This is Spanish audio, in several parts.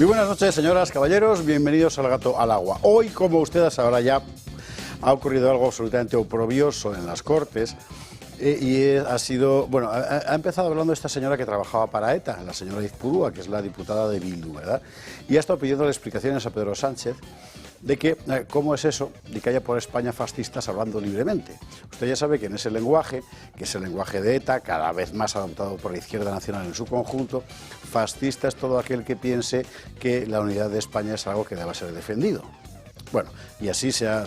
Muy buenas noches, señoras, caballeros, bienvenidos al Gato al Agua. Hoy, como ustedes sabrán ya, ha ocurrido algo absolutamente oprobioso en las Cortes ha empezado hablando de esta señora que trabajaba para ETA, la señora Aizpurua, que es la diputada de Bildu, ¿verdad? Y ha estado pidiendo explicaciones a Pedro Sánchez de que, cómo es eso de que haya por España fascistas hablando libremente. Usted ya sabe que en ese lenguaje, que es el lenguaje de ETA, cada vez más adoptado por la izquierda nacional en su conjunto, fascista es todo aquel que piense que la unidad de España es algo que deba ser defendido. Bueno, y así se ha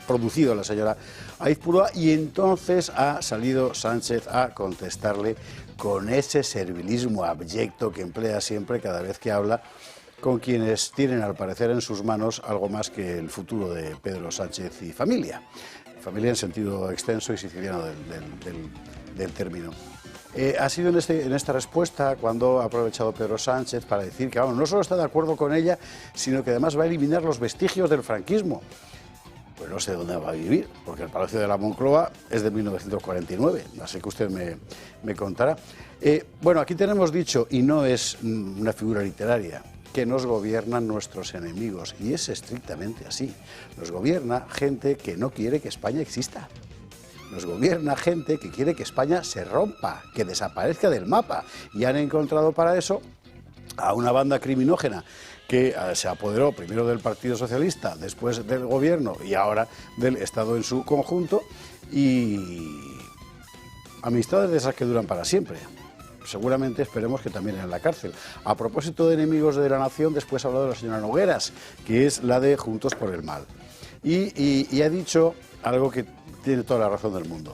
producido la señora Aizpurua, y entonces ha salido Sánchez a contestarle con ese servilismo abyecto que emplea siempre cada vez que habla con quienes tienen, al parecer, en sus manos algo más que el futuro de Pedro Sánchez y familia. Familia en sentido extenso y siciliano del término. Ha sido en esta respuesta cuando ha aprovechado Pedro Sánchez para decir que no solo está de acuerdo con ella, sino que además va a eliminar los vestigios del franquismo. Pues no sé dónde va a vivir, porque el Palacio de la Moncloa es de 1949, así que usted me contará. Bueno, aquí tenemos dicho, y no es una figura literaria, que nos gobiernan nuestros enemigos, y es estrictamente así. Nos gobierna gente que no quiere que España exista. Nos gobierna gente que quiere que España se rompa, que desaparezca del mapa, y han encontrado para eso a una banda criminógena que se apoderó primero del Partido Socialista, después del Gobierno y ahora del Estado en su conjunto, y amistades de esas que duran para siempre. Seguramente esperemos que también en la cárcel. A propósito de enemigos de la nación, después ha hablado de la señora Nogueras, que es la de Juntos por el Mal, y ha dicho algo que tiene toda la razón del mundo,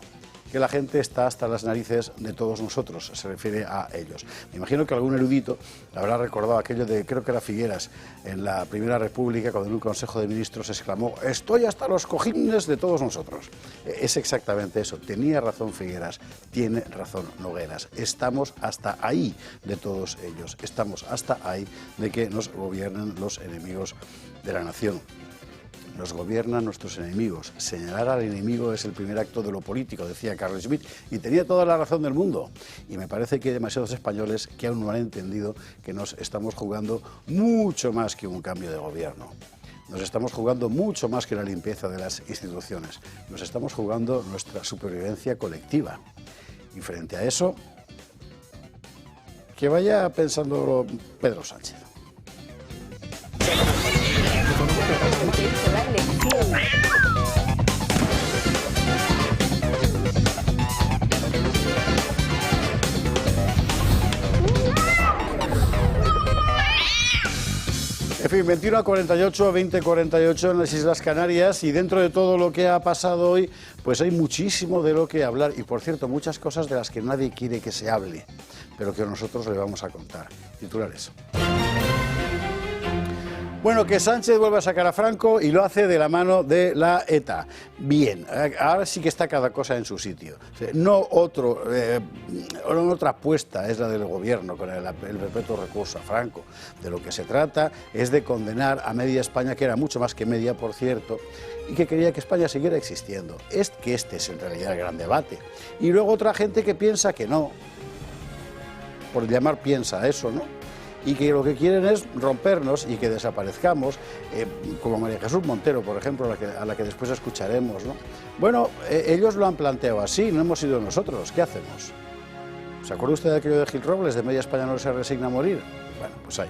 que la gente está hasta las narices de todos nosotros, se refiere a ellos. Me imagino que algún erudito habrá recordado aquello de, creo que era Figueras, en la Primera República, cuando en un Consejo de Ministros exclamó: estoy hasta los cojines de todos nosotros. Es exactamente eso, tenía razón Figueras, tiene razón Nogueras. Estamos hasta ahí de todos ellos, estamos hasta ahí de que nos gobiernen los enemigos de la nación. Nos gobiernan nuestros enemigos. Señalar al enemigo es el primer acto de lo político, decía Carl Schmitt, y tenía toda la razón del mundo. Y me parece que hay demasiados españoles que aún no han entendido que nos estamos jugando mucho más que un cambio de gobierno. Nos estamos jugando mucho más que la limpieza de las instituciones. Nos estamos jugando nuestra supervivencia colectiva. Y frente a eso, que vaya pensando Pedro Sánchez. En fin, 21:48, 20:48 en las Islas Canarias, y dentro de todo lo que ha pasado hoy, pues hay muchísimo de lo que hablar, y por cierto, muchas cosas de las que nadie quiere que se hable, pero que nosotros le vamos a contar. Titulares. Bueno, que Sánchez vuelve a sacar a Franco y lo hace de la mano de la ETA. Bien, ahora sí que está cada cosa en su sitio. No otra apuesta es la del gobierno con el perpetuo recurso a Franco. De lo que se trata es de condenar a media España, que era mucho más que media, por cierto, y que quería que España siguiera existiendo. Este es en realidad el gran debate. Y luego otra gente que piensa que no, por llamar piensa a eso, ¿no? Y que lo que quieren es rompernos y que desaparezcamos, como María Jesús Montero, por ejemplo, a la que después escucharemos, ¿no? Bueno, ellos lo han planteado así, no hemos sido nosotros, ¿qué hacemos? ¿Se acuerda usted de aquello de Gil Robles, de media España no se resigna a morir? Bueno, pues ahí.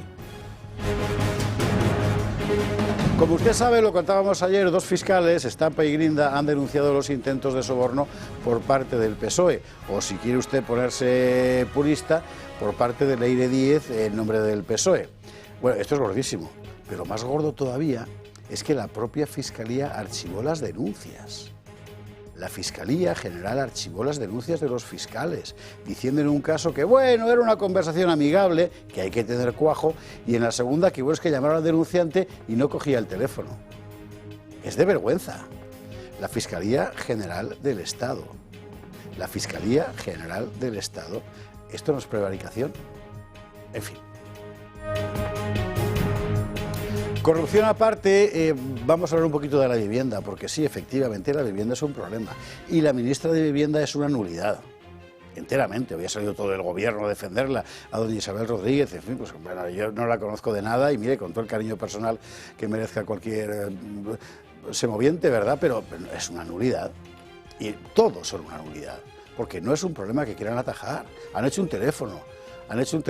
Como usted sabe, lo contábamos ayer, dos fiscales, Estampa y Grinda, han denunciado los intentos de soborno por parte del PSOE, o si quiere usted ponerse purista, por parte de Leire Díez en nombre del PSOE. Bueno, esto es gordísimo, pero más gordo todavía es que la propia Fiscalía archivó las denuncias. La Fiscalía General archivó las denuncias de los fiscales, diciendo en un caso que, bueno, era una conversación amigable, que hay que tener cuajo, y en la segunda que, bueno, es que llamaron al denunciante y no cogía el teléfono. Es de vergüenza. La Fiscalía General del Estado. La Fiscalía General del Estado. ¿Esto no es prevaricación? En fin. Corrupción aparte, vamos a hablar un poquito de la vivienda, porque sí, efectivamente, la vivienda es un problema. Y la ministra de Vivienda es una nulidad. enteramente, había salido todo el gobierno a defenderla, a doña Isabel Rodríguez, en fin, pues bueno, yo no la conozco de nada y mire, con todo el cariño personal que merezca cualquier semoviente, ¿verdad? Pero es una nulidad, y todos son una nulidad, porque no es un problema que quieran atajar, han hecho un teléfono, han hecho un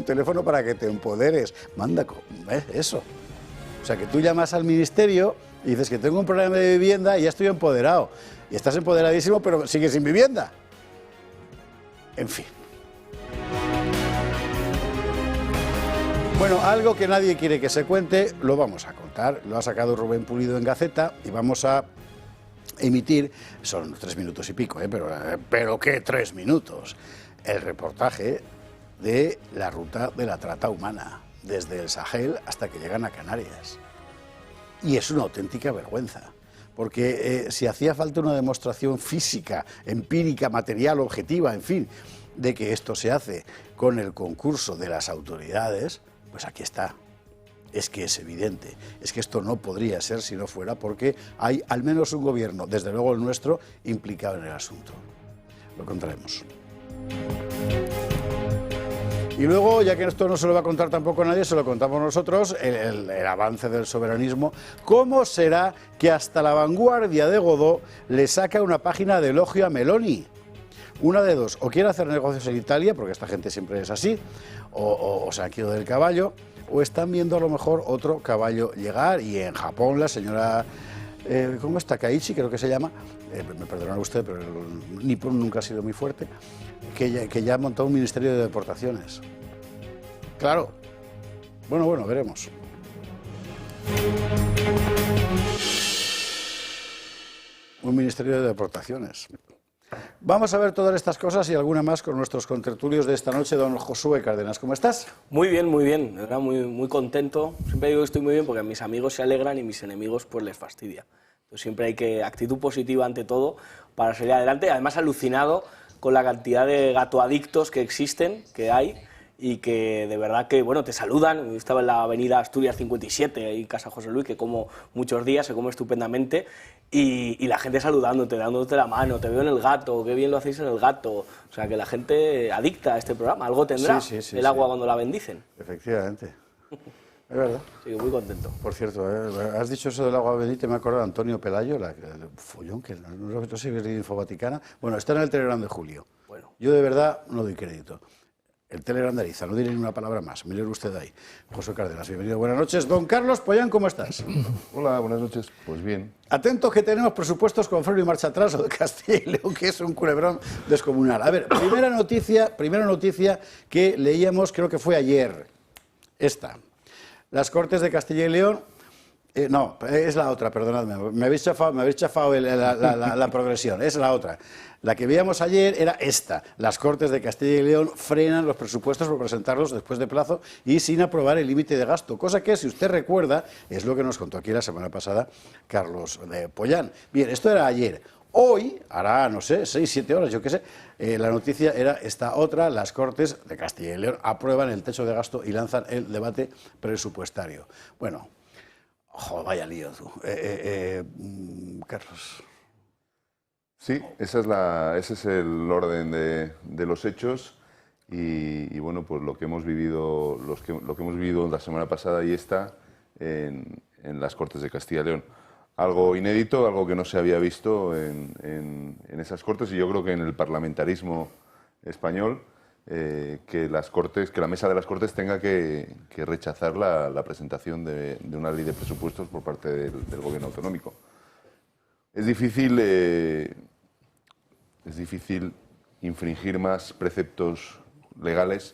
teléfono para que te empoderes, manda, eso. O sea, que tú llamas al ministerio y dices que tengo un problema de vivienda y ya estoy empoderado. Y estás empoderadísimo, pero sigues sin vivienda. En fin. Bueno, algo que nadie quiere que se cuente, lo vamos a contar. Lo ha sacado Rubén Pulido en Gaceta y vamos a emitir, son 3 minutos y pico, pero ¿qué 3 minutos? El reportaje de la ruta de la trata humana, desde el Sahel hasta que llegan a Canarias. Y es una auténtica vergüenza, porque si hacía falta una demostración física, empírica, material, objetiva, en fin, de que esto se hace con el concurso de las autoridades, pues aquí está. Es que es evidente, es que esto no podría ser si no fuera porque hay al menos un gobierno, desde luego el nuestro, implicado en el asunto. Lo contaremos. Y luego, ya que esto no se lo va a contar tampoco a nadie, se lo contamos nosotros, el avance del soberanismo. ¿Cómo será que hasta La Vanguardia de Godó le saca una página de elogio a Meloni? Una de dos, o quiere hacer negocios en Italia, porque esta gente siempre es así, o se han quedado del caballo, o están viendo a lo mejor otro caballo llegar, y en Japón la señora, ¿cómo es? Takaichi, creo que se llama, me perdonará usted, pero el Nippon nunca ha sido muy fuerte, que ya ha montado un ministerio de deportaciones. Claro. Bueno, veremos. Un ministerio de deportaciones. Vamos a ver todas estas cosas y alguna más con nuestros contertulios de esta noche. Don Josué Cárdenas, ¿cómo estás? Muy bien, de verdad, muy contento. Siempre digo que estoy muy bien porque mis amigos se alegran y mis enemigos pues les fastidia. Entonces siempre hay que actitud positiva ante todo para salir adelante. Además alucinado con la cantidad de gatoadictos que existen, que hay, y que de verdad que, bueno, te saludan. Yo estaba en la avenida Asturias 57, ahí en Casa José Luis, que como muchos días, se come estupendamente, y la gente saludándote, dándote la mano, te veo en El Gato, qué bien lo hacéis en El Gato. O sea, que la gente adicta a este programa, algo tendrá el agua cuando la bendicen. Efectivamente. Es verdad. Sí, muy contento. Por cierto, has dicho eso del agua bendita, me acuerdo de Antonio Pelayo, el follón, que no sé si es de Infovaticana. Bueno, está en el Telegram de Julio. Bueno. Yo de verdad no doy crédito. El Telegram de Ariza, no diré ni una palabra más. Mire usted ahí. José Cárdenas, bienvenido. Buenas noches. Don Carlos Pollán, ¿cómo estás? Hola, buenas noches. Pues bien. Atentos que tenemos presupuestos con freno y marcha atrás o de Castilla y León, que es un culebrón descomunal. A ver, primera noticia que leíamos, creo que fue ayer. Esta. Las Cortes de Castilla y León... no, es la otra, perdonadme. Me habéis chafado la progresión. Es la otra. La que veíamos ayer era esta. Las Cortes de Castilla y León frenan los presupuestos por presentarlos después de plazo y sin aprobar el límite de gasto. Cosa que, si usted recuerda, es lo que nos contó aquí la semana pasada Carlos Pollán. Bien, esto era ayer. Hoy, hará, no sé, 6, 7 horas, yo qué sé, la noticia era esta otra. Las Cortes de Castilla y León aprueban el techo de gasto y lanzan el debate presupuestario. Bueno, vaya lío tú. Carlos. Sí, ese es el orden de los hechos y bueno, pues lo que hemos vivido la semana pasada y esta en las Cortes de Castilla y León. Algo inédito, algo que no se había visto en esas Cortes, y yo creo que en el parlamentarismo español, que la mesa de las Cortes tenga que rechazar la presentación de una ley de presupuestos por parte del gobierno autonómico. Es difícil infringir más preceptos legales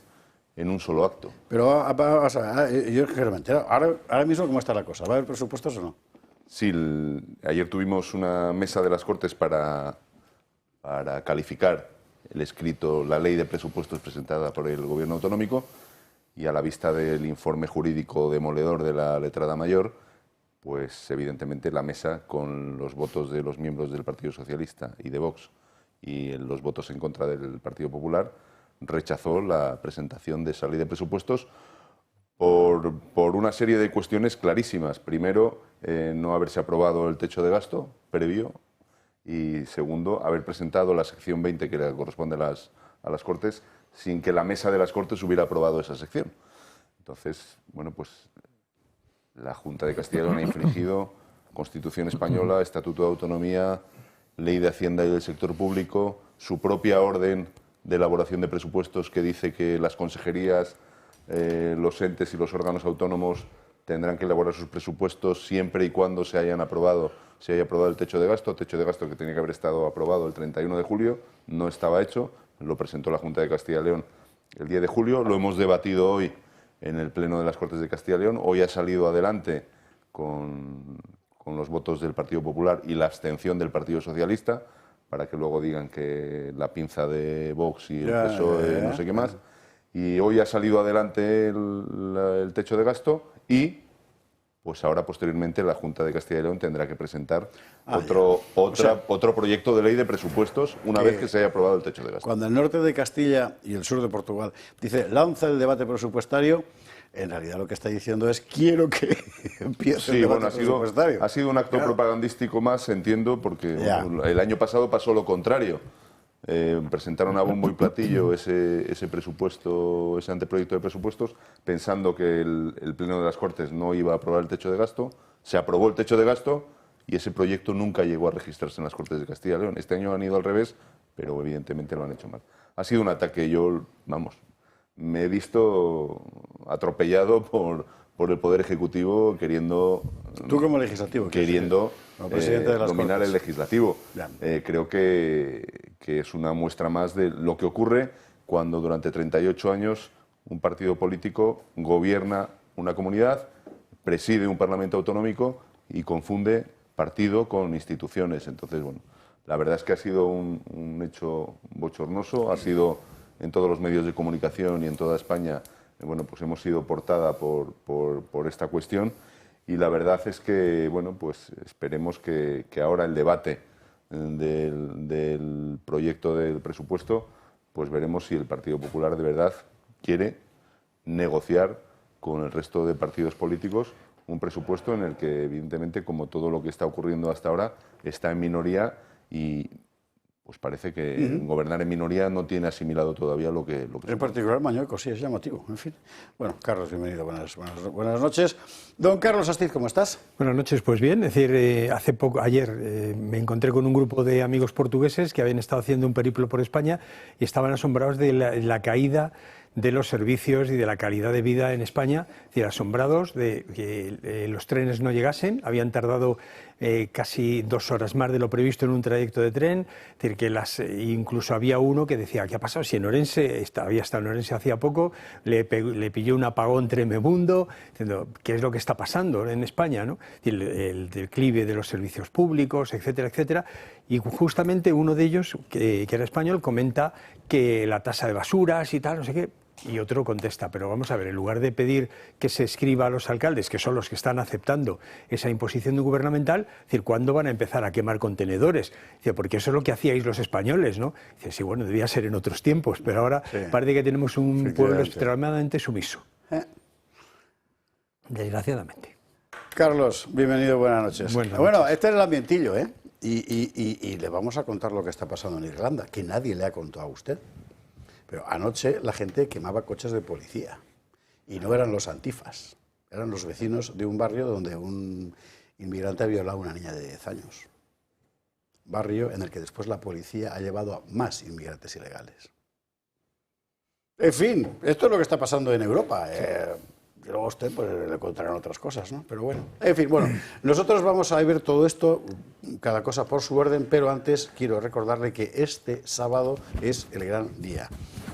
en un solo acto. Pero vamos a ver, yo quiero me entero. Ahora mismo, ¿cómo está la cosa? ¿Va a haber presupuestos o no? Sí, ayer tuvimos una mesa de las Cortes para calificar el escrito, la ley de presupuestos presentada por el gobierno autonómico, y a la vista del informe jurídico demoledor de la letrada mayor, pues evidentemente la mesa, con los votos de los miembros del Partido Socialista y de Vox y los votos en contra del Partido Popular, rechazó la presentación de esa ley de presupuestos por una serie de cuestiones clarísimas. Primero, no haberse aprobado el techo de gasto previo, Y segundo, haber presentado la sección 20 que le corresponde a las Cortes sin que la mesa de las Cortes hubiera aprobado esa sección. Entonces, bueno, pues la Junta de Castilla y León ha infringido Constitución española, Estatuto de Autonomía, Ley de Hacienda y del Sector Público, su propia orden de elaboración de presupuestos que dice que las consejerías, los entes y los órganos autónomos tendrán que elaborar sus presupuestos siempre y cuando se haya aprobado el techo de gasto que tenía que haber estado aprobado el 31 de julio, no estaba hecho, lo presentó la Junta de Castilla y León el 10 de julio, lo hemos debatido hoy en el Pleno de las Cortes de Castilla y León, hoy ha salido adelante con los votos del Partido Popular y la abstención del Partido Socialista, para que luego digan que la pinza de Vox y el PSOE no sé qué más. Y hoy ha salido adelante el techo de gasto y, pues ahora posteriormente la Junta de Castilla y León tendrá que presentar otro proyecto de ley de presupuestos una vez que se haya aprobado el techo de gasto. Cuando el norte de Castilla y el sur de Portugal dice lanza el debate presupuestario, en realidad lo que está diciendo es quiero que empiece el debate presupuestario. Ha sido un acto propagandístico más, entiendo, porque el año pasado pasó lo contrario. Presentaron a bombo y platillo ese presupuesto, ese anteproyecto de presupuestos, pensando que el Pleno de las Cortes no iba a aprobar el techo de gasto. Se aprobó el techo de gasto y ese proyecto nunca llegó a registrarse en las Cortes de Castilla y León. Este año han ido al revés, pero evidentemente lo han hecho mal. Ha sido un ataque, me he visto atropellado por el Poder Ejecutivo queriendo... Tú como legislativo. Queriendo dominar Cortes. el legislativo. Creo que es una muestra más de lo que ocurre cuando durante 38 años un partido político gobierna una comunidad, preside un Parlamento autonómico y confunde partido con instituciones. Entonces, bueno, la verdad es que ha sido un hecho bochornoso, ha sido en todos los medios de comunicación y en toda España, bueno, pues hemos sido portada por esta cuestión y la verdad es que, bueno, pues esperemos que ahora el debate del proyecto del presupuesto, pues veremos si el Partido Popular de verdad quiere negociar con el resto de partidos políticos un presupuesto en el que, evidentemente, como todo lo que está ocurriendo hasta ahora, está en minoría y pues parece que gobernar en minoría no tiene asimilado todavía lo que en particular Mañueco, sí, es llamativo. En fin. Bueno, Carlos, bienvenido. Buenas noches. Don Carlos Astiz, ¿cómo estás? Buenas noches, pues bien. Es decir, ayer me encontré con un grupo de amigos portugueses que habían estado haciendo un periplo por España y estaban asombrados de la caída de los servicios y de la calidad de vida en España, es decir, asombrados de que los trenes no llegasen, habían tardado casi 2 horas más de lo previsto en un trayecto de tren, es decir, que incluso había uno que decía, ¿qué ha pasado? Si en Orense, había estado en Orense hacía poco, le pilló un apagón tremebundo, diciendo, ¿qué es lo que está pasando en España, ¿no? El declive de los servicios públicos, etcétera, etcétera, y justamente uno de ellos, que era español, comenta que la tasa de basuras y tal, no sé qué. Y otro contesta, pero vamos a ver, en lugar de pedir que se escriba a los alcaldes, que son los que están aceptando esa imposición gubernamental, es decir, ¿cuándo van a empezar a quemar contenedores? Dice, porque eso es lo que hacíais los españoles, ¿no? Dice, sí, bueno, debía ser en otros tiempos, pero ahora parece que tenemos un pueblo extremadamente sumiso. Desgraciadamente. Carlos, bienvenido, buenas noches. Buenas bueno, noches. este es el ambientillo, ¿eh? Y le vamos a contar lo que está pasando en Irlanda, que nadie le ha contado a usted. Pero anoche la gente quemaba coches de policía y no eran los antifas, eran los vecinos de un barrio donde un inmigrante ha violado a una niña de 10 años. Barrio en el que después la policía ha llevado a más inmigrantes ilegales. En fin, esto es lo que está pasando en Europa. Y luego a usted pues, le contarán otras cosas, ¿no? Pero bueno, en fin, bueno, nosotros vamos a ver todo esto, cada cosa por su orden, pero antes quiero recordarle que este sábado es el gran día.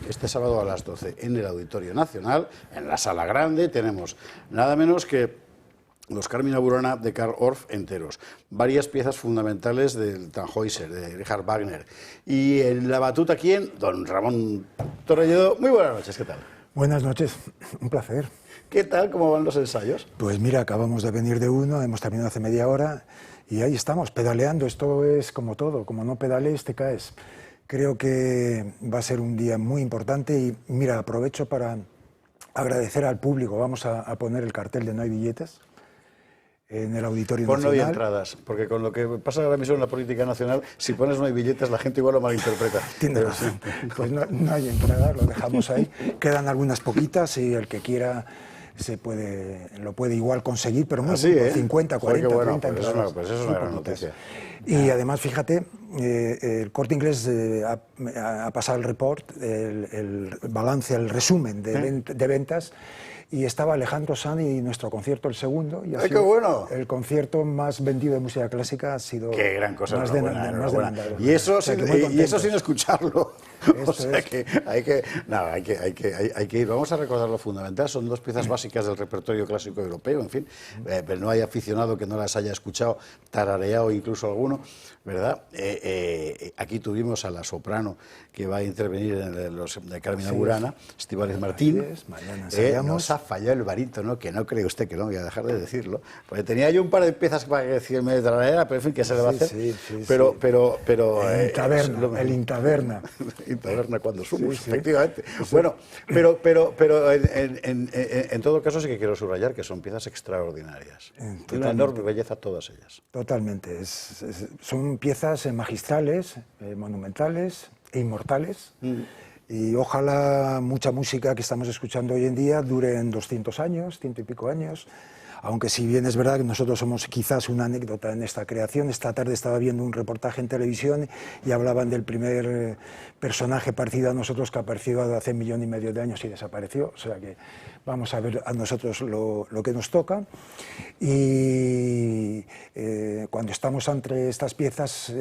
Este sábado a las 12 en el Auditorio Nacional, en la Sala Grande, tenemos nada menos que los Carmina Burana de Karl Orff enteros, varias piezas fundamentales del Tannhäuser, de Richard Wagner, y en la batuta, ¿quién? Don Ramón Torrelledo. Muy buenas noches, ¿qué tal? Buenas noches, un placer. ¿Qué tal? ¿Cómo van los ensayos? Pues mira, acabamos de venir de uno, hemos terminado hace media hora y ahí estamos, pedaleando. Esto es como todo, como no pedalees te caes. Creo que va a ser un día muy importante y mira, aprovecho para agradecer al público. Vamos a poner el cartel de No hay billetes. en el Auditorio Pon no hay Nacional. entradas, porque con lo que pasa ahora mismo en la política nacional, si pones no hay billetes, la gente igual lo malinterpreta. Tiene razón. Pues no hay entradas, lo dejamos ahí. Quedan algunas poquitas y el que quiera lo puede igual conseguir, pero muy Así, poco, 50, 40, Joder, qué bueno, 30 pues entradas. eso es una Muy gran poquitas. noticia. Y además, fíjate, el Corte Inglés ha pasado el report, el balance, el resumen de ventas, y estaba Alejandro Sanz y nuestro concierto el segundo. Y ha ¡Ay, sido qué bueno! el concierto más vendido de música clásica ha sido Qué gran cosa, más enhorabuena. demandado. Y eso, O sea, que muy y eso contentos. sin escucharlo. O Esto sea es. que hay que ir. Vamos a recordar lo fundamental. Son dos piezas básicas del repertorio clásico europeo. En fin, pero no hay aficionado que no las haya escuchado, tarareado incluso alguno, ¿verdad? Aquí tuvimos a la soprano que va a intervenir en los de Carmina Burana, Estíbaliz Martín. Mañana ensayamos. Nos ha fallado el barítono, que no cree usted que no voy a dejar de decirlo, porque tenía yo un par de piezas para decirme tarareara, pero en fin, ¿qué se le va a hacer? Pero El Intaverna, el Intaverna. Intaverna cuando somos, Sí, sí. efectivamente. Bueno, pero en todo caso sí que quiero subrayar que son piezas extraordinarias. De una enorme belleza todas ellas. Totalmente. Son piezas magistrales, monumentales e inmortales. Y ojalá mucha música que estamos escuchando hoy en día dure en 200 años, 100 y pico años. Aunque si bien es verdad que nosotros somos quizás una anécdota en esta creación, esta tarde estaba viendo un reportaje en televisión y hablaban del primer personaje parecido a nosotros que apareció hace 1,5 millones de años y desapareció. O sea que vamos a ver a nosotros lo que nos toca. Y cuando estamos entre estas piezas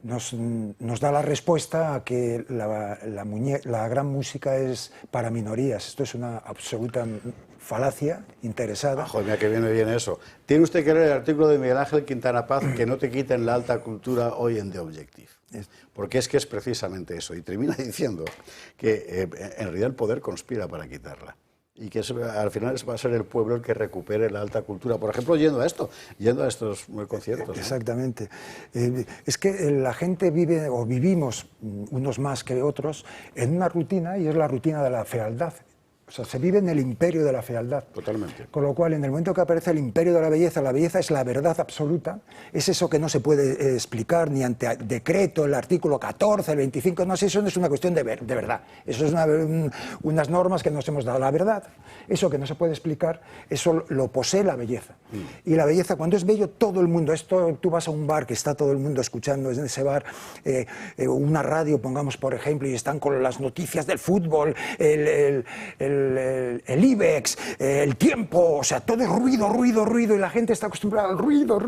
nos da la respuesta a que la gran música es para minorías. Esto es una absoluta falacia interesada. Joder, mira que bien me viene eso. Tiene usted que leer el artículo de Miguel Ángel Quintana Paz, que no te quiten la alta cultura hoy en The Objective. Porque es que es precisamente eso. Y termina diciendo que en realidad el poder conspira para quitarla. Y que al final va a ser el pueblo el que recupere la alta cultura. Por ejemplo, yendo a estos conciertos. Exactamente. Es que la gente vive, o vivimos, unos más que otros, en una rutina, y es la rutina de la fealdad. O sea, se vive en el imperio de la fealdad. Totalmente. Con lo cual, en el momento que aparece el imperio de la belleza es la verdad absoluta, es eso que no se puede explicar ni ante decreto, el artículo 14, el 25, no sé, eso no es una cuestión de verdad. Eso es unas normas que nos hemos dado. La verdad, eso que no se puede explicar, eso lo posee la belleza. Y la belleza, cuando es bello, todo el mundo, tú vas a un bar que está todo el mundo escuchando en ese bar, una radio, pongamos por ejemplo, y están con las noticias del fútbol, el IBEX, el tiempo, o sea, todo es ruido, y la gente está acostumbrada al ruido,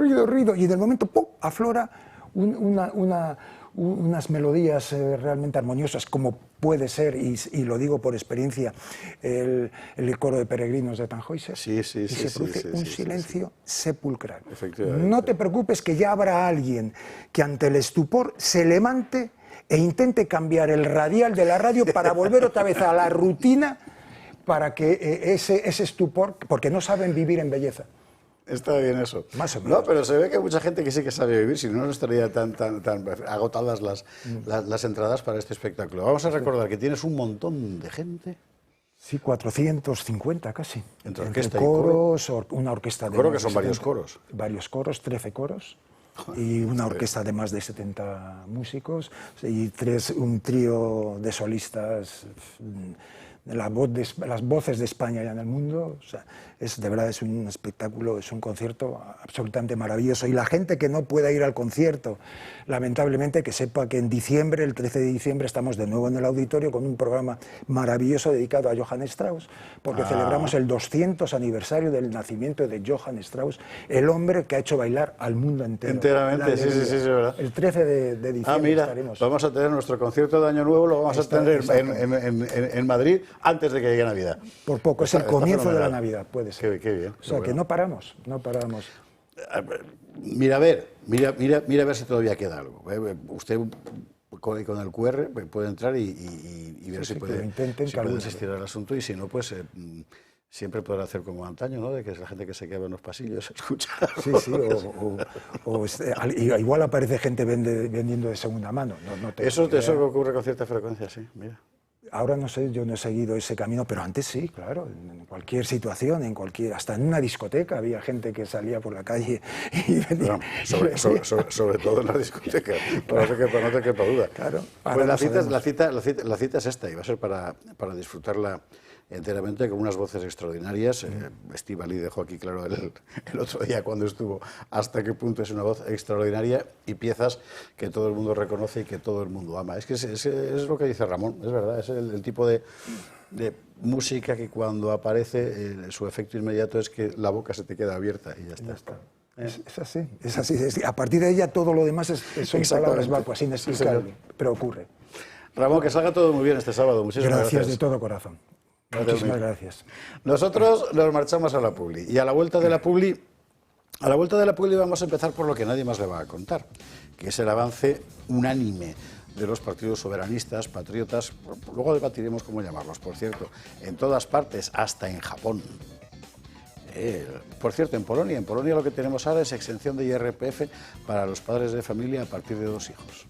y en el momento ¡pum!, aflora unas melodías realmente armoniosas, como puede ser, y lo digo por experiencia, el coro de peregrinos de Tannhäuser, y se produce un silencio sepulcral. No te preocupes, que ya habrá alguien que ante el estupor se levante e intente cambiar el radial de la radio para volver otra vez a la rutina, para que ese estupor, porque no saben vivir en belleza. Está bien eso. Más o menos. No, pero se ve que hay mucha gente que sí que sabe vivir, si no, no estaría tan agotadas las entradas para este espectáculo. Vamos a recordar que tienes un montón de gente. Sí, 450 casi. Entre orquesta coros, una orquesta de... Coro que son varios coros. Varios coros, 13 coros. Y una orquesta de más de 70 músicos y un trío de solistas, las voces de España y en el mundo. O sea, de verdad es un espectáculo, es un concierto absolutamente maravilloso. Y la gente que no pueda ir al concierto, lamentablemente, que sepa que en diciembre, el 13 de diciembre, estamos de nuevo en el auditorio con un programa maravilloso dedicado a Johann Strauss, porque celebramos el 200 aniversario del nacimiento de Johann Strauss, el hombre que ha hecho bailar al mundo entero. Enteramente, sí, es verdad. El 13 de diciembre mira, estaremos. Vamos a tener nuestro concierto de Año Nuevo, lo vamos a tener en Madrid antes de que llegue Navidad. Por poco, es el comienzo de la Navidad, puede ser. Qué bien. O sea, que no paramos. Mira a ver si todavía queda algo. Usted con el QR puede entrar y ver si puede asistir al asunto, y si no, pues siempre podrá hacer como antaño, ¿no? De que es la gente que se queda en los pasillos a escuchar. Igual aparece gente vendiendo de segunda mano. Eso ocurre con cierta frecuencia, sí, mira. ahora no sé, yo no he seguido ese camino, pero antes sí, claro, en cualquier situación, hasta en una discoteca había gente que salía por la calle y venía. Sobre todo en la discoteca, no te quepa duda. Claro, pues la cita es esta, y va a ser para disfrutarla enteramente, con unas voces extraordinarias. Estíbaliz dejó aquí claro el otro día cuando estuvo hasta qué punto es una voz extraordinaria, y piezas que todo el mundo reconoce y que todo el mundo ama. Es que es lo que dice Ramón, es verdad, es el tipo de música que cuando aparece su efecto inmediato es que la boca se te queda abierta y ya está. Es así. A partir de ella todo lo demás son palabras vacuas, inexplicables, pero ocurre. Ramón, que salga todo muy bien este sábado. Muchísimas gracias. De todo corazón. Muchísimas gracias. Nosotros nos marchamos a la publi, y a la vuelta de la publi vamos a empezar por lo que nadie más le va a contar, que es el avance unánime de los partidos soberanistas, patriotas. Luego debatiremos cómo llamarlos, por cierto, en todas partes, hasta en Japón. Por cierto, en Polonia lo que tenemos ahora es exención de IRPF para los padres de familia a partir de 2 hijos.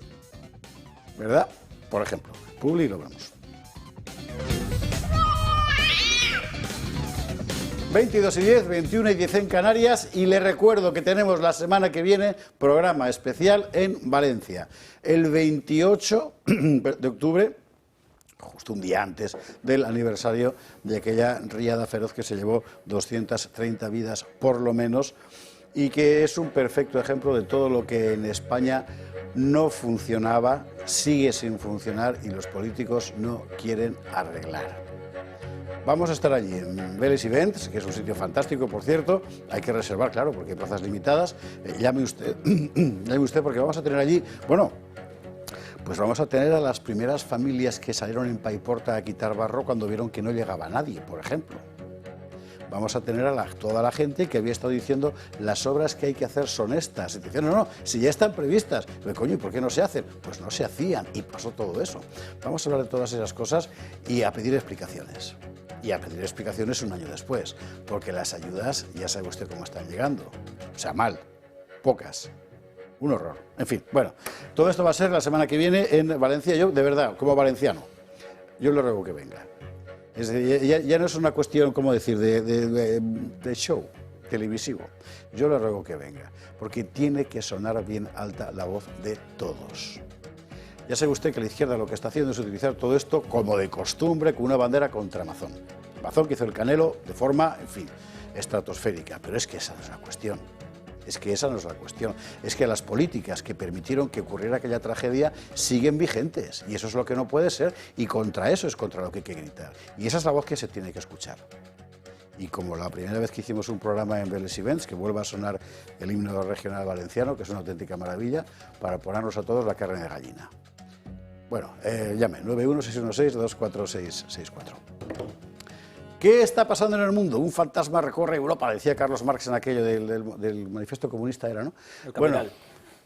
¿Verdad? Por ejemplo, publi, lo vemos. 22:10, 21:10 en Canarias, y le recuerdo que tenemos la semana que viene programa especial en Valencia. El 28 de octubre, justo un día antes del aniversario de aquella riada feroz que se llevó 230 vidas por lo menos, y que es un perfecto ejemplo de todo lo que en España no funcionaba, sigue sin funcionar y los políticos no quieren arreglar. Vamos a estar allí en Vélez Events, que es un sitio fantástico, por cierto. Hay que reservar, claro, porque hay plazas limitadas. Llame usted porque vamos a tener allí, bueno, pues vamos a tener a las primeras familias que salieron en Paiporta a quitar barro cuando vieron que no llegaba nadie, por ejemplo. Vamos a tener a toda la gente que había estado diciendo las obras que hay que hacer son estas. Y te dicen, no, si ya están previstas. Pero, coño, ¿y por qué no se hacen? Pues no se hacían, y pasó todo eso. Vamos a hablar de todas esas cosas y a pedir explicaciones. Y a pedir explicaciones un año después, porque las ayudas ya sabe usted cómo están llegando. O sea, mal, pocas, un horror. En fin, bueno, todo esto va a ser la semana que viene en Valencia. Yo, de verdad, como valenciano, yo le ruego que venga. Ya no es una cuestión, ¿cómo decir?, de show televisivo. Yo le ruego que venga, porque tiene que sonar bien alta la voz de todos. Ya sabe usted que la izquierda lo que está haciendo es utilizar todo esto como de costumbre, con una bandera contra Mazón. Mazón que hizo el Canelo de forma, en fin, estratosférica. Pero es que esa no es la cuestión. Es que las políticas que permitieron que ocurriera aquella tragedia siguen vigentes. Y eso es lo que no puede ser. Y contra eso es contra lo que hay que gritar. Y esa es la voz que se tiene que escuchar. Y como la primera vez que hicimos un programa en Vélez Events, que vuelva a sonar el himno regional valenciano, que es una auténtica maravilla, para ponernos a todos la carne de gallina. Bueno, llame, 91616246664. ¿Qué está pasando en el mundo? Un fantasma recorre Europa, decía Carlos Marx en aquello del manifiesto comunista, era, ¿no? El Capital,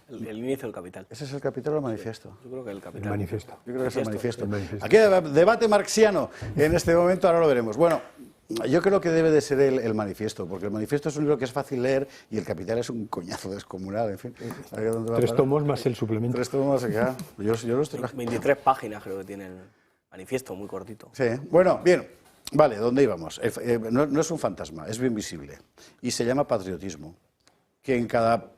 bueno, el inicio del Capital. ¿Ese es el Capital o el manifiesto? Yo creo que el Capital. El manifiesto. Yo creo que es el manifiesto. Aquí debate marxiano en este momento, ahora lo veremos. Bueno, yo creo que debe de ser el manifiesto, porque el manifiesto es un libro que es fácil leer y el Capital es un coñazo descomunal, en fin. 3 tomos más el suplemento. 3 tomos más, ya. Yo lo estoy... 23 páginas creo que tiene el manifiesto, muy cortito. Sí, bueno, bien. Vale, ¿dónde íbamos? No es un fantasma, es bien visible. Y se llama patriotismo, que en cada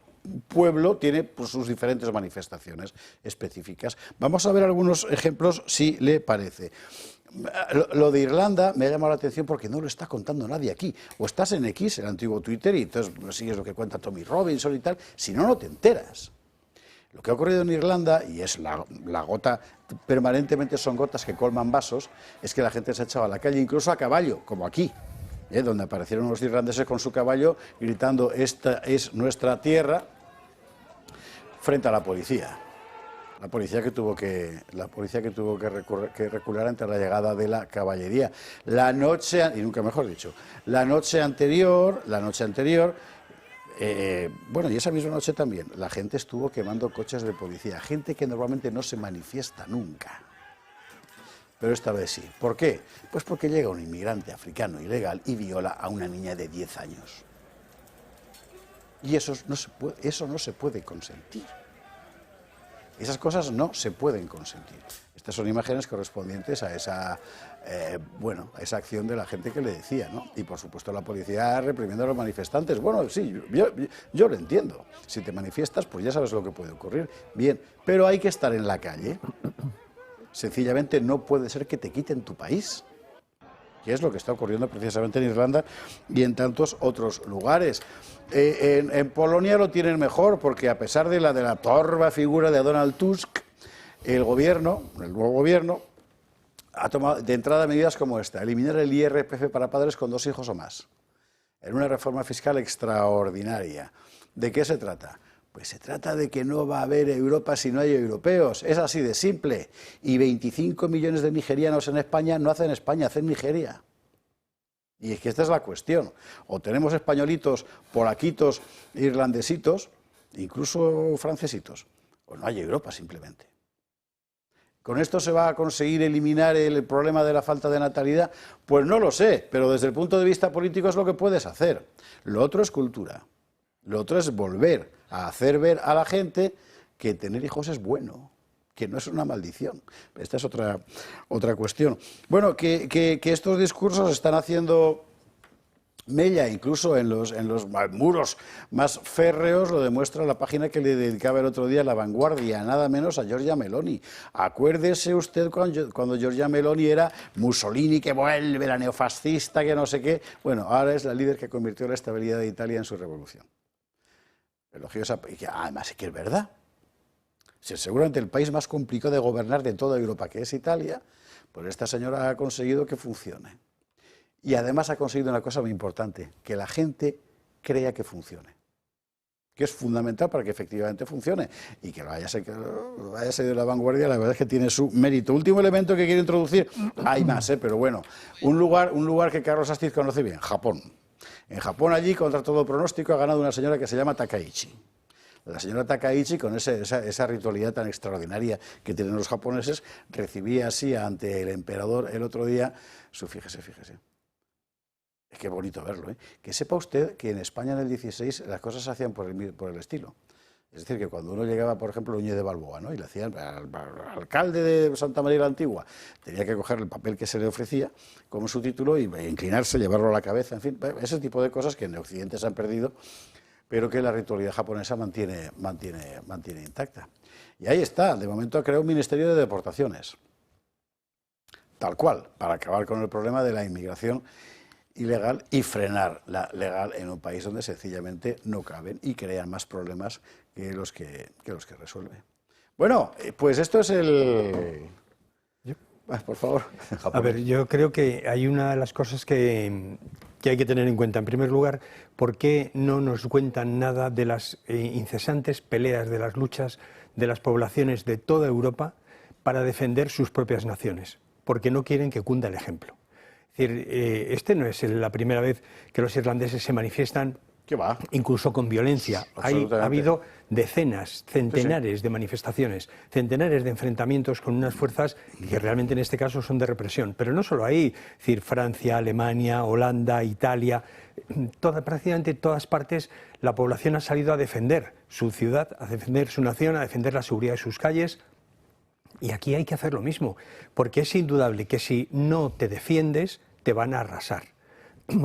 pueblo tiene pues, sus diferentes manifestaciones específicas. Vamos a ver algunos ejemplos, si le parece. Lo de Irlanda me ha llamado la atención porque no lo está contando nadie aquí. O estás en X, el antiguo Twitter, y entonces sigues lo que cuenta Tommy Robinson y tal. Si no, no te enteras. Lo que ha ocurrido en Irlanda, y es la gota, permanentemente son gotas que colman vasos, es que la gente se ha echado a la calle, incluso a caballo, como aquí, donde aparecieron los irlandeses con su caballo gritando «Esta es nuestra tierra», frente a la policía. La policía que tuvo que recular ante la llegada de la caballería. La noche, y nunca mejor dicho, la noche anterior, bueno, y esa misma noche también, la gente estuvo quemando coches de policía, gente que normalmente no se manifiesta nunca. Pero esta vez sí. ¿Por qué? Pues porque llega un inmigrante africano ilegal y viola a una niña de 10 años. Y eso no se puede consentir. Esas cosas no se pueden consentir. Estas son imágenes correspondientes a esa, esa acción de la gente que le decía, ¿no? Y por supuesto la policía reprimiendo a los manifestantes. Bueno, sí, yo lo entiendo. Si te manifiestas, pues ya sabes lo que puede ocurrir. Bien, pero hay que estar en la calle. Sencillamente no puede ser que te quiten tu país, que es lo que está ocurriendo precisamente en Irlanda y en tantos otros lugares. En Polonia lo tienen mejor, porque a pesar de la torva figura de Donald Tusk, el nuevo gobierno, ha tomado de entrada medidas como esta: eliminar el IRPF para padres con 2 hijos o más, en una reforma fiscal extraordinaria. ¿De qué se trata? Pues se trata de que no va a haber Europa si no hay europeos. Es así de simple. Y 25 millones de nigerianos en España no hacen España, hacen Nigeria. Y es que esta es la cuestión. O tenemos españolitos, polaquitos, irlandesitos, incluso francesitos, o no hay Europa simplemente. ¿Con esto se va a conseguir eliminar el problema de la falta de natalidad? Pues no lo sé, pero desde el punto de vista político es lo que puedes hacer. Lo otro es cultura. Lo otro es volver a hacer ver a la gente que tener hijos es bueno, que no es una maldición. Esta es otra cuestión. Bueno, que estos discursos están haciendo mella incluso en los muros más férreos, lo demuestra la página que le dedicaba el otro día La Vanguardia, nada menos a Giorgia Meloni. Acuérdese usted cuando Giorgia Meloni era Mussolini que vuelve, la neofascista, que no sé qué. Bueno, ahora es la líder que convirtió la estabilidad de Italia en su revolución. Elogiosa, y que además es que es verdad. Si seguramente el país más complicado de gobernar de toda Europa, que es Italia, pues esta señora ha conseguido que funcione. Y además ha conseguido una cosa muy importante: que la gente crea que funcione, que es fundamental para que efectivamente funcione. Y que lo haya sido La Vanguardia, la verdad es que tiene su mérito. Último elemento que quiero introducir, hay más, pero bueno, un lugar que Carlos Astiz conoce bien: Japón. En Japón, allí, contra todo pronóstico, ha ganado una señora que se llama Takaichi. La señora Takaichi, con esa ritualidad tan extraordinaria que tienen los japoneses, recibía así ante el emperador el otro día fíjese. Es que bonito verlo, ¿eh? Que sepa usted que en España en el 16 las cosas se hacían por el estilo. Es decir, que cuando uno llegaba, por ejemplo, a Núñez de Balboa, ¿no?, y le hacían al alcalde de Santa María la Antigua, tenía que coger el papel que se le ofrecía como su título y inclinarse, llevarlo a la cabeza, en fin, ese tipo de cosas que en Occidente se han perdido, pero que la ritualidad japonesa mantiene intacta. Y ahí está, de momento ha creado un Ministerio de Deportaciones, tal cual, para acabar con el problema de la inmigración ilegal y frenar la legal en un país donde sencillamente no caben y crean más problemas que los que resuelve. Bueno, pues esto es el... por favor. A ver, yo creo que hay una de las cosas que hay que tener en cuenta. En primer lugar, ¿por qué no nos cuentan nada de las incesantes peleas, de las luchas de las poblaciones de toda Europa para defender sus propias naciones? Porque no quieren que cunda el ejemplo. Es decir, no es la primera vez que los irlandeses se manifiestan, ¿qué va? Incluso con violencia. Ha habido decenas, centenares de manifestaciones, centenares de enfrentamientos con unas fuerzas que realmente en este caso son de represión. Pero no solo ahí, es decir, Francia, Alemania, Holanda, Italia, prácticamente todas partes la población ha salido a defender su ciudad, a defender su nación, a defender la seguridad de sus calles. Y aquí hay que hacer lo mismo, porque es indudable que si no te defiendes, te van a arrasar.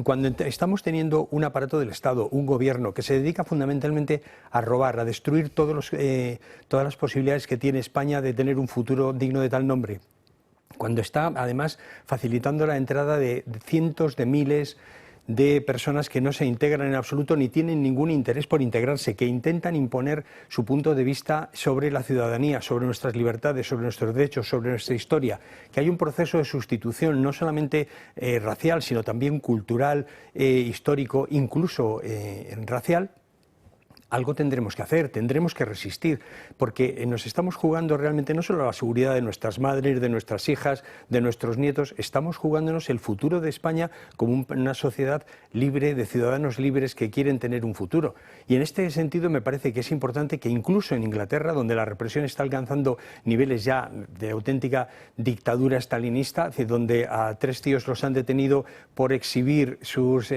Cuando estamos teniendo un aparato del Estado, un gobierno que se dedica fundamentalmente a robar, a destruir todas las posibilidades que tiene España de tener un futuro digno de tal nombre, cuando está además facilitando la entrada de cientos de miles de personas que no se integran en absoluto ni tienen ningún interés por integrarse, que intentan imponer su punto de vista sobre la ciudadanía, sobre nuestras libertades, sobre nuestros derechos, sobre nuestra historia, que hay un proceso de sustitución no solamente racial, sino también cultural, histórico, incluso racial. Algo tendremos que hacer, tendremos que resistir, porque nos estamos jugando realmente no solo la seguridad de nuestras madres, de nuestras hijas, de nuestros nietos, estamos jugándonos el futuro de España como una sociedad libre, de ciudadanos libres que quieren tener un futuro. Y en este sentido me parece que es importante que incluso en Inglaterra, donde la represión está alcanzando niveles ya de auténtica dictadura stalinista, donde a 3 tíos los han detenido por exhibir sus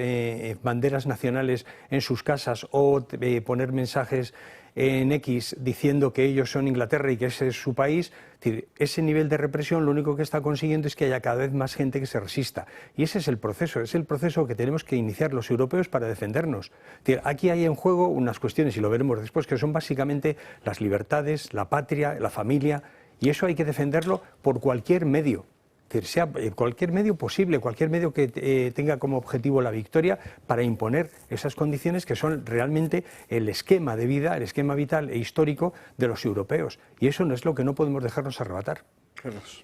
banderas nacionales en sus casas o poner mensajes en X diciendo que ellos son Inglaterra y que ese es su país. Es decir, ese nivel de represión lo único que está consiguiendo es que haya cada vez más gente que se resista. Y ese es el proceso que tenemos que iniciar los europeos para defendernos. Es decir, aquí hay en juego unas cuestiones, y lo veremos después, que son básicamente las libertades, la patria, la familia, y eso hay que defenderlo por cualquier medio. Que sea cualquier medio posible, cualquier medio que tenga como objetivo la victoria, para imponer esas condiciones que son realmente el esquema de vida, el esquema vital e histórico de los europeos. Y eso no es lo que no podemos dejarnos arrebatar. Carlos.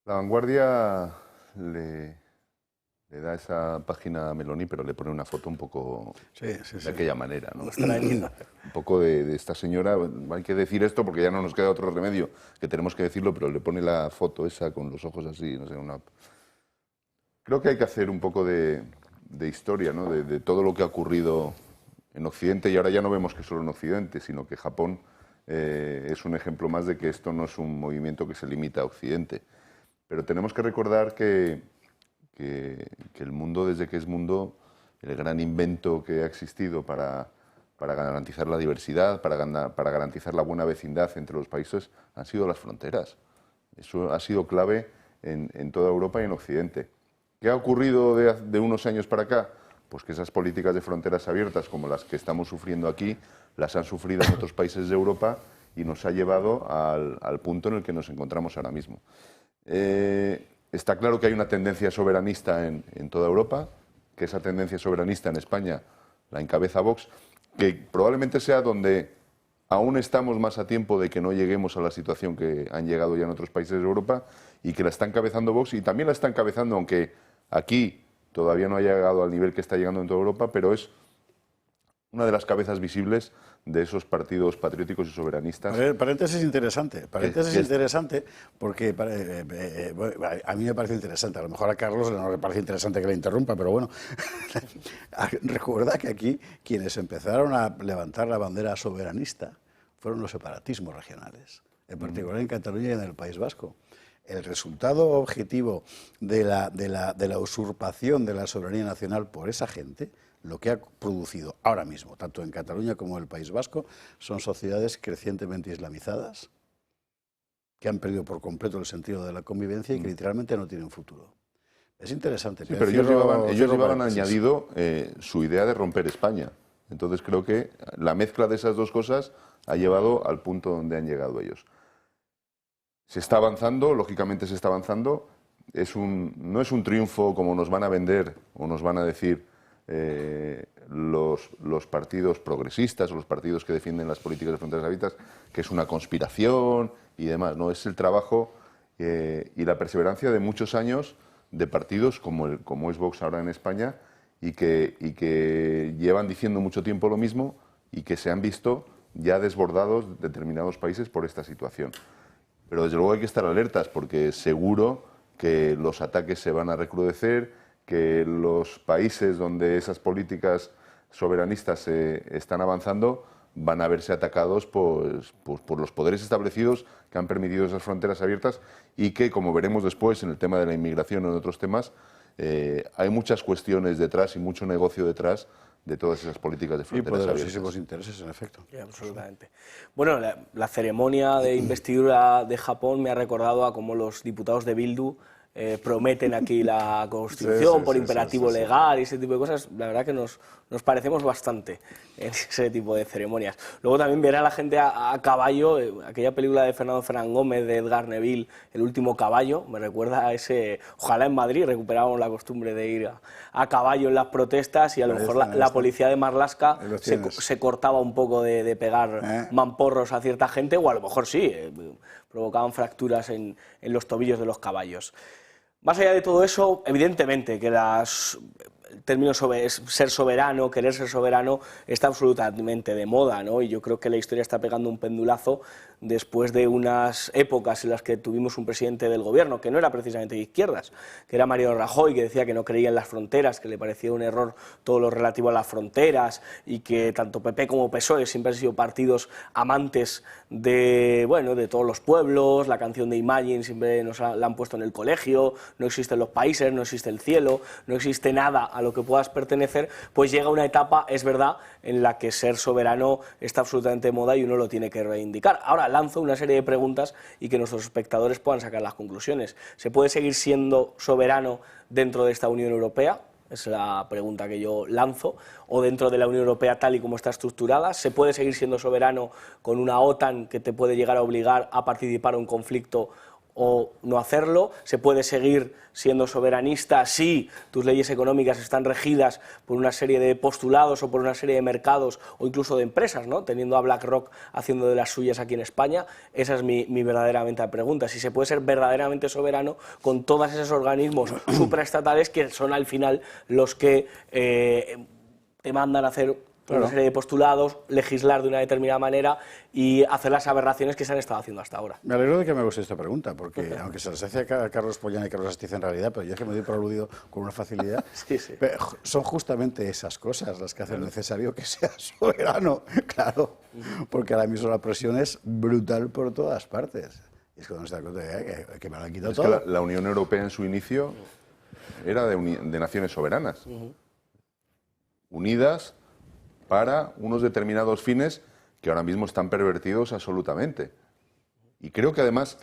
La Vanguardia le da esa página a Meloni, pero le pone una foto un poco de aquella manera, ¿no? Un poco de esta señora. Hay que decir esto porque ya no nos queda otro remedio, que tenemos que decirlo, pero le pone la foto esa con los ojos así, no sé, Creo que hay que hacer un poco de historia, ¿no? De todo lo que ha ocurrido en Occidente, y ahora ya no vemos que solo en Occidente, sino que Japón es un ejemplo más de que esto no es un movimiento que se limita a Occidente. Pero tenemos que recordar que el mundo, desde que es mundo, el gran invento que ha existido para garantizar la diversidad, para garantizar la buena vecindad entre los países, han sido las fronteras. Eso ha sido clave en toda Europa y en Occidente. ¿Qué ha ocurrido de unos años para acá? Pues que esas políticas de fronteras abiertas, como las que estamos sufriendo aquí, las han sufrido en otros países de Europa y nos ha llevado al punto en el que nos encontramos ahora mismo. Está claro que hay una tendencia soberanista en toda Europa, que esa tendencia soberanista en España la encabeza Vox, que probablemente sea donde aún estamos más a tiempo de que no lleguemos a la situación que han llegado ya en otros países de Europa, y que la está encabezando Vox, y también la está encabezando, aunque aquí todavía no ha llegado al nivel que está llegando en toda Europa, pero es una de las cabezas visibles de esos partidos patrióticos y soberanistas. Paréntesis interesante, interesante, porque a mí me parece interesante, a lo mejor a Carlos no le parece interesante que le interrumpa, pero bueno, recuerda que aquí quienes empezaron a levantar la bandera soberanista fueron los separatismos regionales, en particular en Cataluña y en el País Vasco. El resultado objetivo de la usurpación de la soberanía nacional por esa gente, lo que ha producido ahora mismo, tanto en Cataluña como en el País Vasco, son sociedades crecientemente islamizadas, que han perdido por completo el sentido de la convivencia y que literalmente no tienen futuro. Es interesante. Sí, pero ellos llevaban añadido su idea de romper España. Entonces creo que la mezcla de esas dos cosas ha llevado al punto donde han llegado ellos. Se está avanzando, lógicamente se está avanzando. No es un triunfo como nos van a vender o nos van a decir los partidos progresistas o los partidos que defienden las políticas de fronteras abiertas, que es una conspiración y demás. No, es el trabajo y la perseverancia de muchos años de partidos como es Vox ahora en España, y que llevan diciendo mucho tiempo lo mismo y que se han visto ya desbordados determinados países por esta situación. Pero desde luego hay que estar alertas, porque seguro que los ataques se van a recrudecer, que los países donde esas políticas soberanistas están avanzando van a verse atacados por los poderes establecidos que han permitido esas fronteras abiertas, y que, como veremos después en el tema de la inmigración o en otros temas, hay muchas cuestiones detrás y mucho negocio detrás de todas esas políticas de fronteras abiertas. Y poderosísimos intereses, en efecto. Sí, absolutamente. Bueno, la ceremonia de investidura de Japón me ha recordado a cómo los diputados de Bildu prometen aquí la Constitución por imperativo legal y ese tipo de cosas. La verdad que nos parecemos bastante en ese tipo de ceremonias. Luego también ver a la gente a caballo, aquella película de Fernando Fernán Gómez, de Edgar Neville, El último caballo, me recuerda a ese. Ojalá en Madrid recuperáramos la costumbre de ir a caballo en las protestas, y a lo mejor la policía de Marlaska se cortaba un poco de pegar mamporros a cierta gente, o a lo mejor sí, provocaban fracturas en los tobillos de los caballos. Más allá de todo eso, evidentemente que el término ser soberano, querer ser soberano, está absolutamente de moda, ¿no? Y yo creo que la historia está pegando un pendulazo después de unas épocas en las que tuvimos un presidente del gobierno que no era precisamente de izquierdas, que era Mariano Rajoy, que decía que no creía en las fronteras, que le parecía un error todo lo relativo a las fronteras, y que tanto PP como PSOE siempre han sido partidos amantes de todos los pueblos. La canción de Imagine siempre la han puesto en el colegio. No existen los países, no existe el cielo, no existe nada a lo lo que puedas pertenecer, pues llega una etapa, es verdad, en la que ser soberano está absolutamente de moda y uno lo tiene que reivindicar. Ahora lanzo una serie de preguntas y que nuestros espectadores puedan sacar las conclusiones. ¿Se puede seguir siendo soberano dentro de esta Unión Europea? Es la pregunta que yo lanzo. ¿O dentro de la Unión Europea tal y como está estructurada? ¿Se puede seguir siendo soberano con una OTAN que te puede llegar a obligar a participar en un conflicto o no hacerlo? ¿Se puede seguir siendo soberanista si tus leyes económicas están regidas por una serie de postulados o por una serie de mercados o incluso de empresas, ¿no? Teniendo a BlackRock haciendo de las suyas aquí en España? Esa es mi verdaderamente pregunta, si se puede ser verdaderamente soberano con todos esos organismos supraestatales que son al final los que te mandan a hacer una serie de postulados, legislar de una determinada manera y hacer las aberraciones que se han estado haciendo hasta ahora. Me alegro de que me guste esta pregunta, porque aunque se les hace a Carlos Pollán y Carlos Astiz en realidad, pero yo es que me doy por aludido con una facilidad, Sí. pero son justamente esas cosas las que hacen necesario que sea soberano, claro, porque ahora mismo la presión es brutal por todas partes. Y es que uno se da cuenta que me lo han quitado todo. Que la Unión Europea en su inicio era de naciones soberanas, unidas para unos determinados fines que ahora mismo están pervertidos absolutamente. Y creo que además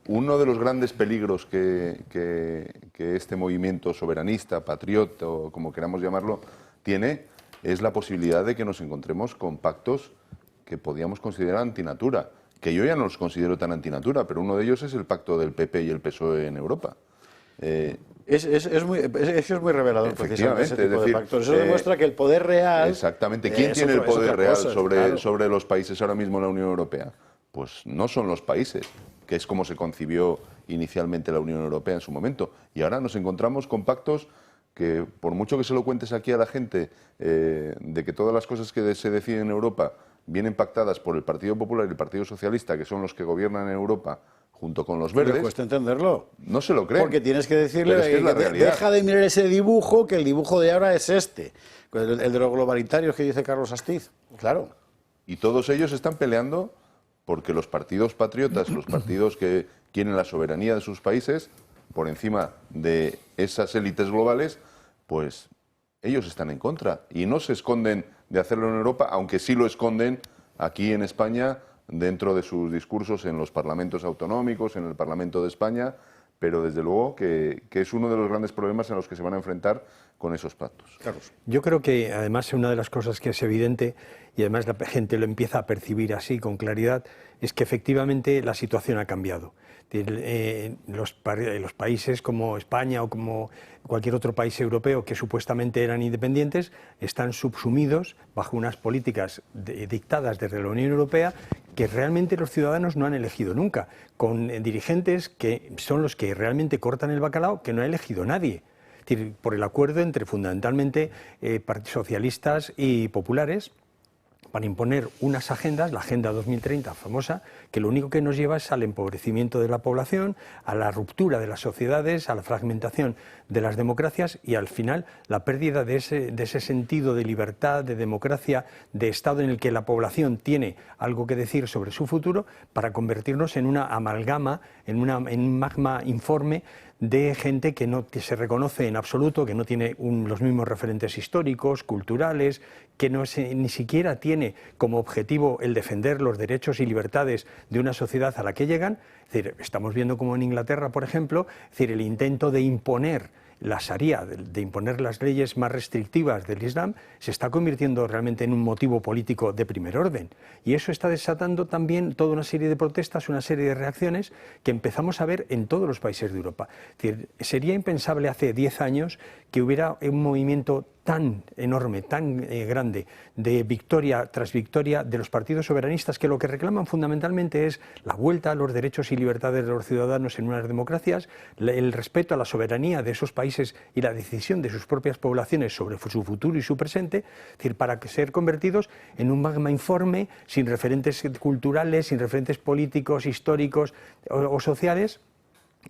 uno de los grandes peligros que este movimiento soberanista, patriota o como queramos llamarlo, tiene es la posibilidad de que nos encontremos con pactos que podíamos considerar antinatura, que yo ya no los considero tan antinatura, pero uno de ellos es el pacto del PP y el PSOE en Europa. Es muy revelador precisamente ese tipo es decir, de pactos. Eso demuestra que el poder real... Exactamente. ¿Quién tiene el poder real sobre los países ahora mismo en la Unión Europea? Pues no son los países, que es como se concibió inicialmente la Unión Europea en su momento. Y ahora nos encontramos con pactos que, por mucho que se lo cuentes aquí a la gente, de que todas las cosas que se deciden en Europa vienen pactadas por el Partido Popular y el Partido Socialista, que son los que gobiernan en Europa, junto con los verdes... ¿Le cuesta entenderlo? No se lo creen. Porque tienes que decirle Pero es que es la realidad. Deja de mirar ese dibujo, que el dibujo de ahora es este. El de los globalitarios que dice Carlos Astiz. Claro. Y todos ellos están peleando porque los partidos patriotas, los partidos que quieren la soberanía de sus países, por encima de esas élites globales, pues ellos están en contra. Y no se esconden de hacerlo en Europa, aunque sí lo esconden aquí en España, dentro de sus discursos en los parlamentos autonómicos, en el Parlamento de España, pero desde luego que es uno de los grandes problemas en los que se van a enfrentar con esos pactos. Carlos. Yo creo que además una de las cosas que es evidente, y además la gente lo empieza a percibir así con claridad, es que efectivamente la situación ha cambiado. Los países como España o como cualquier otro país europeo que supuestamente eran independientes están subsumidos bajo unas políticas dictadas desde la Unión Europea que realmente los ciudadanos no han elegido nunca, con dirigentes que son los que realmente cortan el bacalao que no ha elegido nadie. Es decir, por el acuerdo entre fundamentalmente socialistas y populares, para imponer unas agendas, la Agenda 2030 famosa, que lo único que nos lleva es al empobrecimiento de la población, a la ruptura de las sociedades, a la fragmentación de las democracias y al final la pérdida de ese sentido de libertad, de democracia, de Estado en el que la población tiene algo que decir sobre su futuro, para convertirnos en una amalgama, en un magma informe de gente que se reconoce en absoluto, que no tiene los mismos referentes históricos, culturales, que ni siquiera tiene como objetivo el defender los derechos y libertades de una sociedad a la que llegan. Es decir, estamos viendo como en Inglaterra, por ejemplo, es decir, el intento de imponer la Sharia, de imponer las leyes más restrictivas del Islam, se está convirtiendo realmente en un motivo político de primer orden. Y eso está desatando también toda una serie de protestas, una serie de reacciones que empezamos a ver en todos los países de Europa. Es decir, sería impensable hace 10 años que hubiera un movimiento tan enorme, tan grande, de victoria tras victoria de los partidos soberanistas, que lo que reclaman fundamentalmente es la vuelta a los derechos y libertades de los ciudadanos en unas democracias, el respeto a la soberanía de esos países y la decisión de sus propias poblaciones sobre su futuro y su presente, es decir, para ser convertidos en un magma informe, sin referentes culturales, sin referentes políticos, históricos o sociales,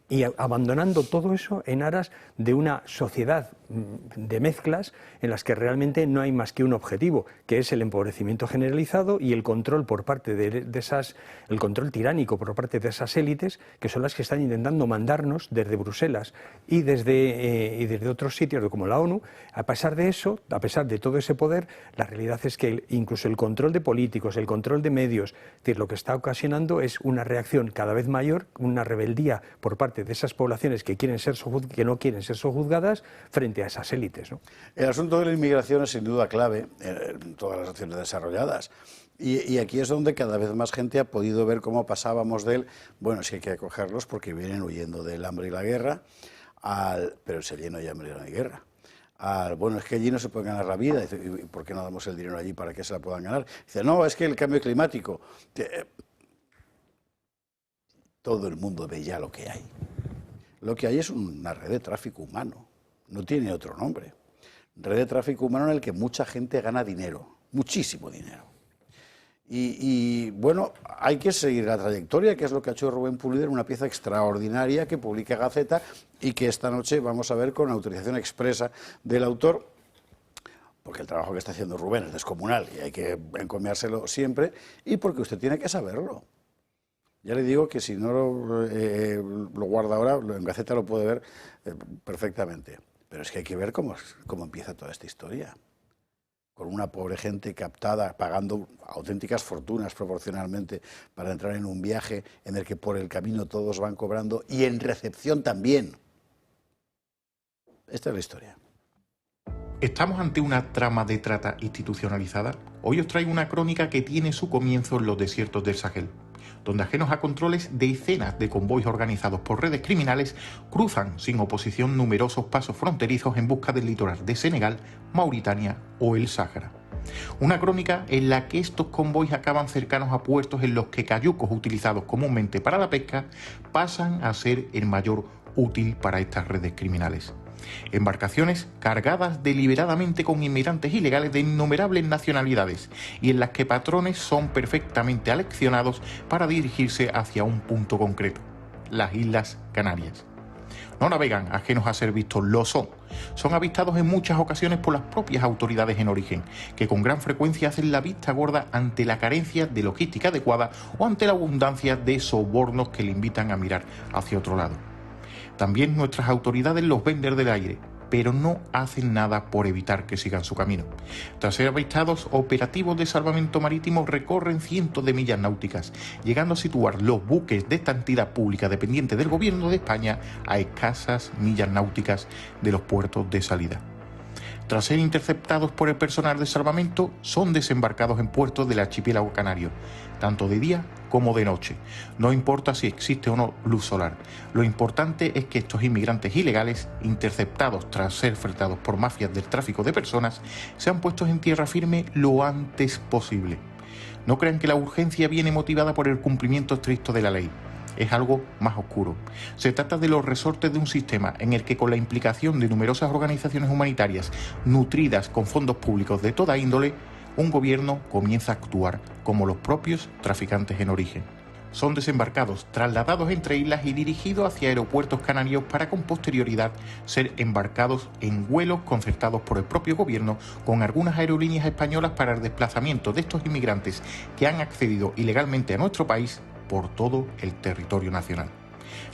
y abandonando todo eso en aras de una sociedad de mezclas en las que realmente no hay más que un objetivo, que es el empobrecimiento generalizado y el control por parte el control tiránico por parte de esas élites, que son las que están intentando mandarnos desde Bruselas y desde otros sitios como la ONU. A pesar de eso, a pesar de todo ese poder, la realidad es que incluso el control de políticos, el control de medios, es decir, lo que está ocasionando es una reacción cada vez mayor, una rebeldía por parte de esas poblaciones que no quieren ser sojuzgadas frente a esas élites, ¿no? El asunto de la inmigración es sin duda clave en todas las naciones desarrolladas. Y aquí es donde cada vez más gente ha podido ver cómo pasábamos del, bueno, es que hay que acogerlos porque vienen huyendo del hambre y la guerra, pero si allí no hay hambre y no hay guerra. Bueno, es que allí no se puede ganar la vida. Dice, ¿y por qué no damos el dinero allí para que se la puedan ganar? Dice, no, es que el cambio climático. Todo el mundo ve ya lo que hay. Lo que hay es una red de tráfico humano. No tiene otro nombre. Red de tráfico humano en el que mucha gente gana dinero, muchísimo dinero. Y bueno, hay que seguir la trayectoria, que es lo que ha hecho Rubén Pulido en una pieza extraordinaria que publica Gaceta y que esta noche vamos a ver con autorización expresa del autor, porque el trabajo que está haciendo Rubén es descomunal y hay que encomiárselo siempre, y porque usted tiene que saberlo. Ya le digo que si no lo guarda ahora, en Gaceta lo puede ver perfectamente. Pero es que hay que ver cómo empieza toda esta historia. Con una pobre gente captada, pagando auténticas fortunas proporcionalmente para entrar en un viaje en el que por el camino todos van cobrando y en recepción también. Esta es la historia. ¿Estamos ante una trama de trata institucionalizada? Hoy os traigo una crónica que tiene su comienzo en los desiertos del Sahel, donde ajenos a controles, decenas de convoys organizados por redes criminales cruzan sin oposición numerosos pasos fronterizos en busca del litoral de Senegal, Mauritania o el Sáhara. Una crónica en la que estos convoys acaban cercanos a puertos en los que cayucos utilizados comúnmente para la pesca pasan a ser el mayor útil para estas redes criminales. Embarcaciones cargadas deliberadamente con inmigrantes ilegales de innumerables nacionalidades y en las que patrones son perfectamente aleccionados para dirigirse hacia un punto concreto, las Islas Canarias. No navegan ajenos a ser vistos, lo son. Son avistados en muchas ocasiones por las propias autoridades en origen, que con gran frecuencia hacen la vista gorda ante la carencia de logística adecuada o ante la abundancia de sobornos que le invitan a mirar hacia otro lado. También nuestras autoridades los ven desde el aire, pero no hacen nada por evitar que sigan su camino. Tras ser avistados, operativos de salvamento marítimo recorren cientos de millas náuticas, llegando a situar los buques de esta entidad pública dependiente del gobierno de España a escasas millas náuticas de los puertos de salida. Tras ser interceptados por el personal de salvamento, son desembarcados en puertos del archipiélago canario, tanto de día como de noche. No importa si existe o no luz solar. Lo importante es que estos inmigrantes ilegales, interceptados tras ser fretados por mafias del tráfico de personas, sean puestos en tierra firme lo antes posible. No crean que la urgencia viene motivada por el cumplimiento estricto de la ley. Es algo más oscuro. Se trata de los resortes de un sistema en el que, con la implicación de numerosas organizaciones humanitarias nutridas con fondos públicos de toda índole, un gobierno comienza a actuar como los propios traficantes en origen. Son desembarcados, trasladados entre islas y dirigidos hacia aeropuertos canarios para con posterioridad ser embarcados en vuelos concertados por el propio gobierno con algunas aerolíneas españolas para el desplazamiento de estos inmigrantes que han accedido ilegalmente a nuestro país por todo el territorio nacional.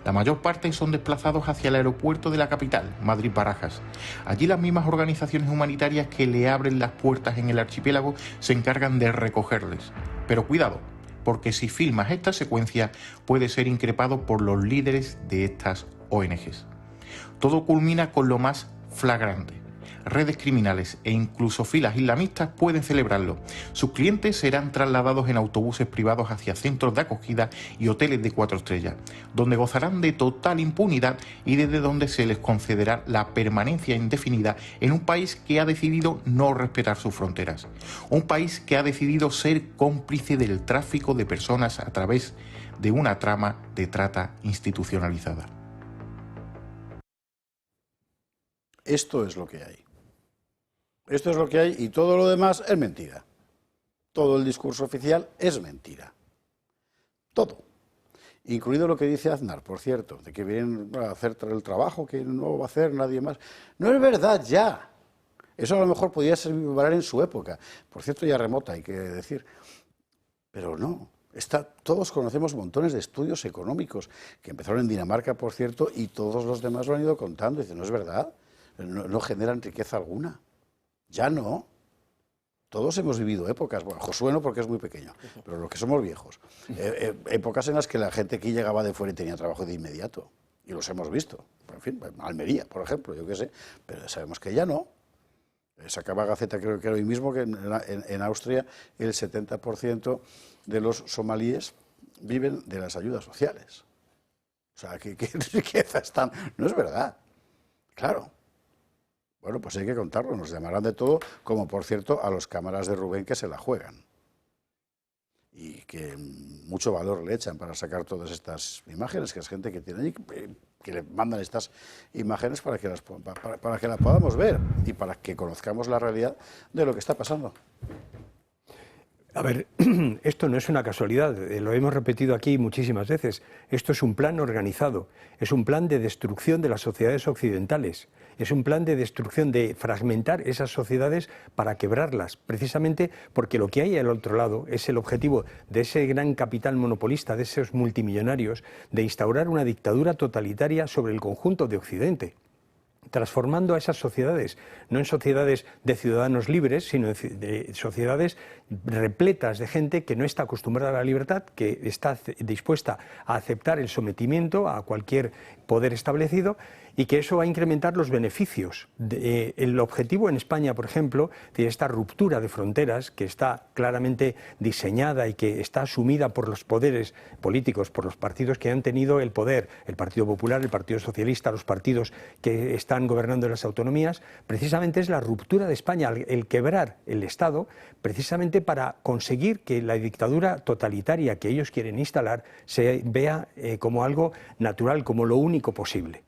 La mayor parte son desplazados hacia el aeropuerto de la capital, Madrid-Barajas. Allí las mismas organizaciones humanitarias que le abren las puertas en el archipiélago se encargan de recogerles. Pero cuidado, porque si filmas esta secuencia puede ser increpado por los líderes de estas ONGs. Todo culmina con lo más flagrante. Redes criminales e incluso filas islamistas pueden celebrarlo. Sus clientes serán trasladados en autobuses privados hacia centros de acogida y hoteles de 4 estrellas, donde gozarán de total impunidad y desde donde se les concederá la permanencia indefinida en un país que ha decidido no respetar sus fronteras. Un país que ha decidido ser cómplice del tráfico de personas a través de una trama de trata institucionalizada. Esto es lo que hay. Esto es lo que hay y todo lo demás es mentira. Todo el discurso oficial es mentira. Todo. incluido lo que dice Aznar, por cierto, de que vienen a hacer el trabajo que no va a hacer nadie más. No es verdad ya. Eso a lo mejor podía valer en su época, por cierto ya remota, hay que decir, pero no. Todos conocemos montones de estudios económicos que empezaron en Dinamarca, por cierto, y todos los demás lo han ido contando. Y dicen, no es verdad, no generan riqueza alguna. Ya no. Todos hemos vivido épocas, bueno, Josué no porque es muy pequeño, pero los que somos viejos, épocas en las que la gente aquí llegaba de fuera y tenía trabajo de inmediato, y los hemos visto. En fin, Almería, por ejemplo, yo qué sé, pero sabemos que ya no. Sacaba Gaceta, creo que era hoy mismo, que en Austria el 70% de los somalíes viven de las ayudas sociales. O sea, ¿qué riqueza están? No es verdad. Claro. Bueno, pues hay que contarlo, nos llamarán de todo, como por cierto a los cámaras de Rubén que se la juegan. Y que mucho valor le echan para sacar todas estas imágenes, que es gente que tiene allí, que le mandan estas imágenes para que las podamos ver y para que conozcamos la realidad de lo que está pasando. A ver, esto no es una casualidad, lo hemos repetido aquí muchísimas veces. Esto es un plan organizado, es un plan de destrucción de las sociedades occidentales, es un plan de destrucción, de fragmentar esas sociedades para quebrarlas, precisamente porque lo que hay al otro lado es el objetivo de ese gran capital monopolista, de esos multimillonarios, de instaurar una dictadura totalitaria sobre el conjunto de Occidente, transformando a esas sociedades, no en sociedades de ciudadanos libres, sino de sociedades repletas de gente que no está acostumbrada a la libertad, que está dispuesta a aceptar el sometimiento a cualquier poder establecido, y que eso va a incrementar los beneficios. El objetivo en España, por ejemplo, de esta ruptura de fronteras que está claramente diseñada y que está asumida por los poderes políticos, por los partidos que han tenido el poder, el Partido Popular, el Partido Socialista, los partidos que están gobernando en las autonomías, precisamente es la ruptura de España, el quebrar el Estado, precisamente para conseguir que la dictadura totalitaria que ellos quieren instalar se vea como algo natural, como lo único posible.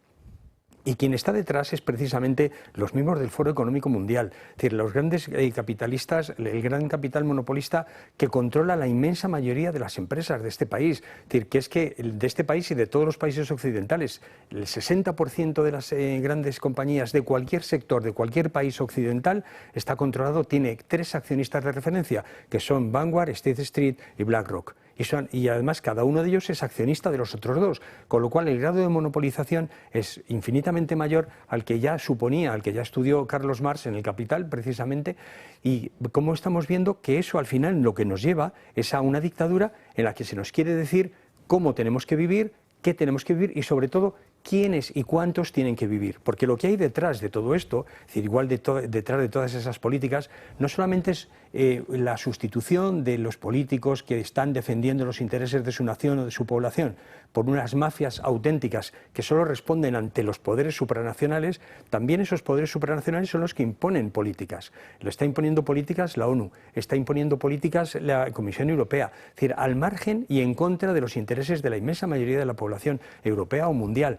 Y quien está detrás es precisamente los miembros del Foro Económico Mundial, es decir, los grandes capitalistas, el gran capital monopolista que controla la inmensa mayoría de las empresas de este país. Es decir, que es que de este país y de todos los países occidentales, el 60% de las grandes compañías de cualquier sector, de cualquier país occidental, está controlado, tiene 3 accionistas de referencia, que son Vanguard, State Street y BlackRock. Y además cada uno de ellos es accionista de los otros 2, con lo cual el grado de monopolización es infinitamente mayor al que ya suponía, al que ya estudió Carlos Marx en El Capital precisamente, y como estamos viendo que eso al final lo que nos lleva es a una dictadura en la que se nos quiere decir cómo tenemos que vivir, qué tenemos que vivir y sobre todo quiénes y cuántos tienen que vivir. Porque lo que hay detrás de todo esto, es decir, igual detrás de todas esas políticas, no solamente es la sustitución de los políticos que están defendiendo los intereses de su nación o de su población por unas mafias auténticas que solo responden ante los poderes supranacionales, también esos poderes supranacionales son los que imponen políticas. Lo está imponiendo políticas la ONU, está imponiendo políticas la Comisión Europea, es decir, al margen y en contra de los intereses de la inmensa mayoría de la población europea o mundial.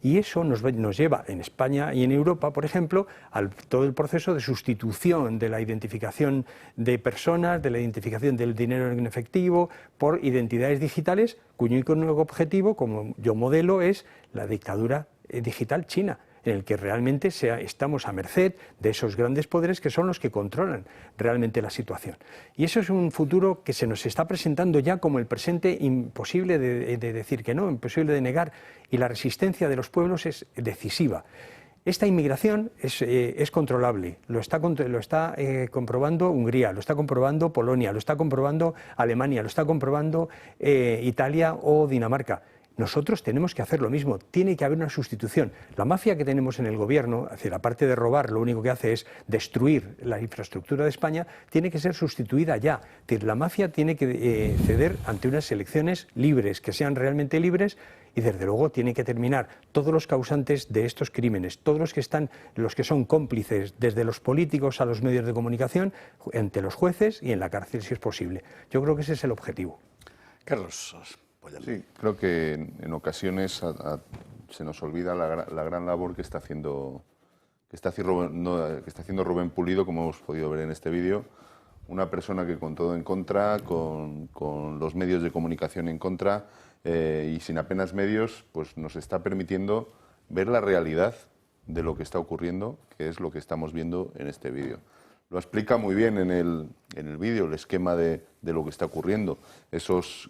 Y eso nos lleva en España y en Europa, por ejemplo, a todo el proceso de sustitución de la identificación de personas, de la identificación del dinero en efectivo, por identidades digitales, cuyo único objetivo, como yo modelo, es la dictadura digital china, en el que realmente estamos a merced de esos grandes poderes que son los que controlan realmente la situación. Y eso es un futuro que se nos está presentando ya como el presente imposible de decir que no, imposible de negar, y la resistencia de los pueblos es decisiva. Esta inmigración es controlable, lo está comprobando Hungría, lo está comprobando Polonia, lo está comprobando Alemania, lo está comprobando Italia o Dinamarca. Nosotros tenemos que hacer lo mismo, tiene que haber una sustitución. La mafia que tenemos en el gobierno, es decir, aparte de robar, lo único que hace es destruir la infraestructura de España, tiene que ser sustituida ya. Es decir, la mafia tiene que ceder ante unas elecciones libres, que sean realmente libres, y desde luego tiene que terminar todos los causantes de estos crímenes, todos los que son cómplices, desde los políticos a los medios de comunicación, ante los jueces y en la cárcel si es posible. Yo creo que ese es el objetivo. Carlos. Sí, creo que en ocasiones se nos olvida la gran labor que está haciendo Rubén Pulido, como hemos podido ver en este vídeo. Una persona que con todo en contra, con los medios de comunicación en contra, y sin apenas medios, pues nos está permitiendo ver la realidad de lo que está ocurriendo, que es lo que estamos viendo en este vídeo. Lo explica muy bien en el vídeo el esquema de lo que está ocurriendo. Esas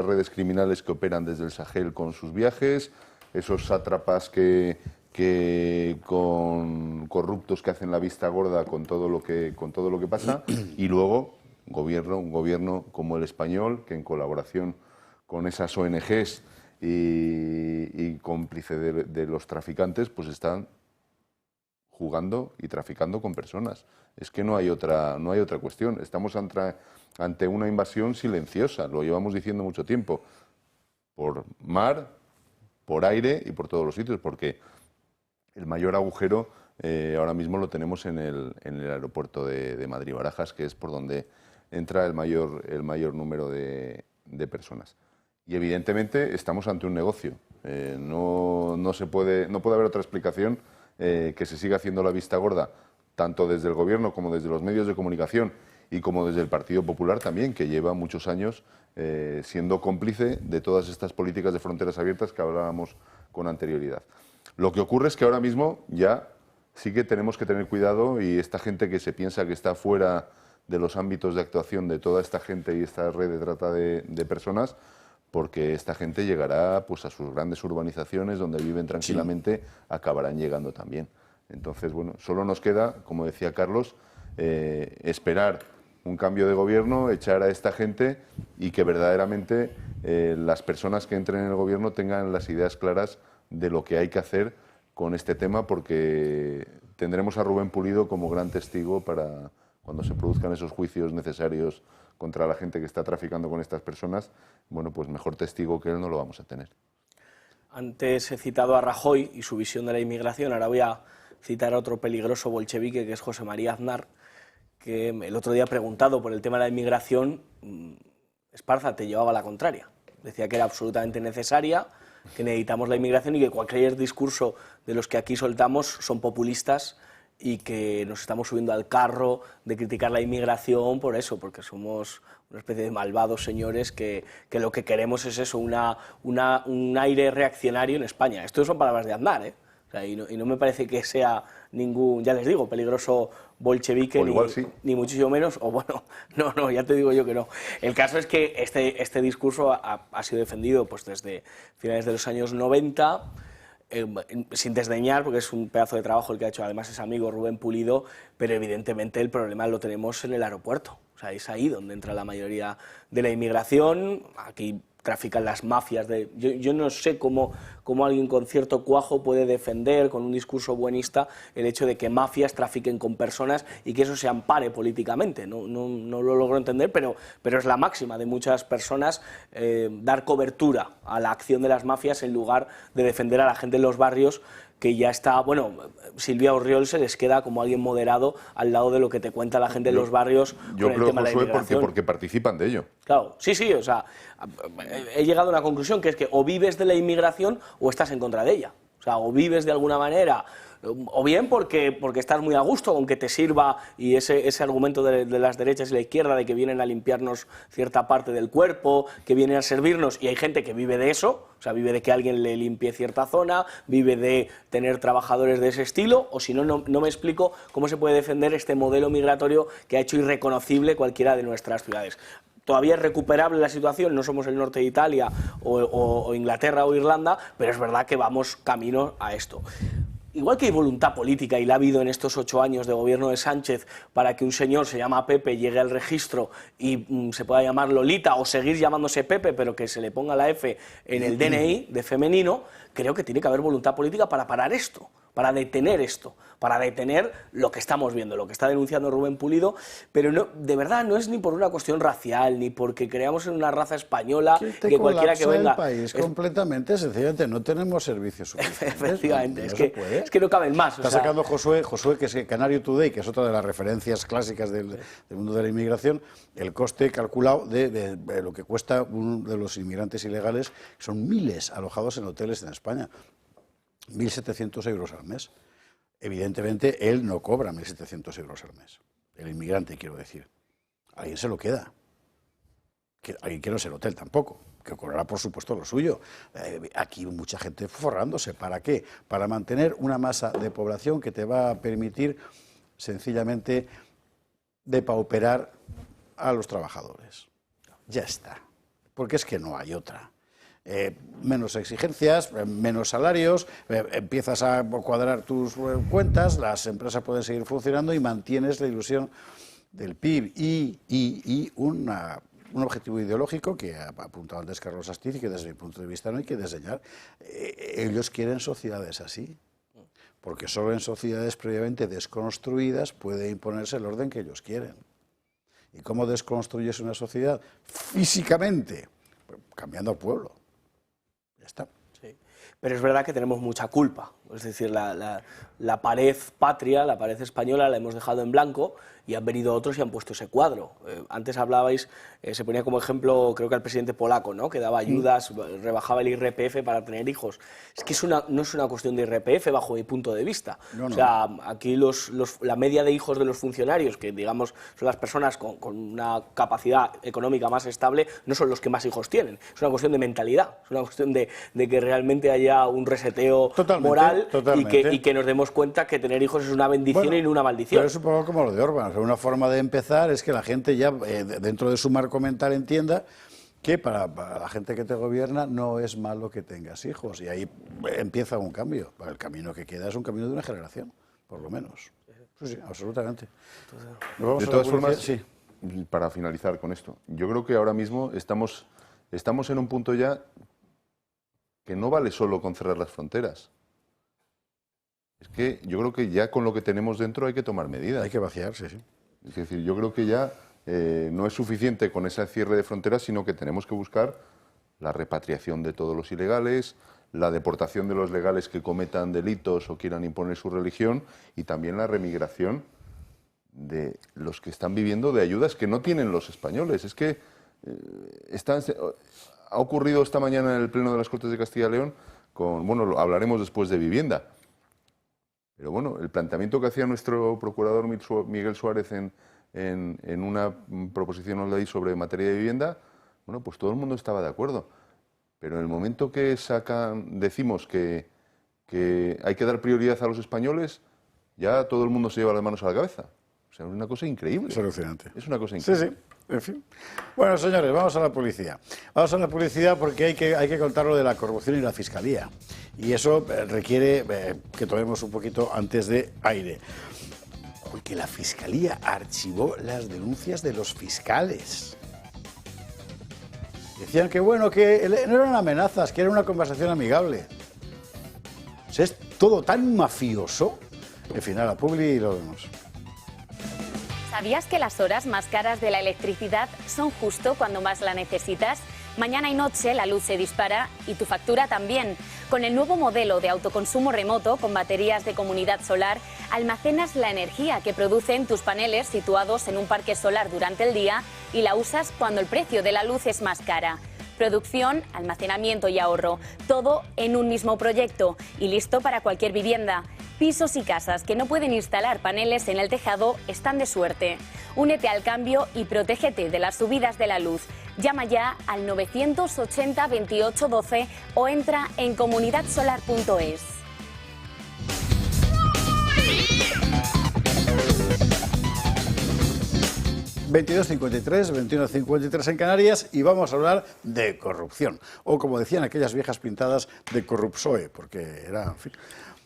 redes criminales que operan desde el Sahel con sus viajes, esos sátrapas con corruptos que hacen la vista gorda con todo lo que pasa, y luego un gobierno como el español, que en colaboración con esas ONGs y cómplice de los traficantes, pues están jugando y traficando con personas. Es que no hay otra cuestión. Estamos ante una invasión silenciosa, lo llevamos diciendo mucho tiempo, por mar, por aire y por todos los sitios, porque el mayor agujero ahora mismo lo tenemos en el aeropuerto de Madrid-Barajas, que es por donde entra el mayor número de personas. Y evidentemente estamos ante un negocio. No puede haber otra explicación que se siga haciendo la vista gorda, tanto desde el Gobierno como desde los medios de comunicación y como desde el Partido Popular también, que lleva muchos años siendo cómplice de todas estas políticas de fronteras abiertas que hablábamos con anterioridad. Lo que ocurre es que ahora mismo ya sí que tenemos que tener cuidado, y esta gente que se piensa que está fuera de los ámbitos de actuación de toda esta gente y esta red de trata de personas, porque esta gente llegará pues a sus grandes urbanizaciones donde viven tranquilamente, sí, acabarán llegando también. Entonces, bueno, solo nos queda, como decía Carlos, esperar un cambio de gobierno, echar a esta gente y que verdaderamente las personas que entren en el gobierno tengan las ideas claras de lo que hay que hacer con este tema, porque tendremos a Rubén Pulido como gran testigo para cuando se produzcan esos juicios necesarios contra la gente que está traficando con estas personas. Bueno, pues mejor testigo que él no lo vamos a tener. Antes he citado a Rajoy y su visión de la inmigración, ahora voy a citar a otro peligroso bolchevique, que es José María Aznar, que el otro día, preguntado por el tema de la inmigración, Esparza te llevaba la contraria. Decía que era absolutamente necesaria, que necesitamos la inmigración y que cualquier discurso de los que aquí soltamos son populistas y que nos estamos subiendo al carro de criticar la inmigración por eso, porque somos una especie de malvados señores que lo que queremos es eso, un aire reaccionario en España. Esto son palabras de Aznar, ¿eh? O sea, y no me parece que sea ningún, ya les digo, peligroso bolchevique, ni muchísimo menos, o bueno, no, ya te digo yo que no. El caso es que este discurso ha sido defendido pues desde finales de los años 90, sin desdeñar, porque es un pedazo de trabajo el que ha hecho, además es amigo Rubén Pulido, pero evidentemente el problema lo tenemos en el aeropuerto. O sea, es ahí donde entra la mayoría de la inmigración. Aquí trafican las mafias. Yo no sé cómo alguien con cierto cuajo puede defender con un discurso buenista el hecho de que mafias trafiquen con personas y que eso se ampare políticamente. No lo logro entender, pero es la máxima de muchas personas, dar cobertura a la acción de las mafias en lugar de defender a la gente en los barrios, que ya está, bueno, Silvia Orriol se les queda como alguien moderado al lado de lo que te cuenta la gente en los barrios con el tema de la inmigración. Porque participan de ello. Claro, sí, o sea, he llegado a una conclusión, que es que o vives de la inmigración o estás en contra de ella. O sea, o vives de alguna manera, o bien porque estás muy a gusto, aunque te sirva, y ese argumento de las derechas y la izquierda de que vienen a limpiarnos cierta parte del cuerpo, que vienen a servirnos, y hay gente que vive de eso, o sea, vive de que alguien le limpie cierta zona, vive de tener trabajadores de ese estilo, o si no me explico cómo se puede defender este modelo migratorio que ha hecho irreconocible cualquiera de nuestras ciudades. Todavía es recuperable la situación, no somos el norte de Italia o Inglaterra o Irlanda, pero es verdad que vamos camino a esto. Igual que hay voluntad política, y la ha habido en estos 8 años de gobierno de Sánchez, para que un señor se llama Pepe llegue al registro y se pueda llamar Lolita, o seguir llamándose Pepe, pero que se le ponga la F en el DNI de femenino, creo que tiene que haber voluntad política para parar esto, para detener esto, para detener lo que estamos viendo, lo que está denunciando Rubén Pulido, pero no, de verdad no es ni por una cuestión racial, ni porque creamos en una raza españoa que cualquiera que venga... el país completamente, sencillamente, no tenemos servicios suficientes. Efectivamente, es que no caben más. Está sacando Josué, que es Canario Today, que es otra de las referencias clásicas del mundo de la inmigración, el coste calculado de lo que cuesta uno de los inmigrantes ilegales, son miles alojados en hoteles en España. 1.700 euros al mes. Evidentemente, él no cobra 1.700 euros al mes. El inmigrante, quiero decir. Alguien se lo queda. Alguien que no es el hotel tampoco. que cobrará por supuesto lo suyo. Aquí mucha gente forrándose. ¿Para qué? Para mantener una masa de población que te va a permitir sencillamente depauperar a los trabajadores. Ya está. Porque es que no hay otra. Menos exigencias, menos salarios, empiezas a cuadrar tus cuentas, las empresas pueden seguir funcionando y mantienes la ilusión del PIB y un objetivo ideológico que ha apuntado antes Carlos Astiz y que desde mi punto de vista no hay que desdeñar. Ellos quieren sociedades así, porque solo en sociedades previamente desconstruidas puede imponerse el orden que ellos quieren. ¿Y cómo desconstruyes una sociedad? Físicamente, cambiando al pueblo. Ya está. Sí. Pero es verdad que tenemos mucha culpa. Es decir, la pared patria, la pared española, la hemos dejado en blanco y han venido otros y han puesto ese cuadro. Antes hablabais, se ponía como ejemplo, creo que al presidente polaco, ¿no? Que daba ayudas, rebajaba el IRPF para tener hijos. Es que no es una cuestión de IRPF bajo mi punto de vista. No. O sea, aquí la media de hijos de los funcionarios, que digamos son las personas con una capacidad económica más estable, no son los que más hijos tienen. Es una cuestión de mentalidad, es una cuestión de que realmente haya un reseteo moral y que nos demos cuenta que tener hijos es una bendición y no una maldición. Pero es un poco como lo de Orbán. Una forma de empezar es que la gente ya, dentro de su marco mental, entienda que para la gente que te gobierna no es malo que tengas hijos. Y ahí empieza un cambio. El camino que queda es un camino de una generación, por lo menos. Sí, absolutamente. De todas formas, sí. Para finalizar con esto, yo creo que ahora mismo estamos en un punto ya que no vale solo con cerrar las fronteras. Es que yo creo que ya con lo que tenemos dentro hay que tomar medidas. Hay que vaciar, sí. Es decir, yo creo que ya no es suficiente con ese cierre de fronteras, sino que tenemos que buscar la repatriación de todos los ilegales, la deportación de los legales que cometan delitos o quieran imponer su religión y también la remigración de los que están viviendo de ayudas que no tienen los españoles. Es que ha ocurrido esta mañana en el Pleno de las Cortes de Castilla y León, bueno, hablaremos después de vivienda. Pero bueno, el planteamiento que hacía nuestro procurador Miguel Suárez en una proposición de ley sobre materia de vivienda, bueno, pues todo el mundo estaba de acuerdo. Pero en el momento que decimos que hay que dar prioridad a los españoles, ya todo el mundo se lleva las manos a la cabeza. O sea, es una cosa increíble. Es alucinante. Es una cosa increíble. Sí, sí. En fin. Bueno, señores, vamos a la publicidad. Vamos a la publicidad porque hay que contar lo de la corrupción y la fiscalía. Y eso requiere que tomemos un poquito antes de aire. Porque la fiscalía archivó las denuncias de los fiscales. Decían que bueno, que no eran amenazas, que era una conversación amigable. O sea, es todo tan mafioso. En fin, a la publi y lo vemos. ¿Sabías que las horas más caras de la electricidad son justo cuando más la necesitas? Mañana y noche la luz se dispara y tu factura también. Con el nuevo modelo de autoconsumo remoto con baterías de comunidad solar, almacenas la energía que producen tus paneles situados en un parque solar durante el día y la usas cuando el precio de la luz es más cara. Producción, almacenamiento y ahorro, todo en un mismo proyecto y listo para cualquier vivienda. Pisos y casas que no pueden instalar paneles en el tejado están de suerte. Únete al cambio y protégete de las subidas de la luz. Llama ya al 980 28 12 o entra en comunidadsolar.es. ...22:53, 21:53 en Canarias... ...y vamos a hablar de corrupción... ...o como decían aquellas viejas pintadas... ...de corrupsoe, porque era... En fin.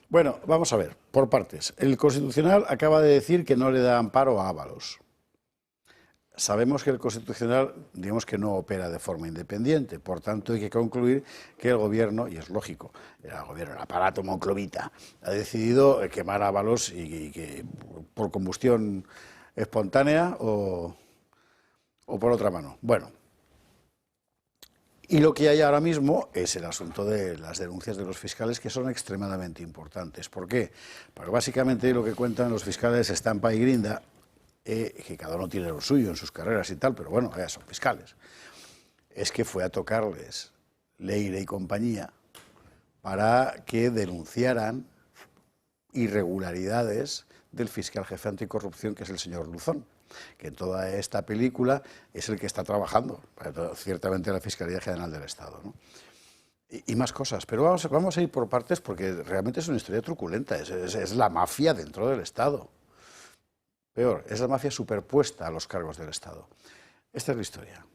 Bueno, vamos a ver, por partes. El Constitucional acaba de decir que no le da amparo a Ábalos. Sabemos que el Constitucional, digamos que no opera de forma independiente, por tanto hay que concluir que el Gobierno, y es lógico, el aparato monclovita, ha decidido quemar a Ábalos y que por combustión espontánea o por otra mano. Bueno, y lo que hay ahora mismo es el asunto de las denuncias de los fiscales, que son extremadamente importantes. ¿Por qué? Porque básicamente lo que cuentan los fiscales Estampa y Grinda, que cada uno tiene lo suyo en sus carreras y tal, pero bueno, ya son fiscales, es que fue a tocarles Leire y compañía para que denunciaran irregularidades del fiscal jefe anticorrupción, que es el señor Luzón, que en toda esta película es el que está trabajando, ciertamente, en la Fiscalía General del Estado, ¿no? Y más cosas, pero vamos a ir por partes porque realmente es una historia truculenta, es la mafia dentro del Estado. Peor, es la mafia superpuesta a los cargos del Estado. Esta es la historia.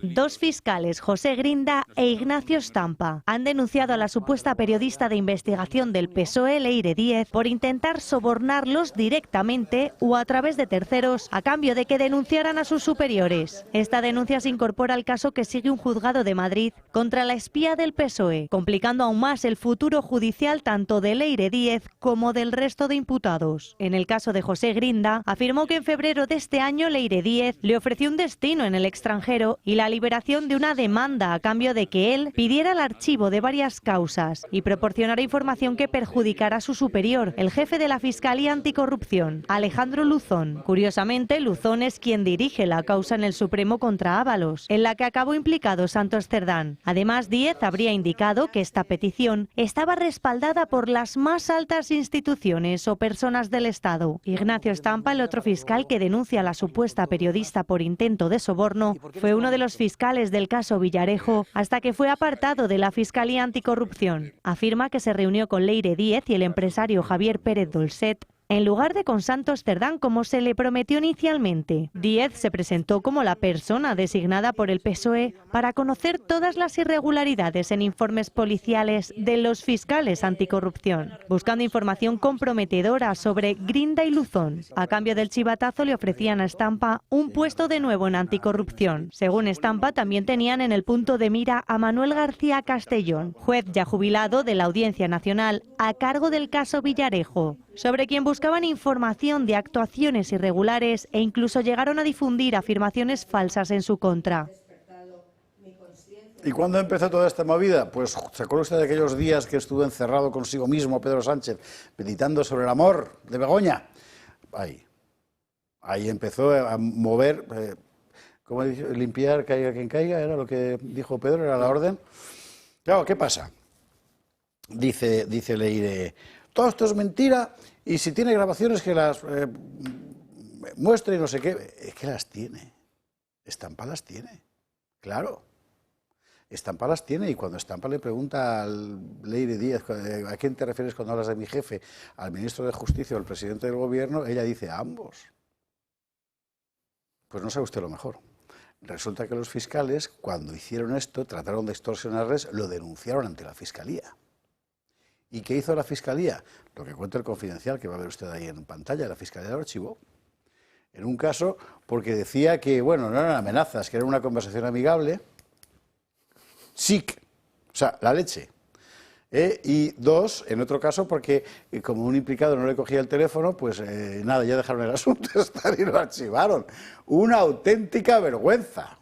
Dos fiscales, José Grinda e Ignacio Stampa, han denunciado a la supuesta periodista de investigación del PSOE, Leire Díez, por intentar sobornarlos directamente o a través de terceros a cambio de que denunciaran a sus superiores. Esta denuncia se incorpora al caso que sigue un juzgado de Madrid contra la espía del PSOE, complicando aún más el futuro judicial tanto de Leire Díez como del resto de imputados. En el caso de José Grinda, afirmó que en febrero de este año Leire Díez le ofreció un destino en el extranjero y la liberación de una demanda a cambio de que él pidiera el archivo de varias causas y proporcionara información que perjudicara a su superior, el jefe de la Fiscalía Anticorrupción, Alejandro Luzón. Curiosamente, Luzón es quien dirige la causa en el Supremo contra Ábalos, en la que acabó implicado Santos Cerdán. Además, Díez habría indicado que esta petición estaba respaldada por las más altas instituciones o personas del Estado. Ignacio Stampa, el otro fiscal que denuncia a la supuesta periodista por intento de soborno, fue uno de los fiscales del caso Villarejo hasta que fue apartado de la Fiscalía Anticorrupción. Afirma que se reunió con Leire Díez y el empresario Javier Pérez Dolcet en lugar de con Santos Cerdán como se le prometió inicialmente. Díez se presentó como la persona designada por el PSOE para conocer todas las irregularidades en informes policiales de los fiscales anticorrupción, buscando información comprometedora sobre Grinda y Luzón. A cambio del chivatazo le ofrecían a Stampa un puesto de nuevo en anticorrupción. Según Stampa, también tenían en el punto de mira a Manuel García Castellón, juez ya jubilado de la Audiencia Nacional a cargo del caso Villarejo, sobre quien buscaban información de actuaciones irregulares e incluso llegaron a difundir afirmaciones falsas en su contra. ¿Y cuándo empezó toda esta movida? Pues ¿se acuerda usted de aquellos días que estuvo encerrado consigo mismo Pedro Sánchez, meditando sobre el amor de Begoña? Ahí empezó a mover, ¿cómo dice? Limpiar, caiga quien caiga, era lo que dijo Pedro, era la orden. Claro, ¿qué pasa? Dice Leire, todo esto es mentira y si tiene grabaciones que las muestre y no sé qué. Es que las tiene. Stampa las tiene. Claro. Stampa las tiene y cuando Stampa le pregunta a Leire Díez ¿a quién te refieres cuando hablas de mi jefe? ¿Al ministro de Justicia o al presidente del gobierno? Ella dice a ambos. Pues no sabe usted lo mejor. Resulta que los fiscales, cuando hicieron esto, trataron de extorsionarles, lo denunciaron ante la Fiscalía. ¿Y qué hizo la Fiscalía? Lo que cuenta el Confidencial, que va a ver usted ahí en pantalla, la Fiscalía lo archivó. En un caso, porque decía que, bueno, no eran amenazas, que era una conversación amigable. SIC, o sea, la leche. Y dos, en otro caso, porque como un implicado no le cogía el teléfono, pues nada, ya dejaron el asunto estar y lo archivaron. Una auténtica vergüenza.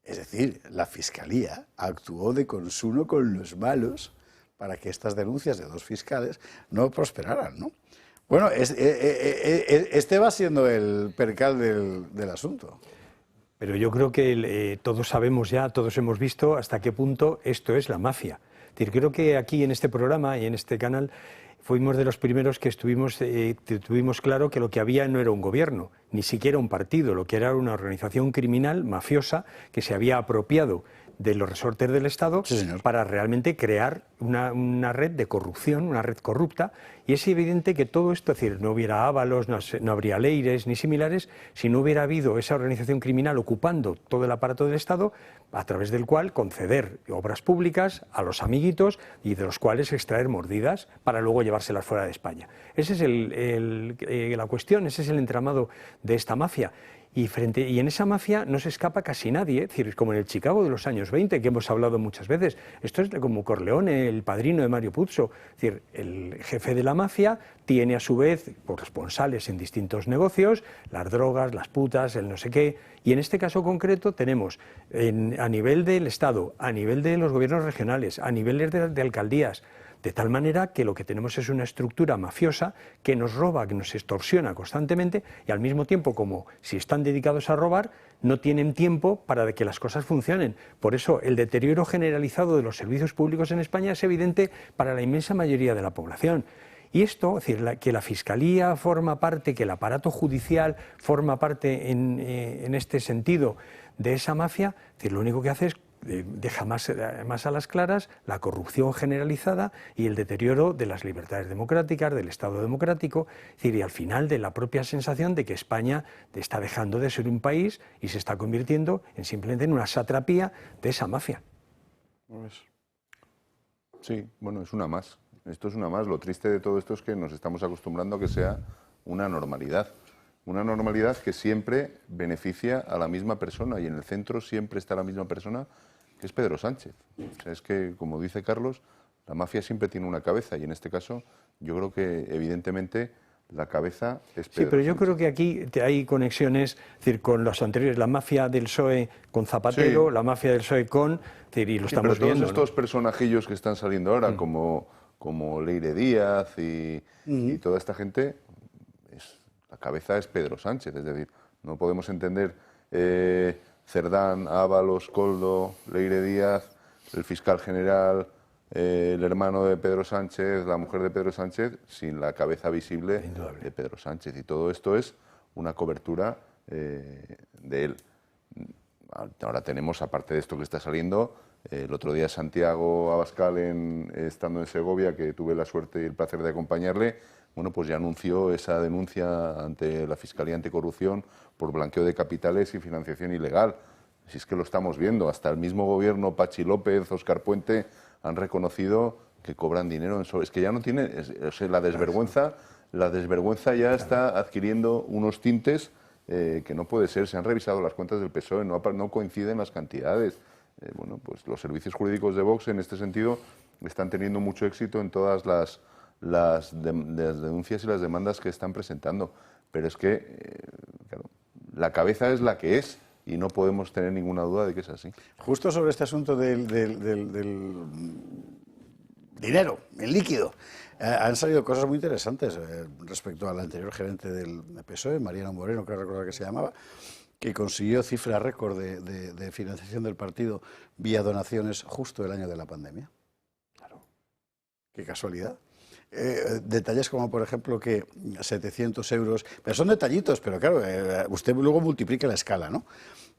Es decir, la Fiscalía actuó de consuno con los malos para que estas denuncias de dos fiscales no prosperaran, ¿no? Bueno, este va siendo el percal del asunto. Pero yo creo que todos sabemos ya, todos hemos visto hasta qué punto esto es la mafia. Es decir, creo que aquí en este programa y en este canal fuimos de los primeros que tuvimos claro que lo que había no era un gobierno, ni siquiera un partido, lo que era una organización criminal, mafiosa, que se había apropiado de los resortes del Estado, sí, para realmente crear una red de corrupción, una red corrupta, y es evidente que todo esto, es decir, no hubiera Ábalos, no habría Leires ni similares, si no hubiera habido esa organización criminal ocupando todo el aparato del Estado, a través del cual conceder obras públicas a los amiguitos y de los cuales extraer mordidas para luego llevárselas fuera de España. Esa es la cuestión, ese es el entramado de esta mafia. Y en esa mafia no se escapa casi nadie, es decir, como en el Chicago de los años 20, que hemos hablado muchas veces. Esto es como Corleone, el padrino de Mario Puzo. Es decir, el jefe de la mafia tiene a su vez corresponsales en distintos negocios, las drogas, las putas, el no sé qué. Y en este caso concreto tenemos a nivel del Estado, a nivel de los gobiernos regionales, a niveles de alcaldías, de tal manera que lo que tenemos es una estructura mafiosa que nos roba, que nos extorsiona constantemente y al mismo tiempo, como si están dedicados a robar, no tienen tiempo para que las cosas funcionen. Por eso el deterioro generalizado de los servicios públicos en España es evidente para la inmensa mayoría de la población. Y esto, es decir, que la Fiscalía forma parte, que el aparato judicial forma parte en este sentido de esa mafia, es decir, lo único que hace es deja más a las claras la corrupción generalizada y el deterioro de las libertades democráticas, del Estado democrático, es decir, y al final de la propia sensación de que España está dejando de ser un país y se está convirtiendo simplemente en una satrapía de esa mafia. Sí, bueno, es una más. Esto es una más. Lo triste de todo esto es que nos estamos acostumbrando a que sea una normalidad. Una normalidad que siempre beneficia a la misma persona y en el centro siempre está la misma persona, que es Pedro Sánchez. O sea, es que, como dice Carlos, la mafia siempre tiene una cabeza y en este caso yo creo que evidentemente la cabeza es Pedro Sí, pero yo Sánchez. creo que aquí hay conexiones, es decir, con los anteriores, la mafia del PSOE con Zapatero, Sí. la mafia del PSOE con, es decir, y lo Sí, estamos pero viendo, todos estos personajillos que están saliendo ahora, como Leire Díaz y toda esta gente, la cabeza es Pedro Sánchez. Es decir, no podemos entender Cerdán, Ábalos, Koldo, Leire Díaz, el fiscal general, el hermano de Pedro Sánchez, la mujer de Pedro Sánchez, sin la cabeza visible de Pedro Sánchez. Y todo esto es una cobertura de él. Ahora tenemos, aparte de esto que está saliendo, el otro día Santiago Abascal, estando en Segovia, que tuve la suerte y el placer de acompañarle, bueno, pues ya anunció esa denuncia ante la Fiscalía Anticorrupción por blanqueo de capitales y financiación ilegal. Si es que lo estamos viendo, hasta el mismo gobierno, Pachi López, Óscar Puente, han reconocido que cobran dinero en es que ya no tiene, la desvergüenza ya está adquiriendo unos tintes que no puede ser. Se han revisado las cuentas del PSOE, no coinciden las cantidades. Bueno, pues los servicios jurídicos de Vox en este sentido están teniendo mucho éxito en todas las denuncias y las demandas que están presentando. Pero es que, claro, la cabeza es la que es y no podemos tener ninguna duda de que es así. Justo sobre este asunto del dinero, el líquido, han salido cosas muy interesantes respecto al anterior gerente del PSOE, Mariano Moreno, creo recordar que se llamaba, que consiguió cifra récord de financiación del partido vía donaciones justo el año de la pandemia. Claro. Qué casualidad. Detalles como, por ejemplo, que 700 euros, pero son detallitos, pero claro, usted luego multiplica la escala, ¿no?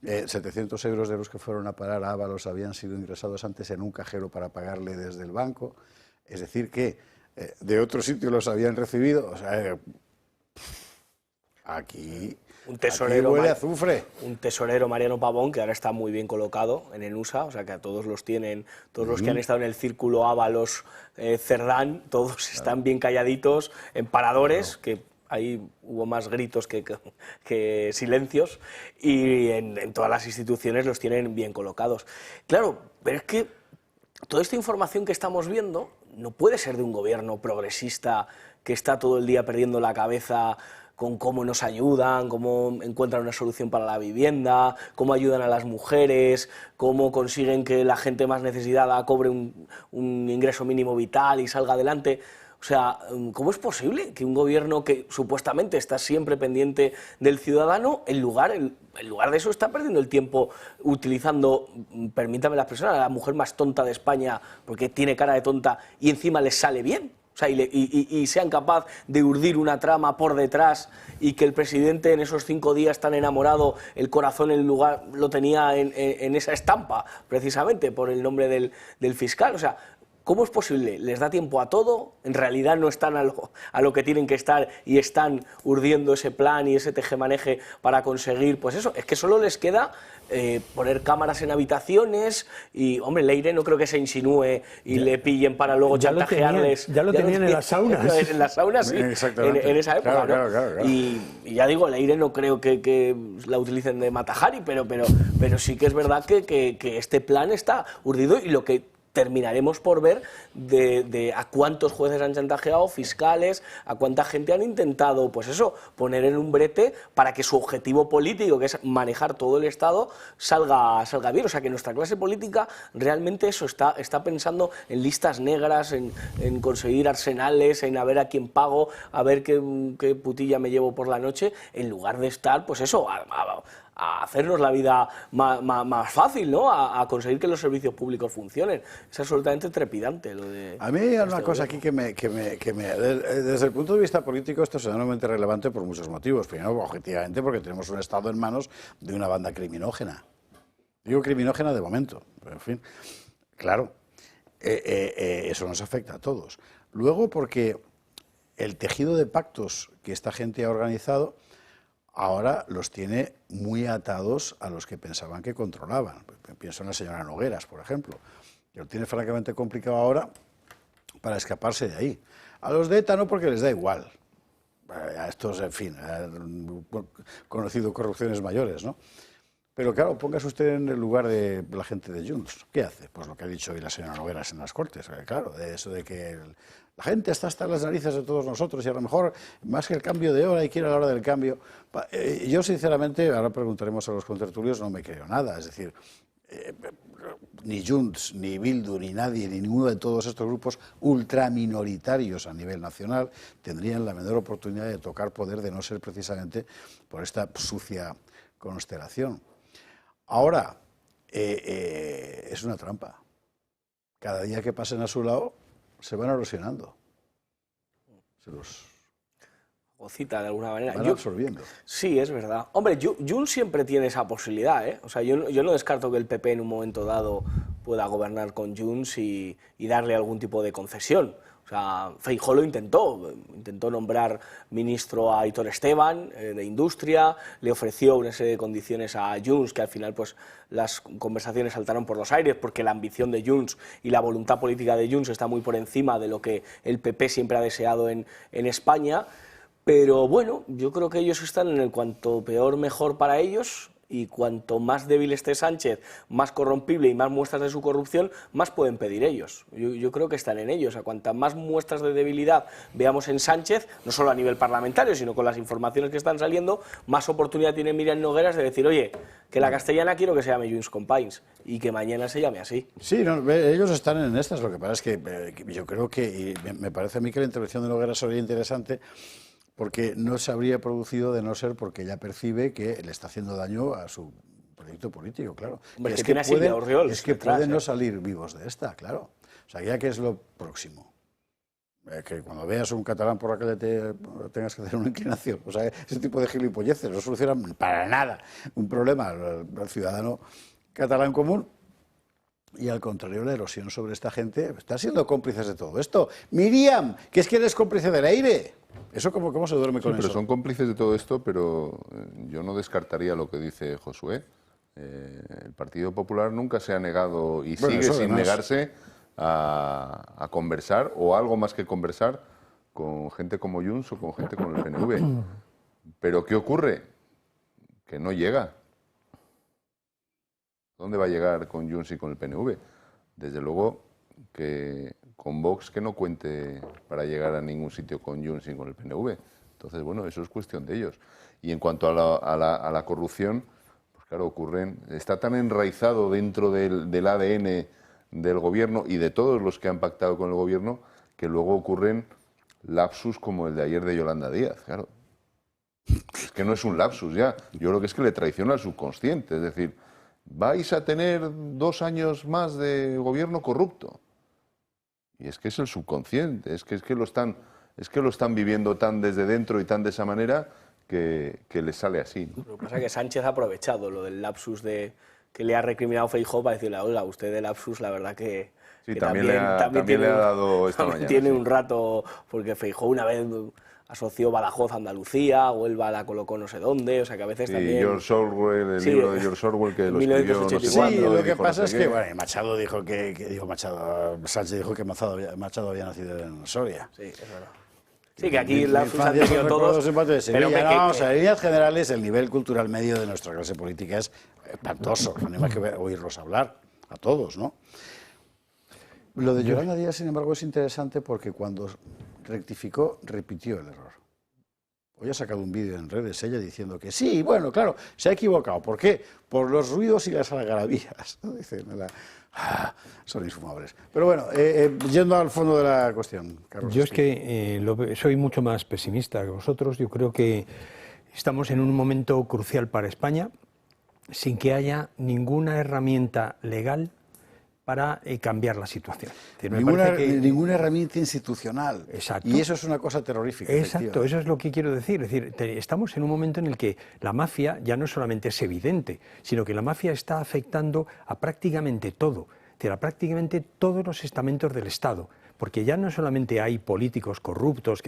700 euros de los que fueron a parar a Ábalos habían sido ingresados antes en un cajero para pagarle desde el banco, es decir que de otro sitio los habían recibido, o sea, aquí... Un tesorero, huele a azufre. Un tesorero, Mariano Pavón, que ahora está muy bien colocado en el USA, o sea que a todos los tienen, todos los que han estado en el círculo Ábalos, Cerdán, todos están bien calladitos, en paradores, que ahí hubo más gritos que silencios, y en todas las instituciones los tienen bien colocados. Claro, pero es que toda esta información que estamos viendo no puede ser de un gobierno progresista que está todo el día perdiendo la cabeza con cómo nos ayudan, cómo encuentran una solución para la vivienda, cómo ayudan a las mujeres, cómo consiguen que la gente más necesitada cobre un ingreso mínimo vital y salga adelante. O sea, ¿cómo es posible que un gobierno que supuestamente está siempre pendiente del ciudadano, en lugar de eso está perdiendo el tiempo utilizando, permítame la expresión, a la mujer más tonta de España porque tiene cara de tonta y encima les sale bien? O sea, y sean capaces de urdir una trama por detrás y que el presidente en esos 5 días tan enamorado, el corazón en el lugar lo tenía en esa estampa, precisamente por el nombre del fiscal. O sea, ¿cómo es posible? ¿Les da tiempo a todo? ¿En realidad no están a lo que tienen que estar y están urdiendo ese plan y ese tejemaneje para conseguir? Pues eso, es que solo les queda poner cámaras en habitaciones y, hombre, Leire no creo que se insinúe y le pillen para luego chantajearles. Ya lo tenían en las saunas. En las saunas, sí, en esa época, ¿no? Claro. Y ya digo, Leire no creo que la utilicen de Matajari, pero sí que es verdad que este plan está urdido y lo que terminaremos por ver de a cuántos jueces han chantajeado, fiscales, a cuánta gente han intentado, pues eso, poner en un brete para que su objetivo político, que es manejar todo el Estado, salga bien. O sea, que nuestra clase política realmente eso está pensando en listas negras, en conseguir arsenales, en a ver a quién pago, a ver qué putilla me llevo por la noche, en lugar de estar, pues eso, hacernos la vida más fácil, ¿no? A conseguir que los servicios públicos funcionen. Es absolutamente trepidante lo de... A mí hay una cosa aquí que desde el punto de vista político esto es enormemente relevante por muchos motivos. Primero, objetivamente, porque tenemos un Estado en manos de una banda criminógena. Digo criminógena de momento, pero en fin, claro, eso nos afecta a todos. Luego, porque el tejido de pactos que esta gente ha organizado ahora los tiene muy atados a los que pensaban que controlaban. Pienso en la señora Nogueras, por ejemplo, que lo tiene francamente complicado ahora para escaparse de ahí. A los de ETA no, porque les da igual. A estos, en fin, han conocido corrupciones mayores, ¿no? Pero claro, póngase usted en el lugar de la gente de Junts. ¿Qué hace? Pues lo que ha dicho hoy la señora Nogueras en las Cortes. Claro, de eso de que la gente está hasta las narices de todos nosotros y a lo mejor más que el cambio de hora y quiere a la hora del cambio. Yo sinceramente, ahora preguntaremos a los contertulios, no me creo nada. Es decir, ni Junts, ni Bildu, ni nadie, ni ninguno de todos estos grupos ultraminoritarios a nivel nacional tendrían la menor oportunidad de tocar poder de no ser precisamente por esta sucia constelación. Ahora, es una trampa. Cada día que pasen a su lado se van erosionando. Se los Cita de alguna manera. van absorbiendo. Sí, es verdad. Hombre, Junts siempre tiene esa posibilidad, ¿eh? O sea, yo no descarto que el PP en un momento dado pueda gobernar con Junts y darle algún tipo de concesión. O sea, Feijóo lo intentó nombrar ministro a Aitor Esteban, de Industria, le ofreció una serie de condiciones a Junts que al final pues las conversaciones saltaron por los aires porque la ambición de Junts y la voluntad política de Junts está muy por encima de lo que el PP siempre ha deseado en España, pero bueno, yo creo que ellos están en el cuanto peor mejor para ellos. Y cuanto más débil esté Sánchez, más corrompible y más muestras de su corrupción, más pueden pedir ellos. Yo creo que están en ellos. O sea, cuantas más muestras de debilidad veamos en Sánchez, no solo a nivel parlamentario, sino con las informaciones que están saliendo, más oportunidad tiene Míriam Nogueras de decir, oye, que la castellana quiero que se llame Junts Companys y que mañana se llame así. Sí, no, ellos están en estas. Lo que pasa es que yo creo que, y me parece a mí que la intervención de Nogueras sería interesante, porque no se habría producido de no ser porque ella percibe que le está haciendo daño a su proyecto político, claro. Hombre, es que pueden no salir vivos de esta, claro. O sea, ya que es lo próximo. Que cuando veas un catalán por la calle tengas que hacer una inclinación. O sea, ese tipo de gilipolleces no solucionan para nada un problema al ciudadano catalán común. Y al contrario, la erosión sobre esta gente está siendo cómplices de todo esto. Miriam, que es que eres cómplice del aire. ¿Eso cómo se duerme con eso? Pero son cómplices de todo esto, pero yo no descartaría lo que dice Josué. El Partido Popular nunca se ha negado y sigue sin negarse a conversar, o algo más que conversar, con gente como Junts o con gente como el PNV. Pero ¿qué ocurre? Que no llega. ¿Dónde va a llegar con Junts y con el PNV? Desde luego que con Vox que no cuente para llegar a ningún sitio con Junts y con el PNV. Entonces, bueno, eso es cuestión de ellos. Y en cuanto a la corrupción, pues claro, está tan enraizado dentro del ADN del gobierno y de todos los que han pactado con el gobierno, que luego ocurren lapsus como el de ayer de Yolanda Díaz, claro. Es que no es un lapsus ya, yo creo que es que le traiciona al subconsciente, es decir, vais a tener 2 años más de gobierno corrupto. Y es que es el subconsciente, es que lo están viviendo tan desde dentro y tan de esa manera que les sale así, ¿no? Lo que pasa es que Sánchez ha aprovechado lo del lapsus que le ha recriminado Feijóo para decirle, oiga, usted de lapsus, la verdad que... Sí, que también le ha dado esta mañana. Tiene sí. Un rato, porque Feijóo una vez asoció Badajoz a Andalucía, Huelva la colocó no sé dónde, o sea que a veces también... George Orwell, el libro de George Orwell que lo escribió no sé Sí, cuándo, lo que pasa es que, bueno, Machado dijo Sánchez dijo que Machado había nacido en Soria. Sí, es verdad. Sí, que aquí la han tenido todos, pero vamos a líneas generales, el nivel cultural medio de nuestra clase política es espantoso, no hay más que oírlos hablar, a todos, ¿no? Lo de Yolanda Díaz, sin embargo, es interesante porque cuando rectificó, repitió el error. Hoy ha sacado un vídeo en redes ella diciendo que sí, bueno, claro, se ha equivocado. ¿Por qué? Por los ruidos y las algarabías. Dicen, son infumables. Pero bueno, yendo al fondo de la cuestión, Carlos. Yo es que soy mucho más pesimista que vosotros. Yo creo que estamos en un momento crucial para España. sin que haya ninguna herramienta legal para cambiar la situación. Es decir, ninguna herramienta institucional. Exacto. Y eso es una cosa terrorífica. Exacto, eso es lo que quiero decir. Es decir, estamos en un momento en el que la mafia ya no solamente es evidente, sino que la mafia está afectando a prácticamente todo, es decir, a prácticamente todos los estamentos del Estado. Porque ya no solamente hay políticos corruptos,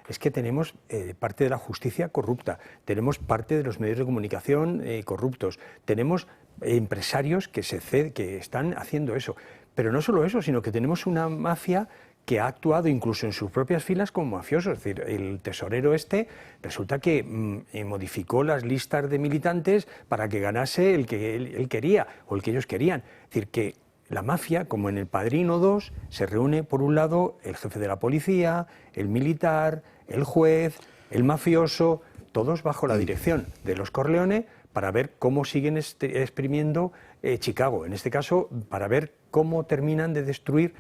es que tenemos parte de la justicia corrupta, tenemos parte de los medios de comunicación corruptos, tenemos empresarios que están haciendo eso. Pero no solo eso, sino que tenemos una mafia que ha actuado incluso en sus propias filas como mafioso. Es decir, el tesorero resulta que modificó las listas de militantes para que ganase el que él quería o el que ellos querían. Es decir, que la mafia, como en El Padrino 2, se reúne por un lado el jefe de la policía, el militar, el juez, el mafioso, todos bajo la dirección de los Corleone para ver cómo siguen exprimiendo Chicago, en este caso para ver cómo terminan de destruir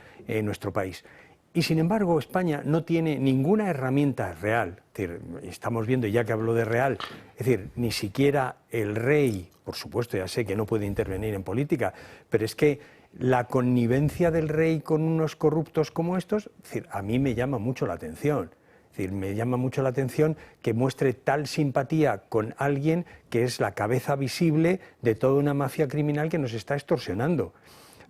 nuestro país. Y sin embargo España no tiene ninguna herramienta real, es decir, estamos viendo ya que hablo de real, es decir, ni siquiera el rey, por supuesto ya sé que no puede intervenir en política, pero es que la connivencia del rey con unos corruptos como estos, es decir, a mí me llama mucho la atención. Es decir, me llama mucho la atención que muestre tal simpatía con alguien que es la cabeza visible de toda una mafia criminal que nos está extorsionando.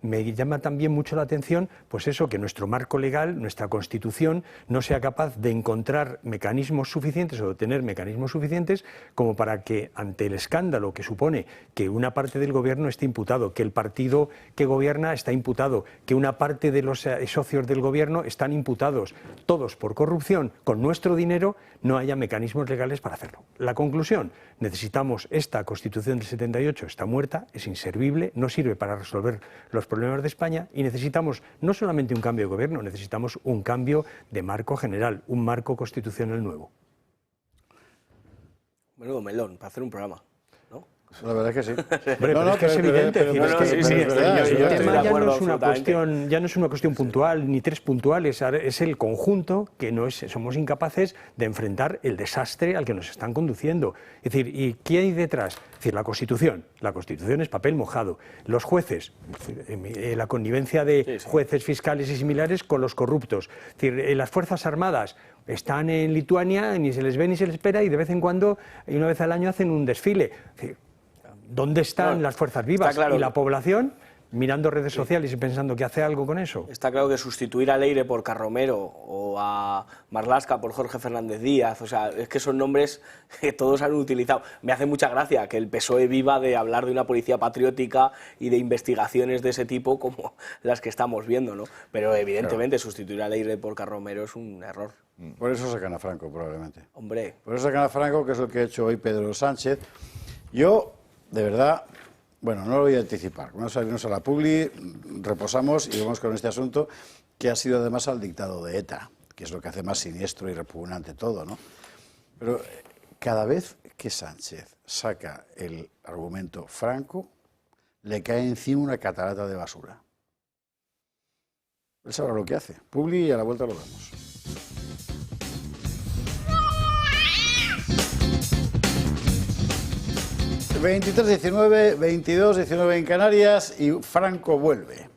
Me llama también mucho la atención, pues eso, que nuestro marco legal, nuestra Constitución, no sea capaz de encontrar mecanismos suficientes o de tener mecanismos suficientes como para que, ante el escándalo que supone que una parte del gobierno esté imputado, que el partido que gobierna está imputado, que una parte de los socios del gobierno están imputados, todos por corrupción, con nuestro dinero, no haya mecanismos legales para hacerlo. La conclusión, necesitamos esta Constitución del 78, está muerta, es inservible, no sirve para resolver los problemas de España y necesitamos no solamente un cambio de gobierno, necesitamos un cambio de marco general, un marco constitucional nuevo. Menudo melón, para hacer un programa, ¿no? La verdad es que sí. Hombre, pero es que es evidente. El tema ya no es una cuestión puntual, ni tres puntuales, es el conjunto que somos incapaces de enfrentar el desastre al que nos están conduciendo. Es decir, ¿y qué hay detrás? Es decir, la Constitución es papel mojado. Los jueces, la connivencia de jueces, fiscales y similares con los corruptos. Es decir, las Fuerzas Armadas están en Lituania, ni se les ve ni se les espera, y de vez en cuando, y una vez al año, hacen un desfile. Es decir, ¿dónde están las fuerzas vivas? Claro, y la población mirando redes sociales y pensando que hace algo con eso. Está claro que sustituir a Leire por Carromero o a Marlaska por Jorge Fernández Díaz, o sea, es que son nombres que todos han utilizado. Me hace mucha gracia que el PSOE viva de hablar de una policía patriótica y de investigaciones de ese tipo como las que estamos viendo, ¿no? Pero evidentemente sustituir a Leire por Carromero es un error. Por eso sacan a Franco, probablemente. Hombre. Por eso sacan a Franco, que es lo que ha hecho hoy Pedro Sánchez. Yo, de verdad, bueno, no lo voy a anticipar. Vamos a irnos a la publi, reposamos y vamos con este asunto que ha sido además al dictado de ETA, que es lo que hace más siniestro y repugnante todo, ¿no? Pero cada vez que Sánchez saca el argumento Franco, le cae encima una catarata de basura. Él sabrá lo que hace. Publi y a la vuelta lo vemos. ...23-19, 22-19 en Canarias y Franco vuelve.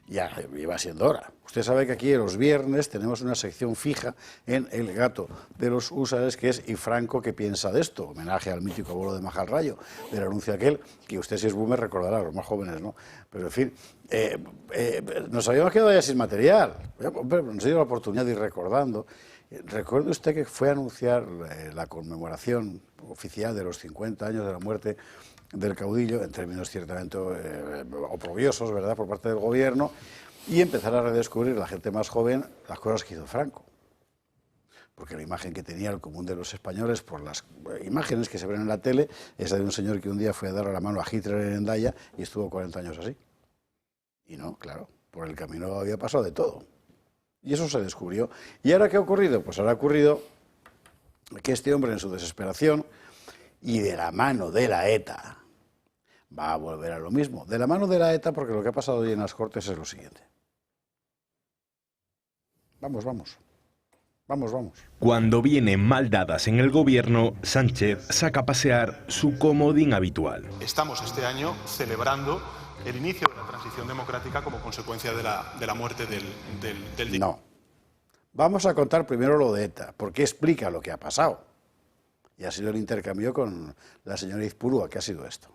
Ya iba siendo hora. Usted sabe que aquí los viernes tenemos una sección fija en El Gato de los Húsares, que es ¿y Franco qué piensa de esto? Homenaje al mítico abuelo de Majalrayo, del anuncio aquel, que usted si es boomer recordará, los más jóvenes no. Pero en fin, nos habíamos quedado ya sin material. Nos dio la oportunidad de ir recordando. ¿Recuerda usted que fue a anunciar la conmemoración oficial de los 50 años de la muerte del caudillo, en términos ciertamente oprobiosos, ¿verdad?, por parte del gobierno, y empezar a redescubrir la gente más joven las cosas que hizo Franco? Porque la imagen que tenía el común de los españoles, por las imágenes que se ven en la tele, es la de un señor que un día fue a dar la mano a Hitler en Hendaya y estuvo 40 años así. Y no, claro, por el camino había pasado de todo. Y eso se descubrió. ¿Y ahora qué ha ocurrido? Pues ahora ha ocurrido que este hombre, en su desesperación, y de la mano de la ETA, va a volver a lo mismo. De la mano de la ETA, porque lo que ha pasado hoy en las Cortes es lo siguiente. Vamos. Vamos, vamos. Cuando vienen mal dadas en el gobierno, Sánchez saca a pasear su comodín habitual. Estamos este año celebrando el inicio de la transición democrática como consecuencia de la muerte del dictador. No. Vamos a contar primero lo de ETA, porque explica lo que ha pasado. Y ha sido el intercambio con la señora Izpurua, ¿qué ha sido esto?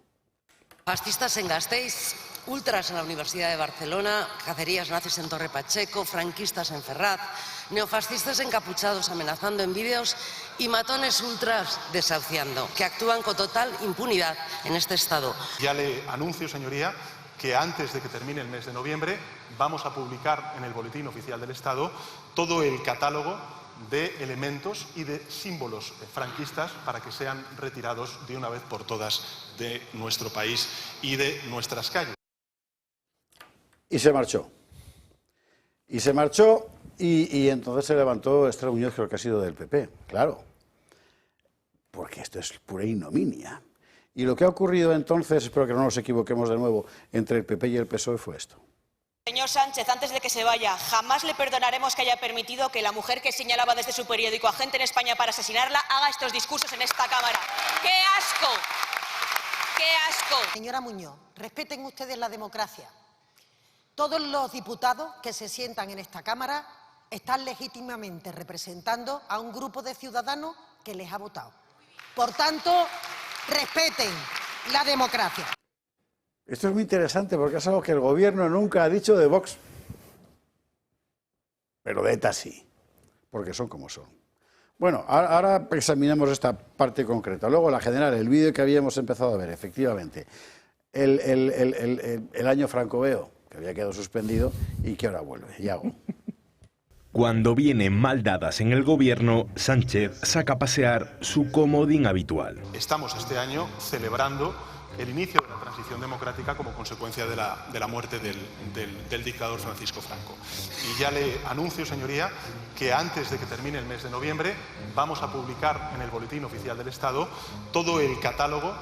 Fascistas en Gasteiz, ultras en la Universidad de Barcelona, cacerías nazis en Torre Pacheco, franquistas en Ferraz, neofascistas encapuchados amenazando en vídeos y matones ultras desahuciando, que actúan con total impunidad en este Estado. Ya le anuncio, señoría, que antes de que termine el mes de noviembre vamos a publicar en el Boletín Oficial del Estado todo el catálogo de elementos y de símbolos franquistas para que sean retirados de una vez por todas de nuestro país y de nuestras calles. Y se marchó. Y se marchó y entonces se levantó Esther Muñoz, creo que ha sido del PP, claro. Porque esto es pura ignominia. Y lo que ha ocurrido entonces, espero que no nos equivoquemos de nuevo, entre el PP y el PSOE fue esto. Señor Sánchez, antes de que se vaya, jamás le perdonaremos que haya permitido que la mujer que señalaba desde su periódico a gente en España para asesinarla haga estos discursos en esta Cámara. ¡Qué asco! ¡Qué asco! Señora Muñoz, respeten ustedes la democracia. Todos los diputados que se sientan en esta Cámara están legítimamente representando a un grupo de ciudadanos que les ha votado. Por tanto, respeten la democracia. Esto es muy interesante porque es algo que el gobierno nunca ha dicho de Vox. Pero de ETA sí, porque son como son. Bueno, ahora examinamos esta parte concreta. Luego la general, el vídeo que habíamos empezado a ver, efectivamente. El año Franco-Veo, que había quedado suspendido y que ahora vuelve. Iago. Cuando vienen mal dadas en el gobierno, Sánchez saca a pasear su comodín habitual. Estamos este año celebrando el inicio de la transición democrática como consecuencia de la muerte del dictador Francisco Franco. Y ya le anuncio, señoría, que antes de que termine el mes de noviembre vamos a publicar en el Boletín Oficial del Estado todo el catálogo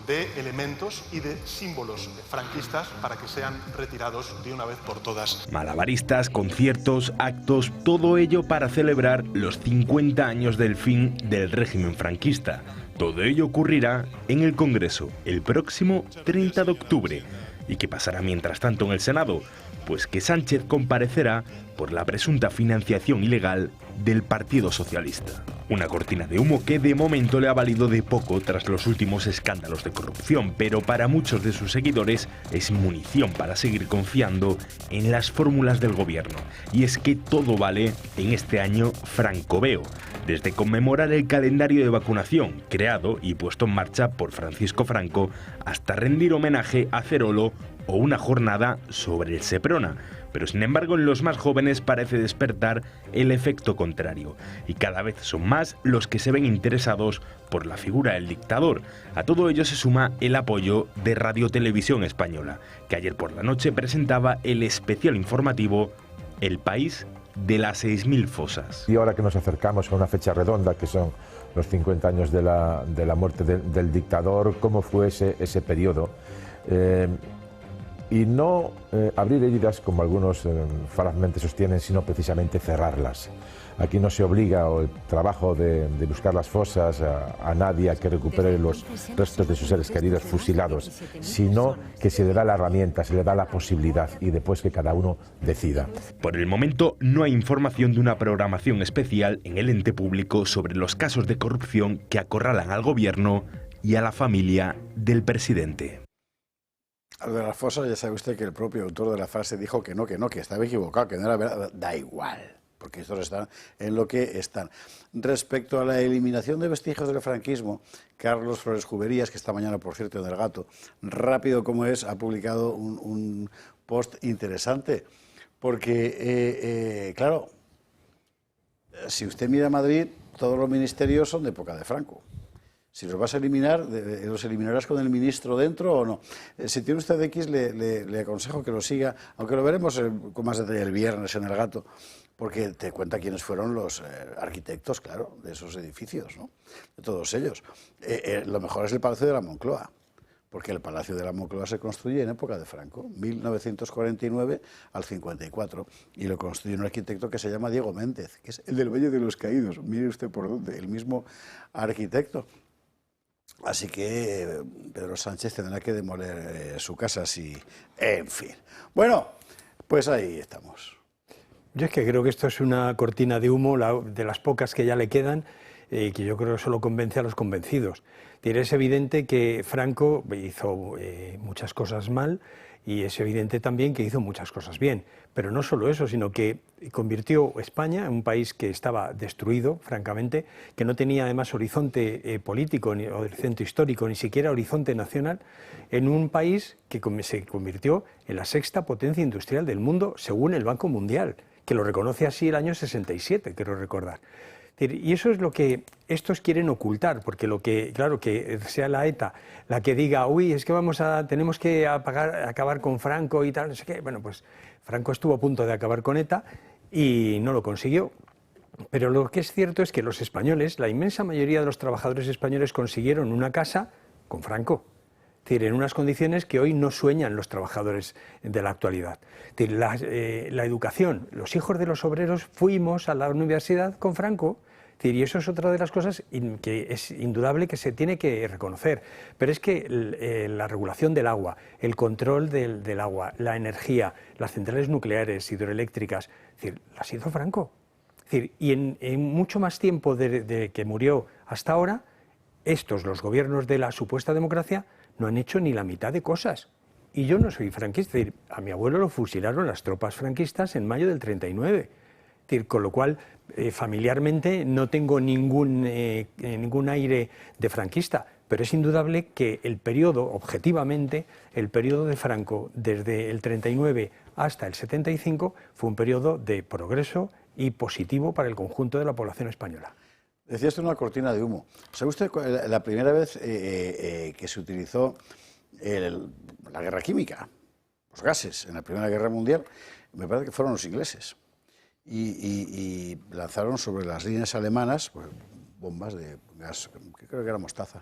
de elementos y de símbolos franquistas para que sean retirados de una vez por todas. Malabaristas, conciertos, actos, todo ello para celebrar los 50 años del fin del régimen franquista. Todo ello ocurrirá en el Congreso el próximo 30 de octubre. ¿Y qué pasará mientras tanto en el Senado? Pues que Sánchez comparecerá por la presunta financiación ilegal del Partido Socialista. Una cortina de humo que de momento le ha valido de poco tras los últimos escándalos de corrupción, pero para muchos de sus seguidores es munición para seguir confiando en las fórmulas del gobierno. Y es que todo vale en este año Franco-Veo, desde conmemorar el calendario de vacunación creado y puesto en marcha por Francisco Franco hasta rendir homenaje a Cerolo o una jornada sobre el Seprona. Pero sin embargo en los más jóvenes parece despertar el efecto contrario y cada vez son más los que se ven interesados por la figura del dictador. A todo ello se suma el apoyo de Radio Televisión Española, que ayer por la noche presentaba el especial informativo El País de las 6.000 fosas. Y ahora que nos acercamos a una fecha redonda, que son los 50 años de la muerte del dictador, ¿cómo fue ese periodo? Y no abrir heridas, como algunos falazmente sostienen, sino precisamente cerrarlas. Aquí no se obliga el trabajo de buscar las fosas a nadie a que recupere los restos de sus seres queridos fusilados, sino que se le da la herramienta, se le da la posibilidad y después que cada uno decida. Por el momento no hay información de una programación especial en el ente público sobre los casos de corrupción que acorralan al gobierno y a la familia del presidente. Al de las fosas, ya sabe usted que el propio autor de la frase dijo que no, que estaba equivocado, que no era verdad. Da igual, porque estos están en lo que están. Respecto a la eliminación de vestigios del franquismo, Carlos Flores Juberías, que esta mañana, por cierto, en El Gato, rápido como es, ha publicado un post interesante, porque, claro, si usted mira Madrid, todos los ministerios son de época de Franco. Si los vas a eliminar, ¿los eliminarás con el ministro dentro o no? Si tiene usted X, le aconsejo que lo siga, aunque lo veremos con más detalle el viernes en El Gato, porque te cuenta quiénes fueron los arquitectos, claro, de esos edificios, ¿no? De todos ellos. Lo mejor es el Palacio de la Moncloa, porque el Palacio de la Moncloa se construye en época de Franco, 1949 al 54, y lo construye un arquitecto que se llama Diego Méndez, que es el del Valle de los Caídos, mire usted por dónde, el mismo arquitecto. Así que Pedro Sánchez tendrá que demoler su casa, si, en fin. Bueno, pues ahí estamos. Yo es que creo que esto es una cortina de humo, de las pocas que ya le quedan, que yo creo que solo convence a los convencidos. Es evidente que Franco hizo muchas cosas mal y es evidente también que hizo muchas cosas bien. Pero no solo eso, sino que convirtió España en un país que estaba destruido, francamente, que no tenía además horizonte político, ni horizonte histórico, ni siquiera horizonte nacional, en un país que se convirtió en la sexta potencia industrial del mundo, según el Banco Mundial, que lo reconoce así el año 67, quiero recordar. Y eso es lo que estos quieren ocultar, porque lo que, claro, que sea la ETA la que diga, uy, es que tenemos que acabar con Franco y tal, no sé qué. Bueno, pues Franco estuvo a punto de acabar con ETA y no lo consiguió. Pero lo que es cierto es que los españoles, la inmensa mayoría de los trabajadores españoles consiguieron una casa con Franco. Es decir, en unas condiciones que hoy no sueñan los trabajadores de la actualidad. Es decir, la educación, los hijos de los obreros fuimos a la universidad con Franco. Y eso es otra de las cosas que es indudable que se tiene que reconocer. Pero es que la regulación del agua, el control del agua, la energía, las centrales nucleares, hidroeléctricas, es decir, las hizo Franco. Es decir, y en mucho más tiempo de que murió hasta ahora, los gobiernos de la supuesta democracia, no han hecho ni la mitad de cosas. Y yo no soy franquista. Es decir, a mi abuelo lo fusilaron las tropas franquistas en mayo del 39. Es decir, con lo cual, familiarmente no tengo ningún aire de franquista, pero es indudable que el periodo, objetivamente, el periodo de Franco desde el 39 hasta el 75 fue un periodo de progreso y positivo para el conjunto de la población española. Decía esto una cortina de humo. ¿Sabe usted la primera vez que se utilizó la guerra química, los gases, en la Primera Guerra Mundial? Me parece que fueron los ingleses. Y lanzaron sobre las líneas alemanas pues, bombas de gas, que creo que era mostaza,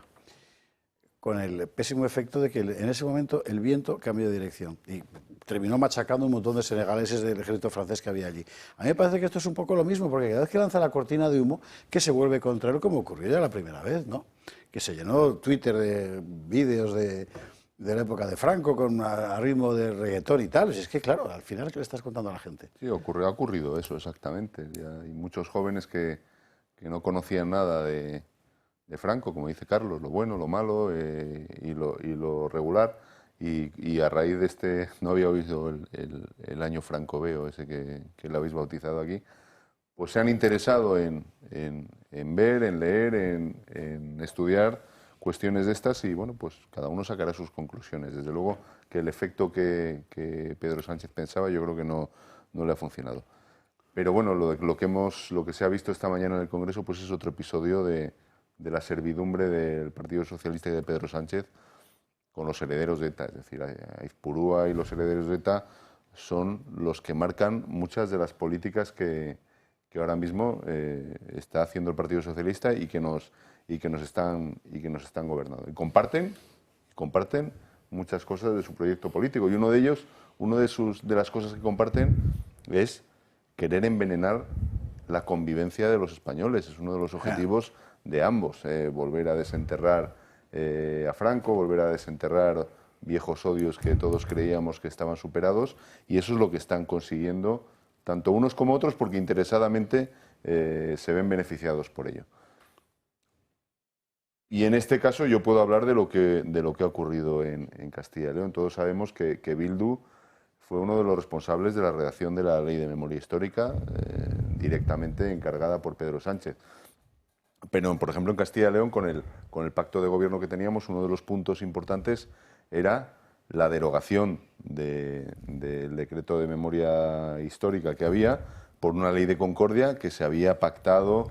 con el pésimo efecto de que en ese momento el viento cambió de dirección y terminó machacando un montón de senegaleses del ejército francés que había allí. A mí me parece que esto es un poco lo mismo, porque cada vez que lanza la cortina de humo, que se vuelve contrario, como ocurrió ya la primera vez, ¿no? Que se llenó Twitter de vídeos de la época de Franco con a ritmo de reggaetón y tal. Es que, claro, al final, ¿qué le estás contando a la gente? Sí, ha ocurrido eso, exactamente. Ya hay muchos jóvenes que no conocían nada de Franco, como dice Carlos, lo bueno, lo malo y lo regular. Y a raíz de no había oído el año francoveo, ese que lo habéis bautizado aquí, pues se han interesado en ver, en leer, en estudiar cuestiones de estas y, bueno, pues cada uno sacará sus conclusiones. Desde luego que el efecto que Pedro Sánchez pensaba yo creo que no le ha funcionado. Pero bueno, lo que se ha visto esta mañana en el Congreso pues es otro episodio de la servidumbre del Partido Socialista y de Pedro Sánchez con los herederos de ETA. Es decir, Aizpurúa y los herederos de ETA son los que marcan muchas de las políticas que ahora mismo está haciendo el Partido Socialista y que nos están gobernando. Y comparten muchas cosas de su proyecto político. Y uno de ellos, de las cosas que comparten es querer envenenar la convivencia de los españoles. Es uno de los objetivos de ambos, volver a desenterrar a Franco, volver a desenterrar viejos odios que todos creíamos que estaban superados, y eso es lo que están consiguiendo tanto unos como otros, porque interesadamente se ven beneficiados por ello. Y en este caso yo puedo hablar de lo que ha ocurrido en Castilla y León. Todos sabemos que Bildu fue uno de los responsables de la redacción de la Ley de Memoria Histórica, directamente encargada por Pedro Sánchez. Pero, por ejemplo, en Castilla y León, con el pacto de gobierno que teníamos, uno de los puntos importantes era la derogación del decreto de memoria histórica que había por una ley de concordia que se había pactado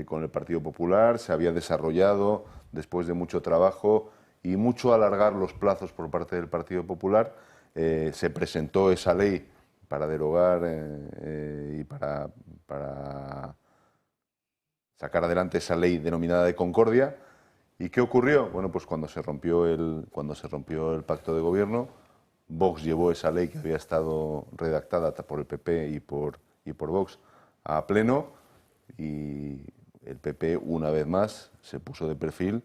con el Partido Popular, se había desarrollado después de mucho trabajo y mucho alargar los plazos por parte del Partido Popular. Se presentó esa ley para derogar y para sacar adelante esa ley denominada de concordia, ¿Y qué ocurrió? Bueno, pues cuando se rompió el pacto de gobierno, Vox llevó esa ley que había estado redactada por el PP y por Vox a pleno, y el PP una vez más se puso de perfil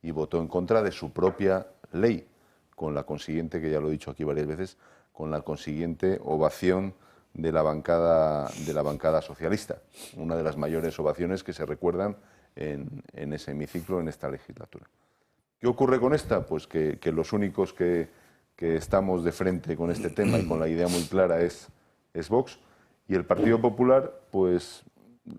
y votó en contra de su propia ley, con la consiguiente, que ya lo he dicho aquí varias veces, con la consiguiente ovación de la bancada socialista, una de las mayores ovaciones que se recuerdan en ese hemiciclo, en esta legislatura. ¿Qué ocurre con esta? Pues que los únicos que estamos de frente con este tema y con la idea muy clara es Vox, y el Partido Popular pues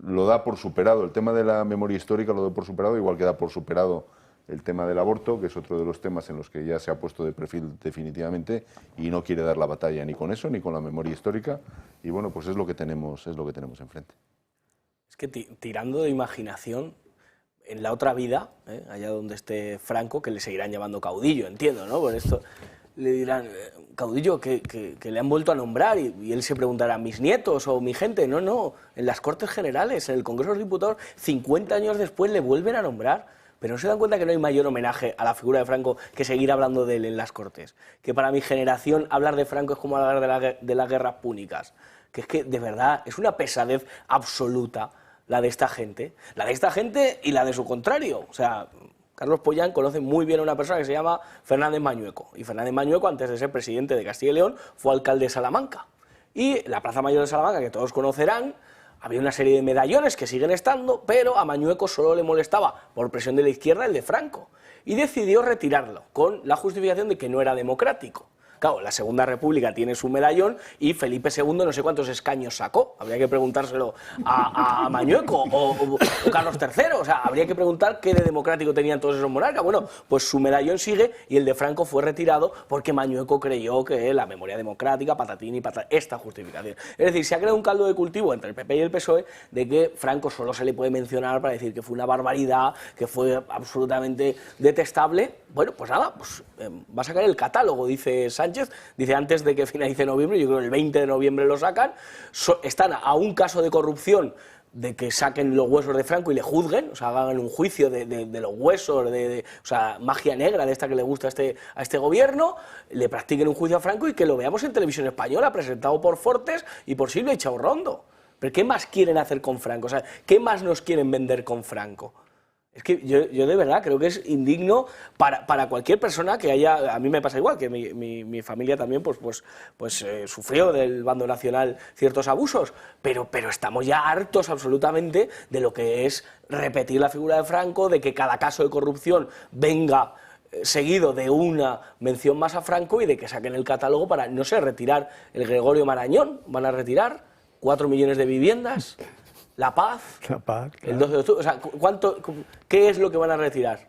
lo da por superado. El tema de la memoria histórica lo da por superado, igual que da por superado el tema del aborto, que es otro de los temas en los que ya se ha puesto de perfil definitivamente, y no quiere dar la batalla ni con eso ni con la memoria histórica, y bueno, pues es lo que tenemos enfrente. Es que tirando de imaginación, en la otra vida, allá donde esté Franco, que le seguirán llamando caudillo, entiendo, ¿no? Por esto le dirán, caudillo, que le han vuelto a nombrar, y él se preguntará, ¿mis nietos o mi gente? No, en las Cortes Generales, en el Congreso de los Diputados, 50 años después le vuelven a nombrar. Pero no se dan cuenta que no hay mayor homenaje a la figura de Franco que seguir hablando de él en las Cortes. Que para mi generación hablar de Franco es como hablar de las guerras púnicas. Que es que, de verdad, es una pesadez absoluta la de esta gente. La de esta gente y la de su contrario. O sea, Carlos Pollán conoce muy bien a una persona que se llama Fernández Mañueco. Y Fernández Mañueco, antes de ser presidente de Castilla y León, fue alcalde de Salamanca. Y la Plaza Mayor de Salamanca, que todos conocerán, había una serie de medallones que siguen estando, pero a Mañueco solo le molestaba, por presión de la izquierda, el de Franco. Y decidió retirarlo, con la justificación de que no era democrático. Claro, la Segunda República tiene su medallón y Felipe II no sé cuántos escaños sacó. Habría que preguntárselo a Mañueco o Carlos III. O sea, habría que preguntar qué de democrático tenían todos esos monarcas. Bueno, pues su medallón sigue y el de Franco fue retirado porque Mañueco creyó que la memoria democrática, patatín y patatán, esta justificación. Es decir, se ha creado un caldo de cultivo entre el PP y el PSOE de que Franco solo se le puede mencionar para decir que fue una barbaridad, que fue absolutamente detestable. Bueno, pues nada, pues, va a sacar el catálogo, dice Sánchez, dice antes de que finalice noviembre, yo creo que el 20 de noviembre lo sacan, están a un caso de corrupción de que saquen los huesos de Franco y le juzguen, o sea, hagan un juicio de los huesos, o sea, magia negra de esta que le gusta a este gobierno, le practiquen un juicio a Franco y que lo veamos en televisión española, presentado por Fortes y por Silvia Echaurrondo. ¿Pero qué más quieren hacer con Franco? O sea, ¿qué más nos quieren vender con Franco? Es que yo de verdad creo que es indigno para cualquier persona que haya... A mí me pasa igual, que mi familia también sufrió del bando nacional ciertos abusos, pero estamos ya hartos absolutamente de lo que es repetir la figura de Franco, de que cada caso de corrupción venga seguido de una mención más a Franco y de que saquen el catálogo para, no sé, retirar el Gregorio Marañón, van a retirar 4 millones de viviendas... La Paz, claro. El 12 de octubre, o sea, ¿qué es lo que van a retirar?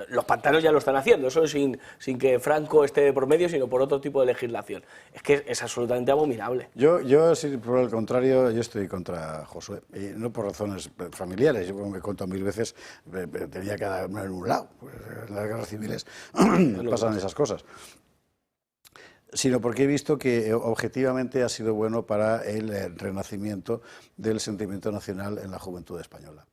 Los pantanos ya lo están haciendo, eso sin que Franco esté de por medio, sino por otro tipo de legislación. Es que es absolutamente abominable. Yo sí, por el contrario, yo estoy contra Josué, y no por razones familiares. Yo, como me he contado 1000 veces, tenía que darme en un lado. Pues en las guerras civiles pasan esas cosas. Sino porque he visto que objetivamente ha sido bueno para el renacimiento del sentimiento nacional en la juventud española.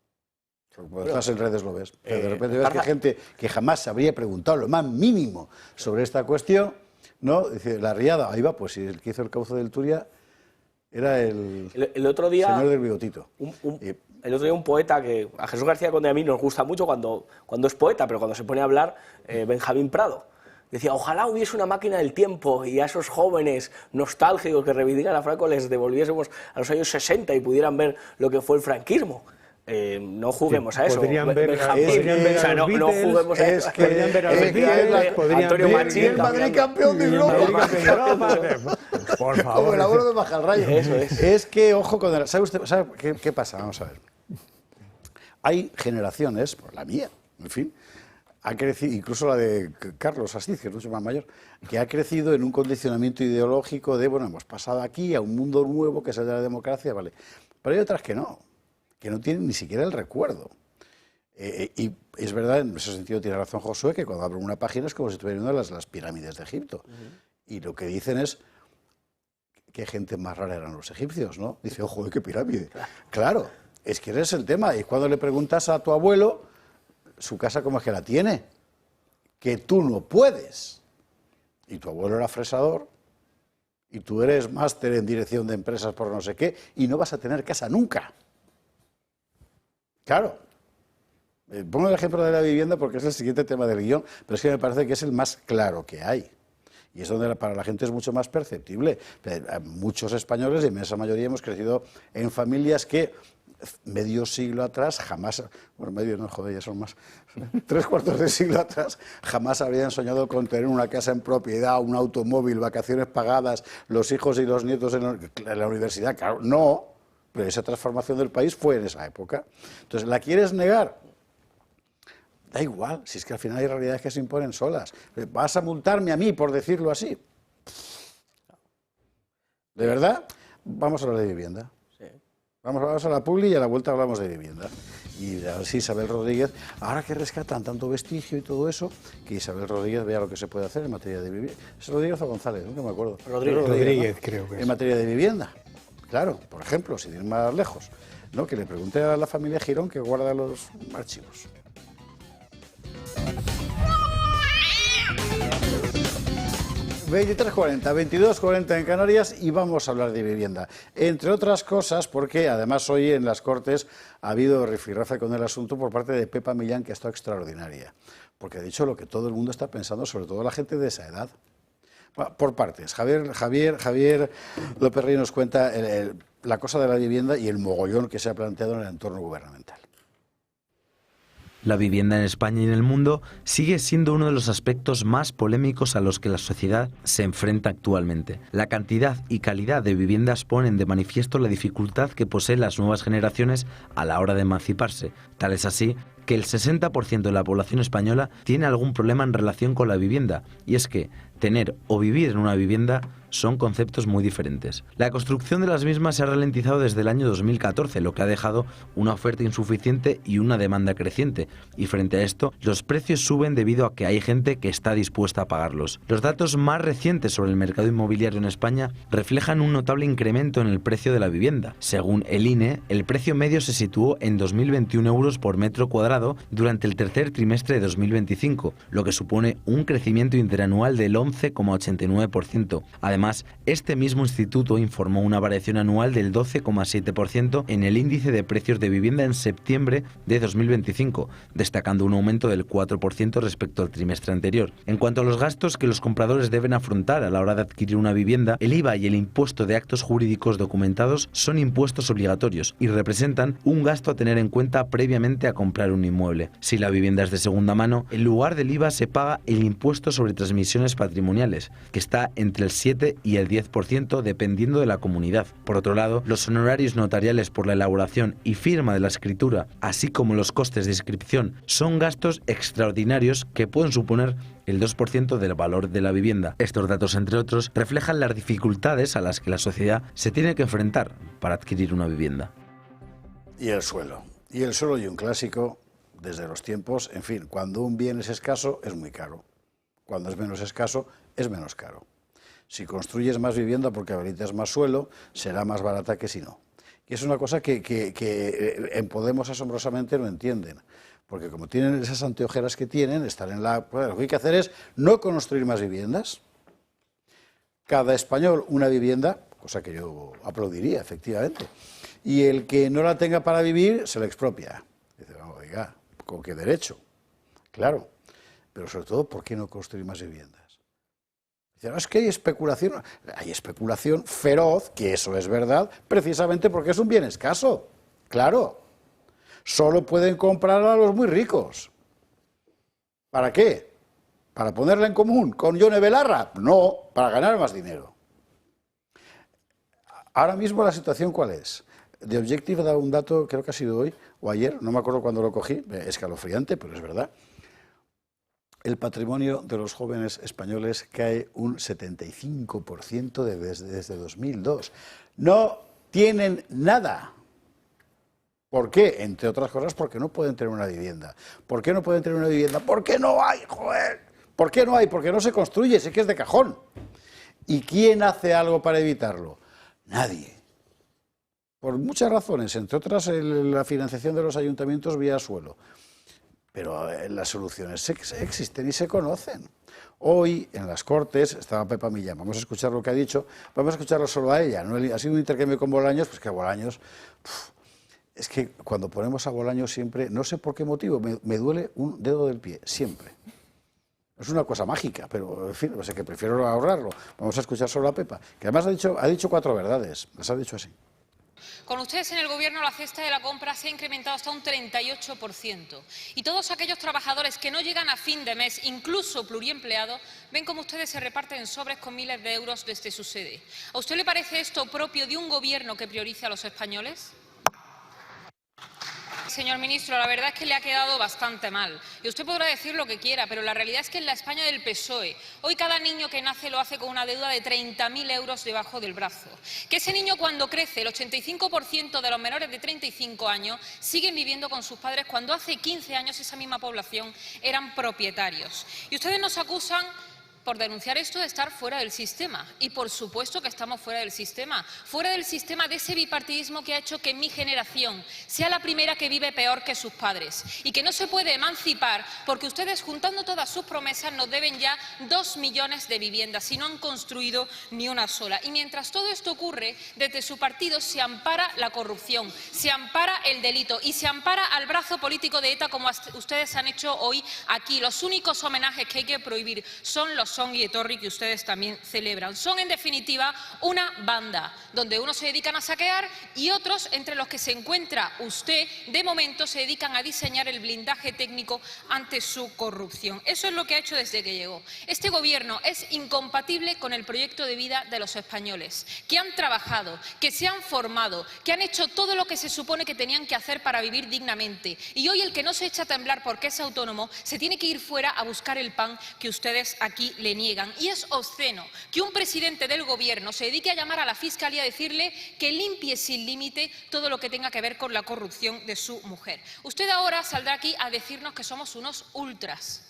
Cuando estás en redes lo ves. Pero de repente ves que gente que jamás se habría preguntado lo más mínimo sobre esta cuestión, ¿no? Dice, la riada, ahí va, pues si el que hizo el cauce del Turia era el otro día, señor del bigotito. El otro día un poeta que a Jesús García Conde a mí nos gusta mucho cuando es poeta, pero cuando se pone a hablar, Benjamín Prado. Decía, ojalá hubiese una máquina del tiempo y a esos jóvenes nostálgicos que reivindican a Franco les devolviésemos a los años 60 y pudieran ver lo que fue el franquismo. No juguemos a eso. Podrían ver a los Beatles, no juguemos a eso. Podrían ver a los Beatles, Antonio Machín. El Madrid campeón de Europa. Por favor. Como el abuelo de Majalrayo. Eso es. Es que, ojo, ¿sabe usted qué pasa? Vamos a ver. Hay generaciones, pues la mía, en fin, ha crecido, incluso la de Carlos Astiz, que es mucho más mayor, que ha crecido en un condicionamiento ideológico de, bueno, hemos pasado aquí a un mundo nuevo que es el de la democracia, vale. Pero hay otras que no tienen ni siquiera el recuerdo. Y es verdad, en ese sentido tiene razón Josué, que cuando abren una página es como si estuvieran viendo las pirámides de Egipto. Y lo que dicen es, qué gente más rara eran los egipcios, ¿no? Dice, ojo, qué pirámide. Claro, es que ese es el tema. Y cuando le preguntas a tu abuelo, su casa como es que la tiene, que tú no puedes. Y tu abuelo era fresador, y tú eres máster en dirección de empresas por no sé qué, y no vas a tener casa nunca. Claro. Pongo el ejemplo de la vivienda porque es el siguiente tema del guión, pero es que me parece que es el más claro que hay. Y es donde para la gente es mucho más perceptible. Muchos españoles, la inmensa mayoría, hemos crecido en familias que medio siglo atrás jamás, bueno, medio no, joder, ya son más, 3/4 de siglo atrás, jamás habrían soñado con tener una casa en propiedad, un automóvil, vacaciones pagadas, los hijos y los nietos en la universidad. Claro, no, pero esa transformación del país fue en esa época. Entonces, ¿la quieres negar? Da igual, si es que al final hay realidades que se imponen solas. ¿Vas a multarme a mí por decirlo así? ¿De verdad? Vamos a hablar de vivienda. Sí. Vamos a la publi y a la vuelta hablamos de vivienda. Y a ver si Isabel Rodríguez, ahora que rescatan tanto vestigio y todo eso, que Isabel Rodríguez vea lo que se puede hacer en materia de vivienda. ¿Es Rodríguez o González? Nunca me acuerdo. Rodríguez, ¿no? creo que es. En materia de vivienda. Claro, por ejemplo, sin ir más lejos, ¿no? Que le pregunte a la familia Girón que guarda los archivos. ...23:40, 22:40 en Canarias y vamos a hablar de vivienda. Entre otras cosas, porque además hoy en las Cortes ha habido rifirrafe con el asunto por parte de Pepa Millán, que ha estado extraordinaria. Porque ha dicho lo que todo el mundo está pensando, sobre todo la gente de esa edad. Bueno, por partes. Javier López Rey nos cuenta la cosa de la vivienda y el mogollón que se ha planteado en el entorno gubernamental. La vivienda en España y en el mundo sigue siendo uno de los aspectos más polémicos a los que la sociedad se enfrenta actualmente. La cantidad y calidad de viviendas ponen de manifiesto la dificultad que poseen las nuevas generaciones a la hora de emanciparse. Tal es así que el 60% de la población española tiene algún problema en relación con la vivienda, y es que tener o vivir en una vivienda son conceptos muy diferentes. La construcción de las mismas se ha ralentizado desde el año 2014, lo que ha dejado una oferta insuficiente y una demanda creciente, y frente a esto, los precios suben debido a que hay gente que está dispuesta a pagarlos. Los datos más recientes sobre el mercado inmobiliario en España reflejan un notable incremento en el precio de la vivienda. Según el INE, el precio medio se situó en 2.021 euros por metro cuadrado durante el tercer trimestre de 2025, lo que supone un crecimiento interanual del 11,89%. Además, este mismo instituto informó una variación anual del 12,7% en el índice de precios de vivienda en septiembre de 2025, destacando un aumento del 4% respecto al trimestre anterior. En cuanto a los gastos que los compradores deben afrontar a la hora de adquirir una vivienda, el IVA y el impuesto de actos jurídicos documentados son impuestos obligatorios y representan un gasto a tener en cuenta previamente a comprar un inmueble. Si la vivienda es de segunda mano, en lugar del IVA se paga el impuesto sobre transmisiones patrimoniales, que está entre el 7 y el 10% dependiendo de la comunidad. Por otro lado, los honorarios notariales por la elaboración y firma de la escritura, así como los costes de inscripción, son gastos extraordinarios que pueden suponer el 2% del valor de la vivienda. Estos datos, entre otros, reflejan las dificultades a las que la sociedad se tiene que enfrentar para adquirir una vivienda. Y el suelo. Y el suelo y un clásico desde los tiempos, en fin, cuando un bien es escaso es muy caro. Cuando es menos escaso es menos caro. Si construyes más vivienda porque habilitas más suelo, será más barata que si no. Y es una cosa que en Podemos asombrosamente no entienden. Porque como tienen esas anteojeras que tienen, están en la... Pues lo que hay que hacer es no construir más viviendas. Cada español una vivienda, cosa que yo aplaudiría, efectivamente. Y el que no la tenga para vivir, se la expropia. Dice, oiga, ¿con qué derecho? Claro. Pero sobre todo, ¿por qué no construir más viviendas? Dice, no, es que hay especulación feroz, que eso es verdad, precisamente porque es un bien escaso. Claro. Solo pueden comprar a los muy ricos. ¿Para qué? ¿Para ponerla en común con Yone Belarra? No, para ganar más dinero. Ahora mismo la situación, ¿cuál es? The Objective da un dato, creo que ha sido hoy o ayer, no me acuerdo cuándo lo cogí, escalofriante, pero es verdad. El patrimonio de los jóvenes españoles cae un 75% desde 2002. No tienen nada. ¿Por qué? Entre otras cosas, porque no pueden tener una vivienda. ¿Por qué no pueden tener una vivienda? ¿Por qué no hay, joder? ¿Por qué no hay? Porque no se construye, sé que es de cajón. ¿Y quién hace algo para evitarlo? Nadie. Por muchas razones, entre otras la financiación de los ayuntamientos vía suelo. pero las soluciones existen y se conocen. Hoy, en las Cortes, estaba Pepa Millán, vamos a escuchar lo que ha dicho, vamos a escucharlo solo a ella, ¿no? Ha sido un intercambio con Bolaños, pues que a Bolaños, es que cuando ponemos a Bolaños siempre, no sé por qué motivo, me duele un dedo del pie, siempre. Es una cosa mágica, pero en fin, o sea que prefiero ahorrarlo. Vamos a escuchar solo a Pepa, que además ha dicho 4 verdades, las ha dicho así. Con ustedes en el Gobierno la cesta de la compra se ha incrementado hasta un 38%. Y todos aquellos trabajadores que no llegan a fin de mes, incluso pluriempleados, ven cómo ustedes se reparten sobres con miles de euros desde su sede. ¿A usted le parece esto propio de un Gobierno que priorice a los españoles? Señor ministro, la verdad es que le ha quedado bastante mal. Y usted podrá decir lo que quiera, pero la realidad es que en la España del PSOE, hoy cada niño que nace lo hace con una deuda de 30.000 euros debajo del brazo. Que ese niño cuando crece, el 85% de los menores de 35 años siguen viviendo con sus padres cuando hace 15 años esa misma población eran propietarios. Y ustedes nos acusan por denunciar esto de estar fuera del sistema. Y por supuesto que estamos fuera del sistema de ese bipartidismo que ha hecho que mi generación sea la primera que vive peor que sus padres y que no se puede emancipar porque ustedes, juntando todas sus promesas, nos deben ya 2 millones de viviendas y no han construido ni una sola. Y mientras todo esto ocurre, desde su partido se ampara la corrupción, se ampara el delito y se ampara al brazo político de ETA, como ustedes han hecho hoy aquí. Los únicos homenajes que hay que prohibir son los Ongi Etorri, que ustedes también celebran. Son, en definitiva, una banda, donde unos se dedican a saquear y otros, entre los que se encuentra usted, de momento se dedican a diseñar el blindaje técnico ante su corrupción. Eso es lo que ha hecho desde que llegó. Este Gobierno es incompatible con el proyecto de vida de los españoles, que han trabajado, que se han formado, que han hecho todo lo que se supone que tenían que hacer para vivir dignamente. Y hoy el que no se echa a temblar porque es autónomo se tiene que ir fuera a buscar el pan que ustedes aquí le niegan. Y es obsceno que un presidente del Gobierno se dedique a llamar a la Fiscalía a decirle que limpie sin límite todo lo que tenga que ver con la corrupción de su mujer. Usted ahora saldrá aquí a decirnos que somos unos ultras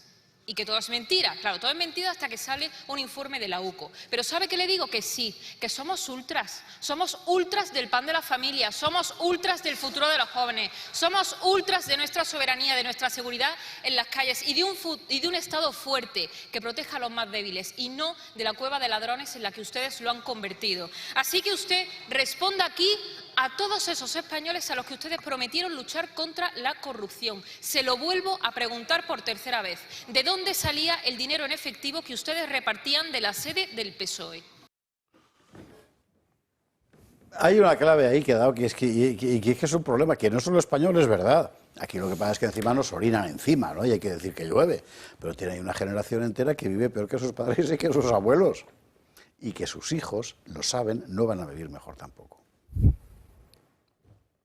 y que todo es mentira. Claro, todo es mentira hasta que sale un informe de la UCO. Pero ¿sabe qué le digo? Que sí, que somos ultras del pan de la familia, somos ultras del futuro de los jóvenes, somos ultras de nuestra soberanía, de nuestra seguridad en las calles y de un Estado fuerte que proteja a los más débiles y no de la cueva de ladrones en la que ustedes lo han convertido. Así que usted responda aquí a todos esos españoles a los que ustedes prometieron luchar contra la corrupción. Se lo vuelvo a preguntar por tercera vez. ¿De dónde salía el dinero en efectivo que ustedes repartían de la sede del PSOE? Hay una clave ahí que ha dado, que es que es un problema, que no solo español, es verdad. Aquí lo que pasa es que encima nos orinan encima, ¿no? Y hay que decir que llueve. Pero tiene ahí una generación entera que vive peor que sus padres y que sus abuelos. Y que sus hijos, lo saben, no van a vivir mejor tampoco.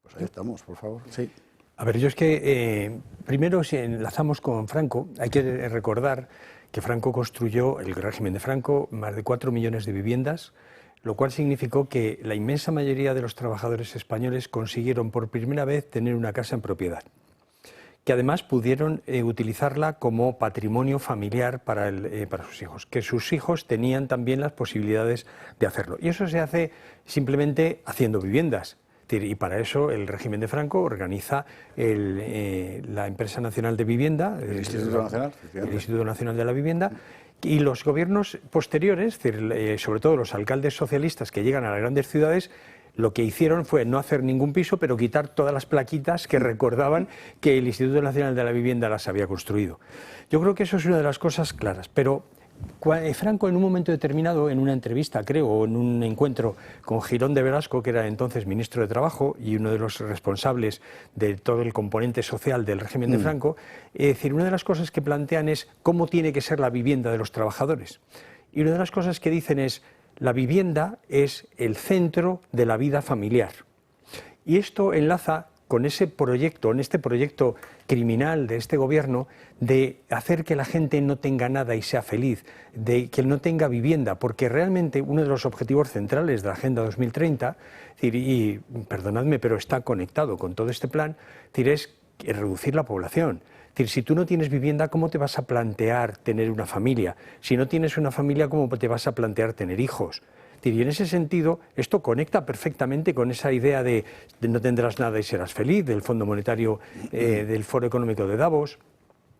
Pues ahí estamos, por favor. Sí. A ver, yo es que primero, si enlazamos con Franco, hay que recordar que Franco construyó, el régimen de Franco, más de 4 millones de viviendas, lo cual significó que la inmensa mayoría de los trabajadores españoles consiguieron por primera vez tener una casa en propiedad, que además pudieron utilizarla como patrimonio familiar para sus hijos, que sus hijos tenían también las posibilidades de hacerlo. Y eso se hace simplemente haciendo viviendas. Y para eso el régimen de Franco organiza la Empresa Nacional de Vivienda, el Instituto Nacional de la Vivienda, y los gobiernos posteriores, sobre todo los alcaldes socialistas que llegan a las grandes ciudades, lo que hicieron fue no hacer ningún piso, pero quitar todas las plaquitas que recordaban que el Instituto Nacional de la Vivienda las había construido. Yo creo que eso es una de las cosas claras, pero Franco en un momento determinado, en una entrevista creo, o en un encuentro con Girón de Velasco, que era entonces ministro de Trabajo y uno de los responsables de todo el componente social del régimen de Franco, es decir, una de las cosas que plantean es cómo tiene que ser la vivienda de los trabajadores. Y una de las cosas que dicen es, la vivienda es el centro de la vida familiar. Y esto enlaza con ese proyecto, en este proyecto criminal de este gobierno, de hacer que la gente no tenga nada y sea feliz, de que no tenga vivienda, porque realmente uno de los objetivos centrales de la Agenda 2030, y perdonadme, pero está conectado con todo este plan, es reducir la población. Si tú no tienes vivienda, ¿cómo te vas a plantear tener una familia? Si no tienes una familia, ¿cómo te vas a plantear tener hijos? Y en ese sentido, esto conecta perfectamente con esa idea de no tendrás nada y serás feliz, del Fondo Monetario, del Foro Económico de Davos.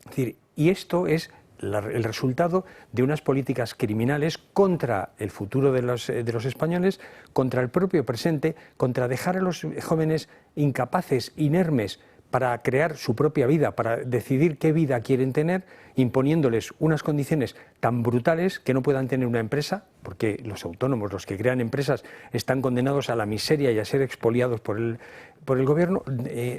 Es decir, y esto es el resultado de unas políticas criminales contra el futuro de los españoles, contra el propio presente, contra dejar a los jóvenes incapaces, inermes, para crear su propia vida, para decidir qué vida quieren tener, imponiéndoles unas condiciones tan brutales que no puedan tener una empresa, porque los autónomos, los que crean empresas, están condenados a la miseria y a ser expoliados por el gobierno,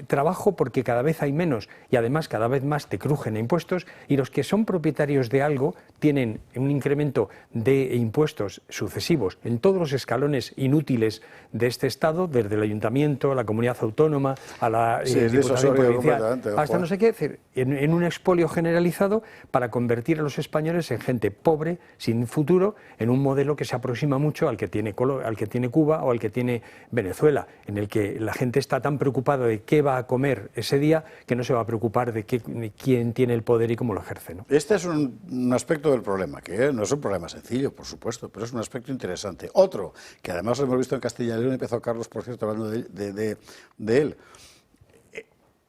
trabajo porque cada vez hay menos y además cada vez más te crujen impuestos, y los que son propietarios de algo tienen un incremento de impuestos sucesivos en todos los escalones inútiles de este Estado, desde el ayuntamiento, a la comunidad autónoma, a la diputación provincial, hasta no sé qué, decir, en un expolio generalizado para convertir a los españoles en gente pobre, sin futuro, en un modelo que se aproxima mucho al que tiene Cuba o al que tiene Venezuela, en el que la gente está tan preocupada de qué va a comer ese día que no se va a preocupar de quién tiene el poder y cómo lo ejerce, ¿no? Este es un aspecto del problema, que no es un problema sencillo, por supuesto, pero es un aspecto interesante. Otro, que además lo hemos visto en Castilla y León, empezó Carlos, por cierto, hablando de él.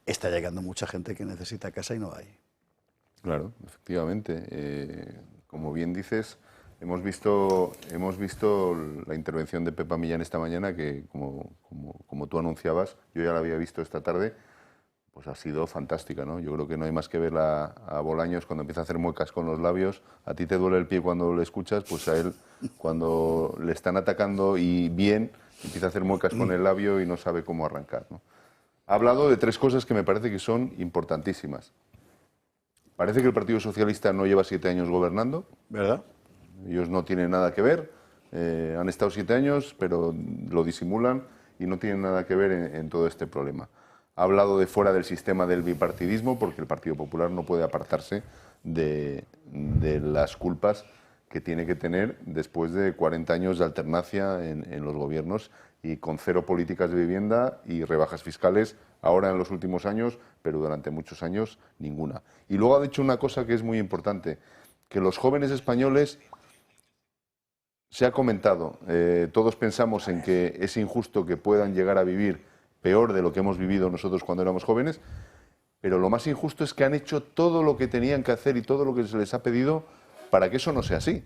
Está llegando mucha gente que necesita casa y no hay. Claro, efectivamente. Como bien dices, hemos visto la intervención de Pepa Millán esta mañana, que como tú anunciabas, yo ya la había visto esta tarde, pues ha sido fantástica, ¿no? Yo creo que no hay más que ver a Bolaños cuando empieza a hacer muecas con los labios. A ti te duele el pie cuando lo escuchas, pues a él, cuando le están atacando y bien, empieza a hacer muecas con el labio y no sabe cómo arrancar, ¿no? Ha hablado de tres cosas que me parece que son importantísimas. Parece que el Partido Socialista no lleva 7 años gobernando. ¿Verdad? Ellos no tienen nada que ver. Han estado 7 años, pero lo disimulan y no tienen nada que ver en todo este problema. Ha hablado de fuera del sistema del bipartidismo, porque el Partido Popular no puede apartarse de las culpas que tiene que tener después de 40 años de alternancia en los gobiernos y con 0 políticas de vivienda y rebajas fiscales ahora en los últimos años, pero durante muchos años ninguna. Y luego ha dicho una cosa que es muy importante, que los jóvenes españoles, se ha comentado, todos pensamos en que es injusto que puedan llegar a vivir peor de lo que hemos vivido nosotros cuando éramos jóvenes, pero lo más injusto es que han hecho todo lo que tenían que hacer y todo lo que se les ha pedido para que eso no sea así.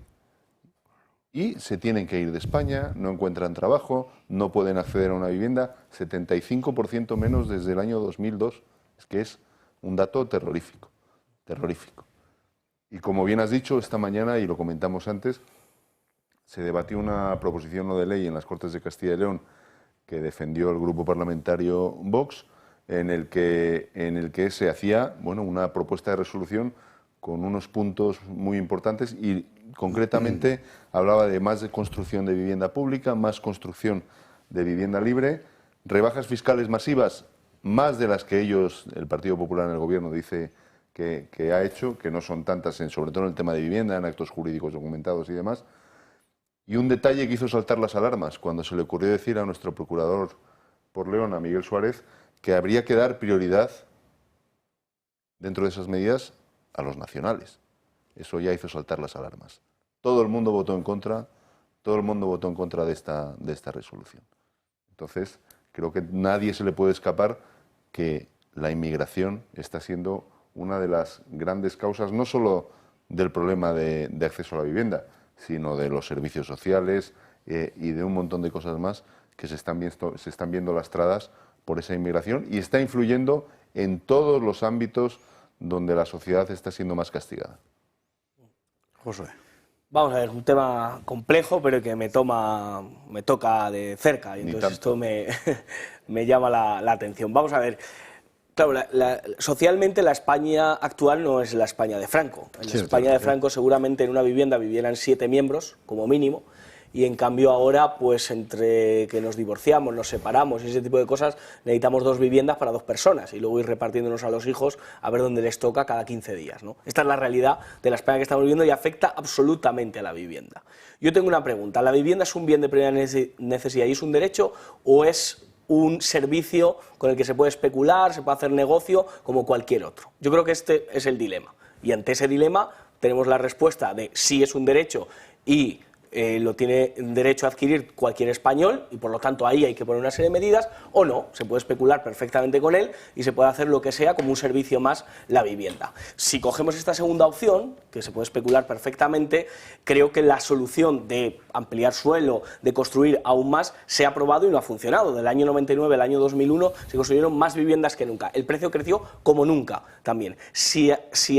Y se tienen que ir de España, no encuentran trabajo, no pueden acceder a una vivienda, 75% menos desde el año 2002. Es que es un dato terrorífico, terrorífico. Y como bien has dicho, esta mañana, y lo comentamos antes, se debatió una proposición no de ley en las Cortes de Castilla y León que defendió el grupo parlamentario Vox, en el que se hacía, bueno, una propuesta de resolución con unos puntos muy importantes y concretamente hablaba de más de construcción de vivienda pública, más construcción de vivienda libre, rebajas fiscales masivas, más de las que ellos, el Partido Popular en el Gobierno, dice que ha hecho, que no son tantas, sobre todo en el tema de vivienda, en actos jurídicos documentados y demás. Y un detalle que hizo saltar las alarmas cuando se le ocurrió decir a nuestro procurador por León, a Miguel Suárez, que habría que dar prioridad dentro de esas medidas a los nacionales. Eso ya hizo saltar las alarmas. Todo el mundo votó en contra, de esta resolución. Entonces, creo que nadie se le puede escapar que la inmigración está siendo una de las grandes causas, no solo del problema de acceso a la vivienda, sino de los servicios sociales y de un montón de cosas más que se están viendo lastradas por esa inmigración y está influyendo en todos los ámbitos donde la sociedad está siendo más castigada. Josué. Vamos a ver, un tema complejo, pero que me toca de cerca, y entonces esto me llama la atención. Vamos a ver, claro, socialmente la España actual no es la España de Franco. En la España de Franco seguramente en una vivienda vivieran 7 miembros, como mínimo, y en cambio ahora, pues entre que nos divorciamos, nos separamos y ese tipo de cosas, necesitamos 2 viviendas para 2 personas y luego ir repartiéndonos a los hijos a ver dónde les toca cada 15 días, ¿no? Esta es la realidad de la España que estamos viviendo y afecta absolutamente a la vivienda. Yo tengo una pregunta, ¿la vivienda es un bien de primera necesidad y es un derecho o es un servicio con el que se puede especular, se puede hacer negocio como cualquier otro? Yo creo que este es el dilema y ante ese dilema tenemos la respuesta de sí es un derecho y lo tiene derecho a adquirir cualquier español y por lo tanto ahí hay que poner una serie de medidas, o no, se puede especular perfectamente con él y se puede hacer lo que sea como un servicio más la vivienda. Si cogemos esta segunda opción, que se puede especular perfectamente, creo que la solución de ampliar suelo, de construir aún más, se ha probado y no ha funcionado. Del año 99 al año 2001 se construyeron más viviendas que nunca. El precio creció como nunca también. Si a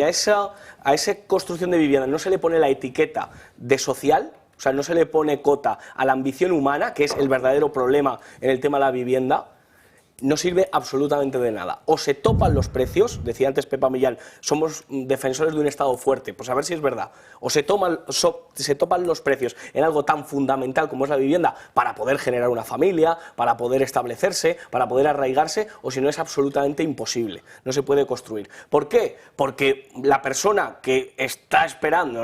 esa construcción de vivienda no se le pone la etiqueta de social, o sea, no se le pone cota a la ambición humana, que es el verdadero problema en el tema de la vivienda, no sirve absolutamente de nada. O se topan los precios, decía antes Pepa Millán, somos defensores de un Estado fuerte, pues a ver si es verdad. O se topan los precios en algo tan fundamental como es la vivienda para poder generar una familia, para poder establecerse, para poder arraigarse, o si no es absolutamente imposible, no se puede construir. ¿Por qué? Porque la persona que está esperando,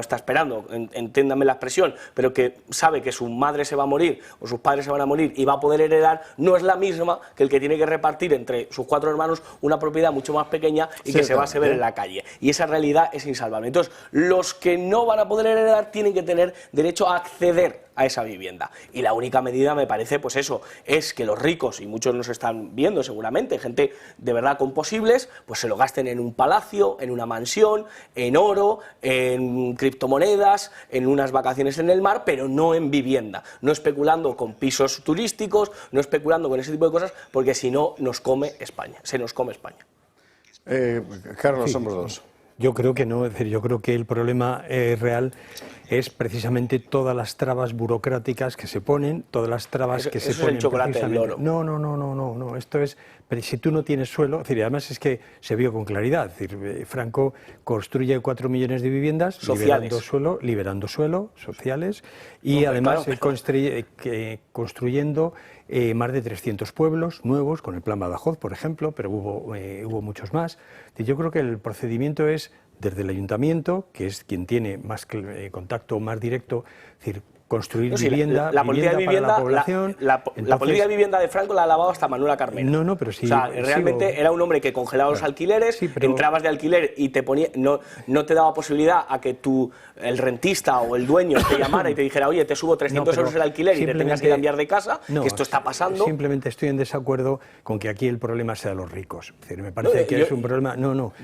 entiéndame la expresión, pero que sabe que su madre se va a morir o sus padres se van a morir y va a poder heredar, no es la misma que el que tiene que repartir entre sus 4 hermanos una propiedad mucho más pequeña y que se va a ver en la calle. Y esa realidad es insalvable. Entonces, los que no van a poder heredar tienen que tener derecho a acceder a esa vivienda. Y la única medida, me parece, pues eso, es que los ricos, y muchos nos están viendo seguramente, gente de verdad con posibles, pues se lo gasten en un palacio, en una mansión, en oro, en criptomonedas, en unas vacaciones en el mar, pero no en vivienda, no especulando con pisos turísticos, no especulando con ese tipo de cosas, porque si no nos come España, se nos come España. Carlos, Sí, somos dos. Yo creo que no, es decir, yo creo que el problema real es precisamente todas las trabas burocráticas que se ponen, todas las trabas que se ponen. Es el chocolate del loro. No, esto es, pero si tú no tienes suelo, es decir, además es que se vio con claridad, es decir, Franco construye 4 millones de viviendas, sociales, liberando suelo, sociales, y además construyendo más de 300 pueblos nuevos, con el Plan Badajoz, por ejemplo, pero hubo muchos más. Yo creo que el procedimiento es desde el ayuntamiento, que es quien tiene más contacto más directo, es decir, construir vivienda, la política de vivienda para la población. La política de vivienda de Franco la ha lavado hasta Manuela Carmena. No, pero sí. O sea, realmente era un hombre que congelaba los alquileres, entrabas de alquiler y te ponía, no te daba posibilidad a que el rentista o el dueño te llamara y te dijera, oye, te subo 300 euros el alquiler y te tengas que cambiar de casa, que esto está pasando. Simplemente estoy en desacuerdo con que aquí el problema sea los ricos. Es decir, me parece que es un problema.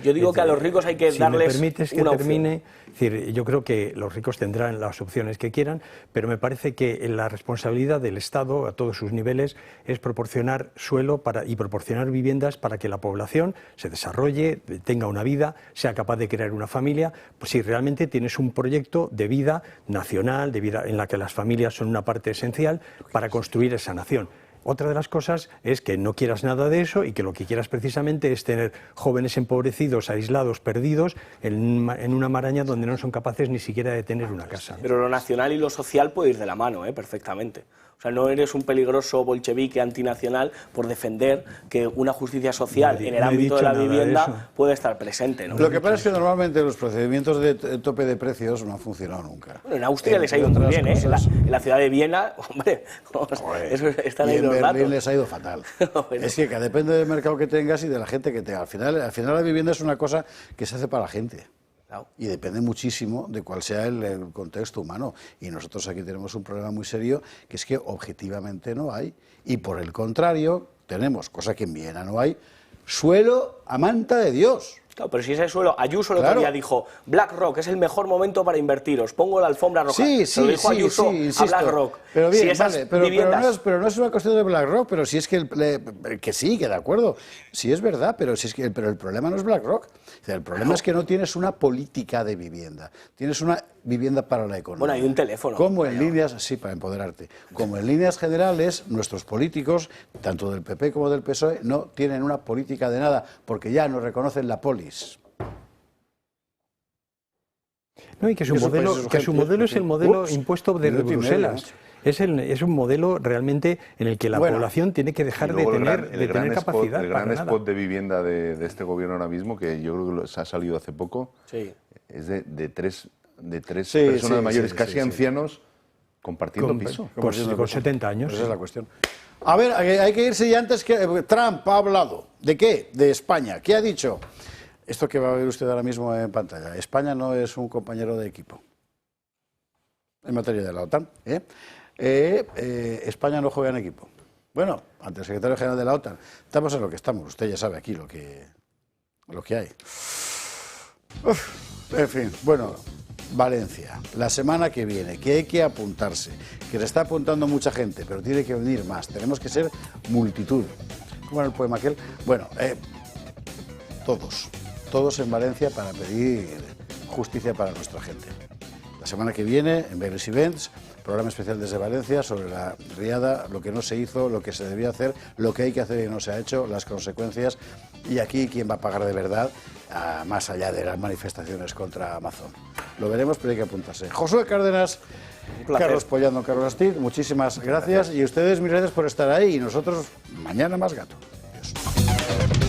Yo digo que a los ricos hay que darles. Si me permites que termine, es decir, yo creo que los ricos tendrán las opciones que quieran, pero me parece que la responsabilidad del Estado a todos sus niveles es proporcionar suelo y proporcionar viviendas para que la población se desarrolle, tenga una vida, sea capaz de crear una familia, pues si realmente tienes un proyecto de vida nacional, de vida en la que las familias son una parte esencial para construir esa nación. Otra de las cosas es que no quieras nada de eso y que lo que quieras precisamente es tener jóvenes empobrecidos, aislados, perdidos en una maraña donde no son capaces ni siquiera de tener una casa. Pero lo nacional y lo social puede ir de la mano, perfectamente. O sea, no eres un peligroso bolchevique antinacional por defender que una justicia social en el ámbito de la vivienda puede estar presente, ¿no? Lo que pasa es que normalmente los procedimientos de tope de precios no han funcionado nunca. Bueno, en Austria les ha ido muy bien, en la ciudad de Viena, hombre, eso están ahí los datos. Y en Berlín les ha ido fatal. Es que depende del mercado que tengas y de la gente que tenga. Al final la vivienda es una cosa que se hace para la gente. Y depende muchísimo de cuál sea el contexto humano. Y nosotros aquí tenemos un problema muy serio, que es que objetivamente no hay. Y por el contrario, tenemos, cosa que en Viena no hay, suelo a manta de Dios. Claro, pero si ese suelo, Ayuso el otro día dijo, BlackRock es el mejor momento para invertir, os pongo la alfombra roja. Se lo dijo Ayuso a BlackRock. Pero bien, si vale, pero no es una cuestión de BlackRock, pero si es que que de acuerdo, sí es verdad, pero el problema no es BlackRock. El problema es que no tienes una política de vivienda, tienes una vivienda para la economía. Bueno, hay un teléfono. Como en líneas, sí, para empoderarte. Como en líneas generales, nuestros políticos, tanto del PP como del PSOE, no tienen una política de nada, porque ya no reconocen la polis. No, y que su modelo es el modelo impuesto desde Bruselas. Es un modelo realmente en el que la población tiene que dejar de tener capacidad. El gran spot de vivienda de este gobierno ahora mismo, que yo creo que se ha salido hace poco, es de tres personas mayores, casi ancianos, compartiendo piso. Con 70 años. Esa es la cuestión. A ver, hay que irse ya antes que Trump ha hablado. ¿De qué? De España. ¿Qué ha dicho? Esto que va a ver usted ahora mismo en pantalla. España no es un compañero de equipo. en materia de la OTAN. España no juega en equipo. Bueno, ante el secretario general de la OTAN, estamos en lo que estamos. Usted ya sabe aquí lo que hay. En fin, bueno, Valencia, la semana que viene, que hay que apuntarse, que se está apuntando mucha gente, pero tiene que venir más. Tenemos que ser multitud. ¿Cómo era el poema aquel? Bueno, todos en Valencia para pedir justicia para nuestra gente. La semana que viene, en Vegas Events, programa especial desde Valencia sobre la riada, lo que no se hizo, lo que se debía hacer, lo que hay que hacer y no se ha hecho, las consecuencias, y aquí quién va a pagar de verdad, más allá de las manifestaciones contra Amazon. Lo veremos, pero hay que apuntarse. Josué Cárdenas, Carlos Pollando, Carlos Astiz, muchísimas gracias. Y ustedes, mis redes, por estar ahí, y nosotros mañana más gato. Adiós.